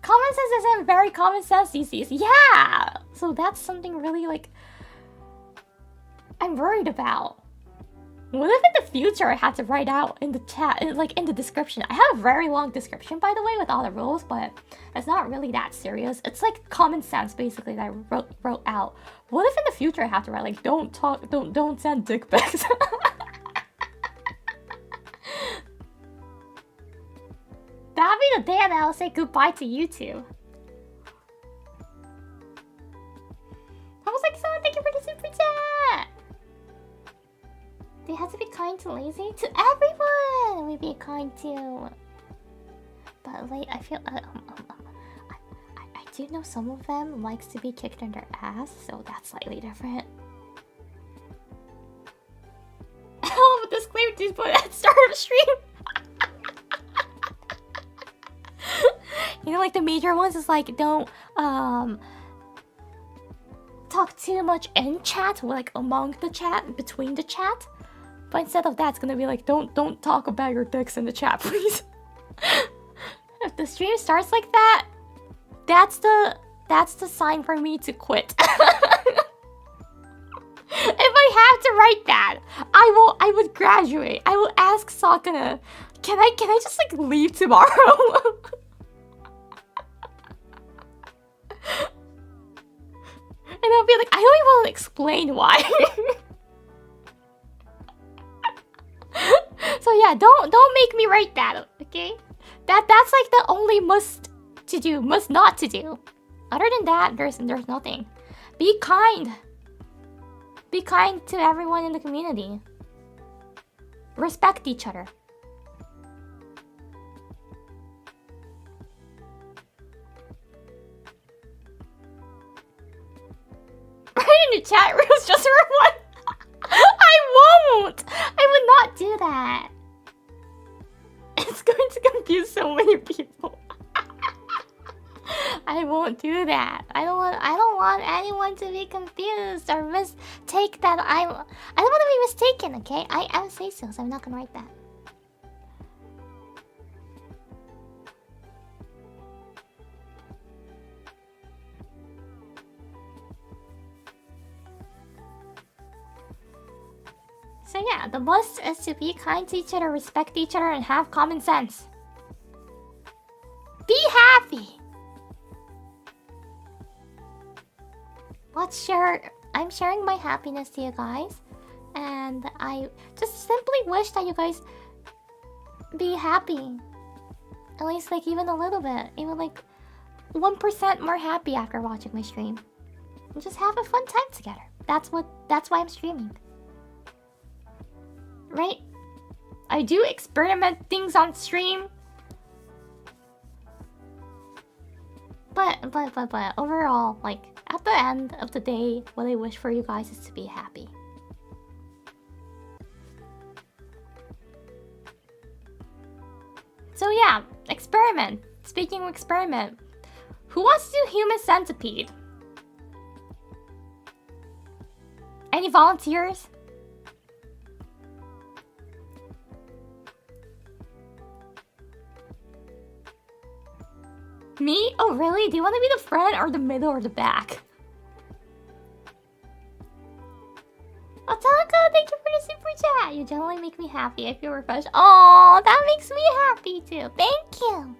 Common sense isn't very common sense these days. Yeah. So that's something really like I'm worried about. What if in the future I had to write out in the chat, like in the description? I have a very long description, by the way, with all the rules, but it's not really that serious. It's like common sense, basically, that I wrote out. What if in the future I have to write like, don't send dick pics? That'd be the day that I'll say goodbye to YouTube. I was like, someone, thank you for the super chat. They have to be kind to lazy? To everyone! We be kind to. But like, I feel I do know some of them likes to be kicked in their ass, so that's slightly different. Oh, but disclaimer, just put at start of stream. You know, like the major ones is like, don't talk too much in chat, like among the chat, between the chat. But instead of that, it's gonna be like, don't talk about your dicks in the chat, please. If the stream starts like that, that's the sign for me to quit. If I have to write that, I would graduate. I will ask Sakuna, can I just like leave tomorrow? And I'll be like, I don't even want to explain why. So yeah, don't make me write that, okay? That's like the only must not to do. Other than that, there's nothing. Be kind. Be kind to everyone in the community. Respect each other. Write in the chat rooms just for one. I won't! I would not do that. It's going to confuse so many people. I won't do that. I don't want anyone to be confused or mistake that I don't want to be mistaken, okay? I would say so I'm not gonna write that. So yeah, the must is to be kind to each other, respect each other, and have common sense. Be happy! I'm sharing my happiness to you guys. And I just simply wish that you guys be happy. At least like even a little bit. Even like 1% more happy after watching my stream. And just have a fun time together. That's why I'm streaming. Right? I do experiment things on stream. But overall, like at the end of the day, what I wish for you guys is to be happy. So yeah, experiment. Speaking of experiment, who wants to do human centipede? Any volunteers? Me? Oh really? Do you want to be the front or the middle or the back? Otaka, thank you for the super chat. You generally make me happy. I feel refreshed. Oh, that makes me happy too. Thank you.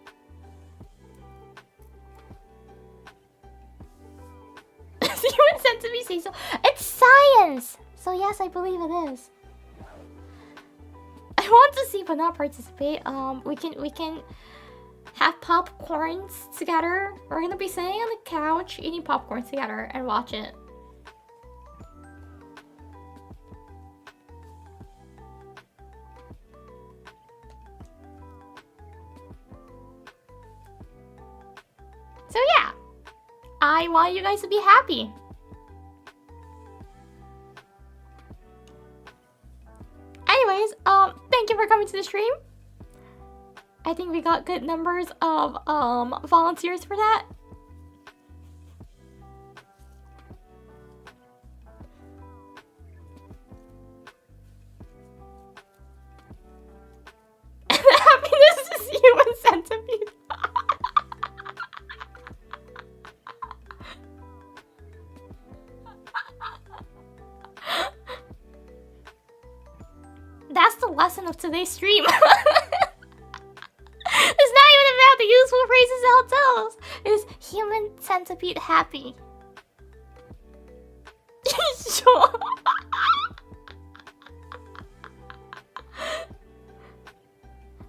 Human centipede say so. It's science. So yes, I believe it is. I want to see but not participate. We can have popcorns together. We're gonna be sitting on the couch eating popcorns together and watch it. So yeah, I want you guys to be happy. Anyways, thank you for coming to the stream. I think we got good numbers of volunteers for that. Happiness is human centipede. That's the lesson of today's stream. It's not even about the useful phrases it tells. It's human centipede happy. Sure.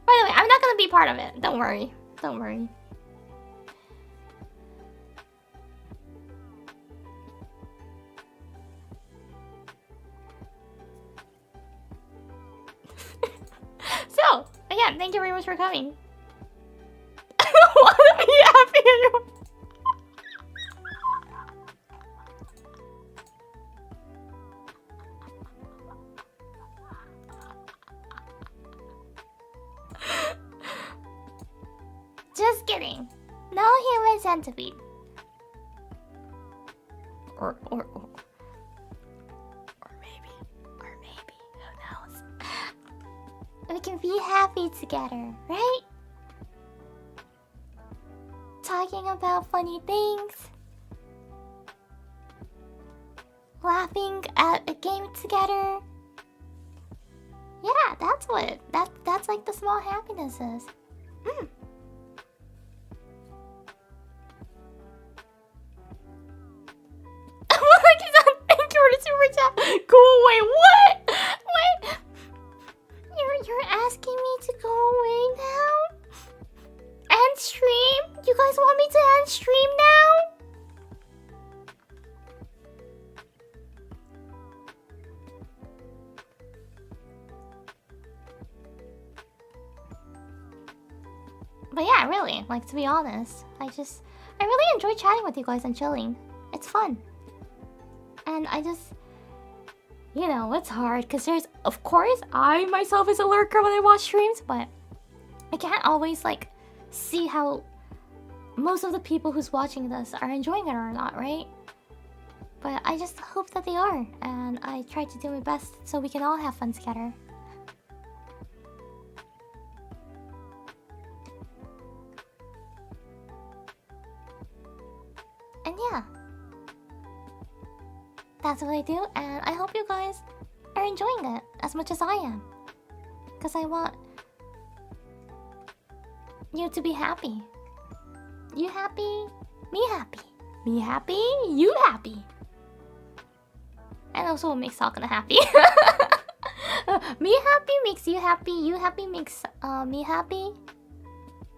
By the way, I'm not gonna be part of it. Don't worry. Don't worry. So, again, thank you very much for coming. I don't want to be happy anymore. Just kidding. No human centipede. Or maybe. Who knows? We can be happy together, right? Talking about funny things. Laughing at a game together. Yeah, that's like the small happinesses. Thank you for the super chat. Go away. What? Wait. You're asking me to go away now? End stream? You guys want me to end stream now? But yeah, really, like to be honest, I really enjoy chatting with you guys and chilling. It's fun. And I just, you know, it's hard because of course, I myself is a lurker when I watch streams, but I can't always like see how most of the people who's watching this are enjoying it or not, right? But I just hope that they are, and I try to do my best so we can all have fun together. And yeah, that's what I do, and I hope you guys are enjoying it as much as I am. Because I want you to be happy. You happy, me happy. Me happy, you happy. And also it makes Sakana happy. Me happy makes you happy makes me happy,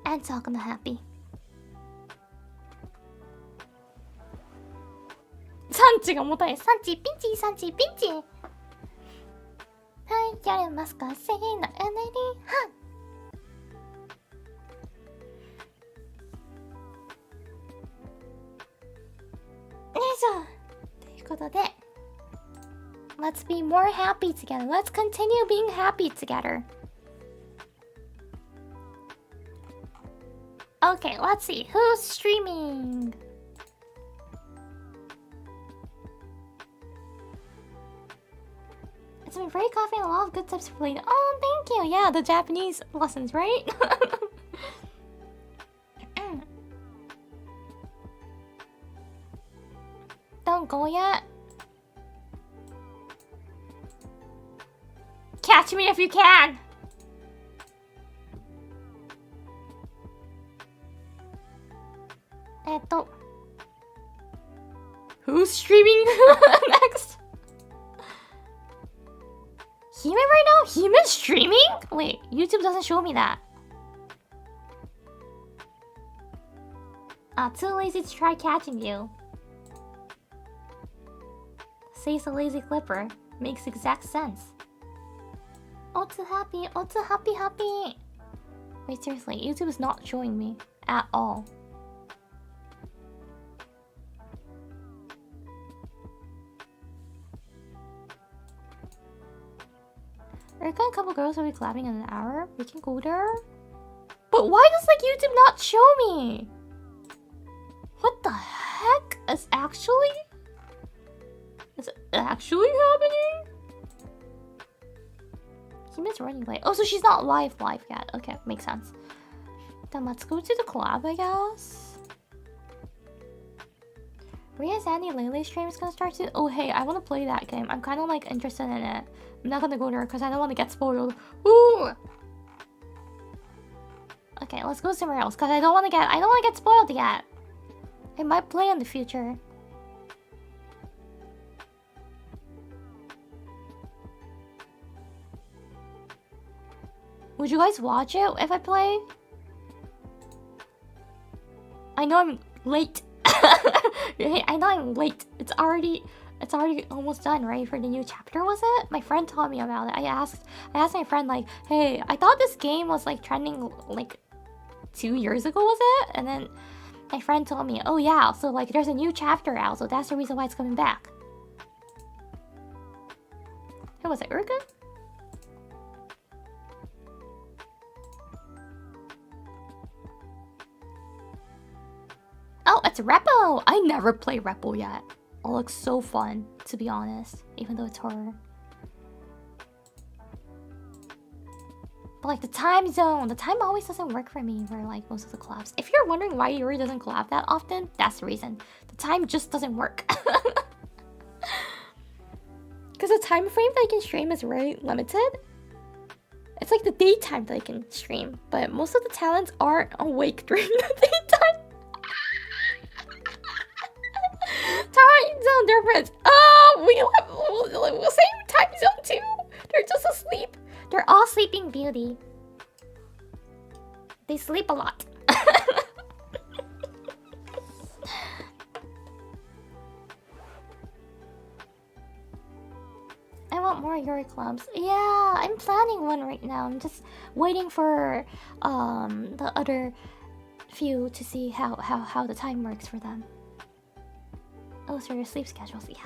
and Sakana happy. ンチが重たい。サンチピンチ、サンチピンチ。はい、やれますか。せーの、エネルギーハン。よいしょ。ということで、Let's be more happy together. Let's continue being happy together. Okay, let's see. Who's streaming? It's been very coffee and a lot of good tips for later. Oh, thank you. Yeah, the Japanese lessons, right? Don't go yet. Catch me if you can. Who's streaming next? Hime right now? Hime streaming? Wait, YouTube doesn't show me that. Too lazy to try catching you. Says a lazy clipper. Makes exact sense. Oh, too happy. Oh, too happy, happy. Wait, seriously, YouTube is not showing me at all. Uruka and a couple girls will be collabing in an hour. We can go there. But why does like YouTube not show me? What the heck is actually? Is it actually happening? Hime's running late. Oh, so she's not live yet. Okay, makes sense. Then let's go to the collab, I guess. Ria's Andy Lele stream is gonna start soon. Oh, hey, I want to play that game. I'm kind of like interested in it. I'm not gonna go there because I don't want to get spoiled. Ooh. Okay, let's go somewhere else because I don't want to get spoiled yet. I might play in the future. Would you guys watch it if I play? I know I'm late. I know I'm late. It's already almost done, right? For the new chapter, was it? My friend told me about it. I asked my friend like, hey, I thought this game was like trending like 2 years ago, was it? And then my friend told me, oh yeah, so like there's a new chapter out, so that's the reason why it's coming back. Who was it, Uruka? Oh, it's Repo! I never played Repo yet. It looks so fun, to be honest, even though it's horror. But like the time always doesn't work for me for like most of the collabs. If you're wondering why Yuri doesn't collab that often, that's the reason. The time just doesn't work. Because the time frame that I can stream is very limited. It's like the daytime that I can stream, but most of the talents aren't awake during the daytime. Time zone difference. We have the same time zone too. They're just asleep. They're all sleeping beauty. They sleep a lot. I want more Yuri clubs. Yeah, I'm planning one right now. I'm just waiting for the other few to see how the time works for them. Oh, so your sleep schedules, yeah.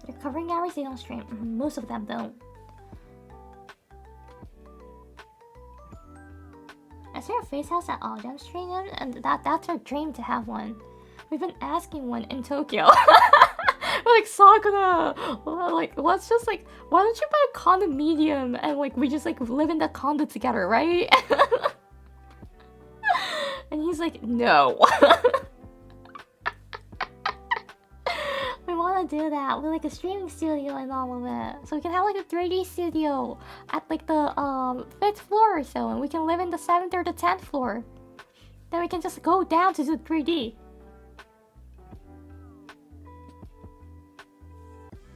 You're covering hours you don't stream. Most of them don't. Is there a face house at all Gem stream? And that's our dream to have one. We've been asking one in Tokyo. We're like, Sakura, like, let's just like, why don't you buy a condominium and like we just like live in the condo together, right? And he's like, no. We want to do that with like a streaming studio and all of it, so we can have like a 3D studio at like the 5th floor or so, and we can live in the 7th or the 10th floor. Then we can just go down to do 3D.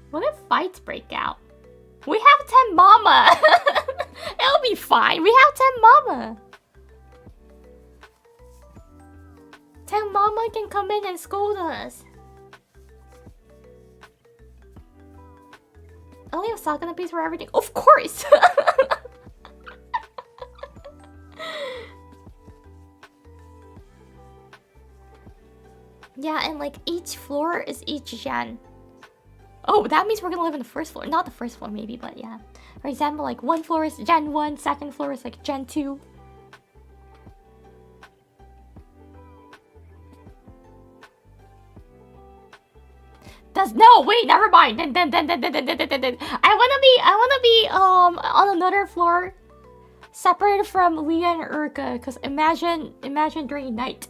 What if fights break out? We have Tenma Maemi! be fine. We have Tenma. Tenma can come in and scold us. Only Osaka pays for everything. Of course. Yeah, and like each floor is each gen. Oh, that means we're gonna live in the first floor. Not the first floor maybe, but yeah. For example, like one floor is gen 1, second floor is like gen 2. No, wait, never mind. I wanna be on another floor, separated from Leah and Uruka, because imagine during night.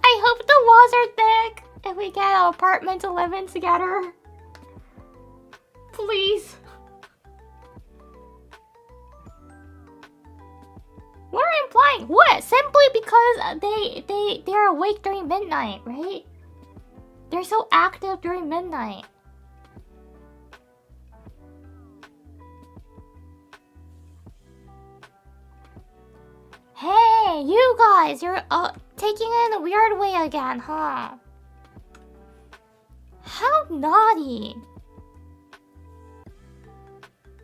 I hope the walls are thick if we get an apartment to live in together. Please. What are you implying? What? Simply because they're awake during midnight, right? They're so active during midnight. Hey, you guys, you're taking it in a weird way again, huh? How naughty.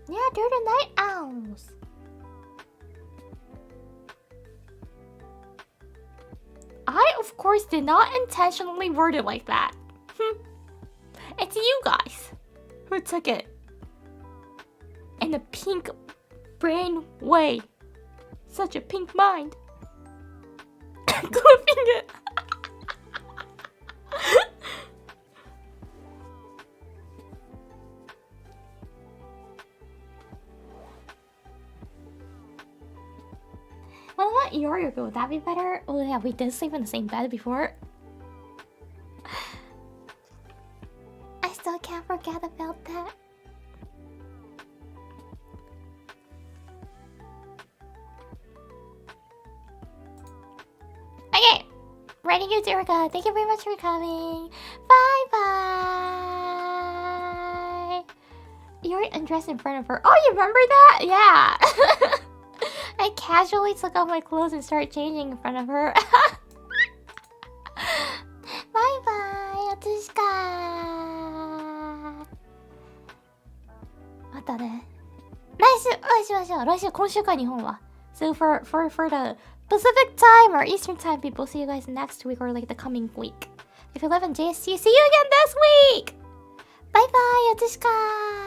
Yeah, they're the night owls. I, of course, did not intentionally word it like that. It's you guys who took it in a pink brain way. Such a pink mind. Clipping it. What about Yoriko? Would that be better? Oh yeah, we did sleep in the same bed before. I still can't forget about that. Okay, ready, you, Yoriko. Thank you very much for coming. Bye bye. You're undressed in front of her. Oh, you remember that? Yeah. I casually took off my clothes and started changing in front of her. Bye bye, Otsushika. またね。来週お会いしましょう。来週今週か日本は。So for the Pacific time or Eastern time people, see you guys next week or like the coming week. If you live in JST, see you again this week. Bye bye, Otsushika.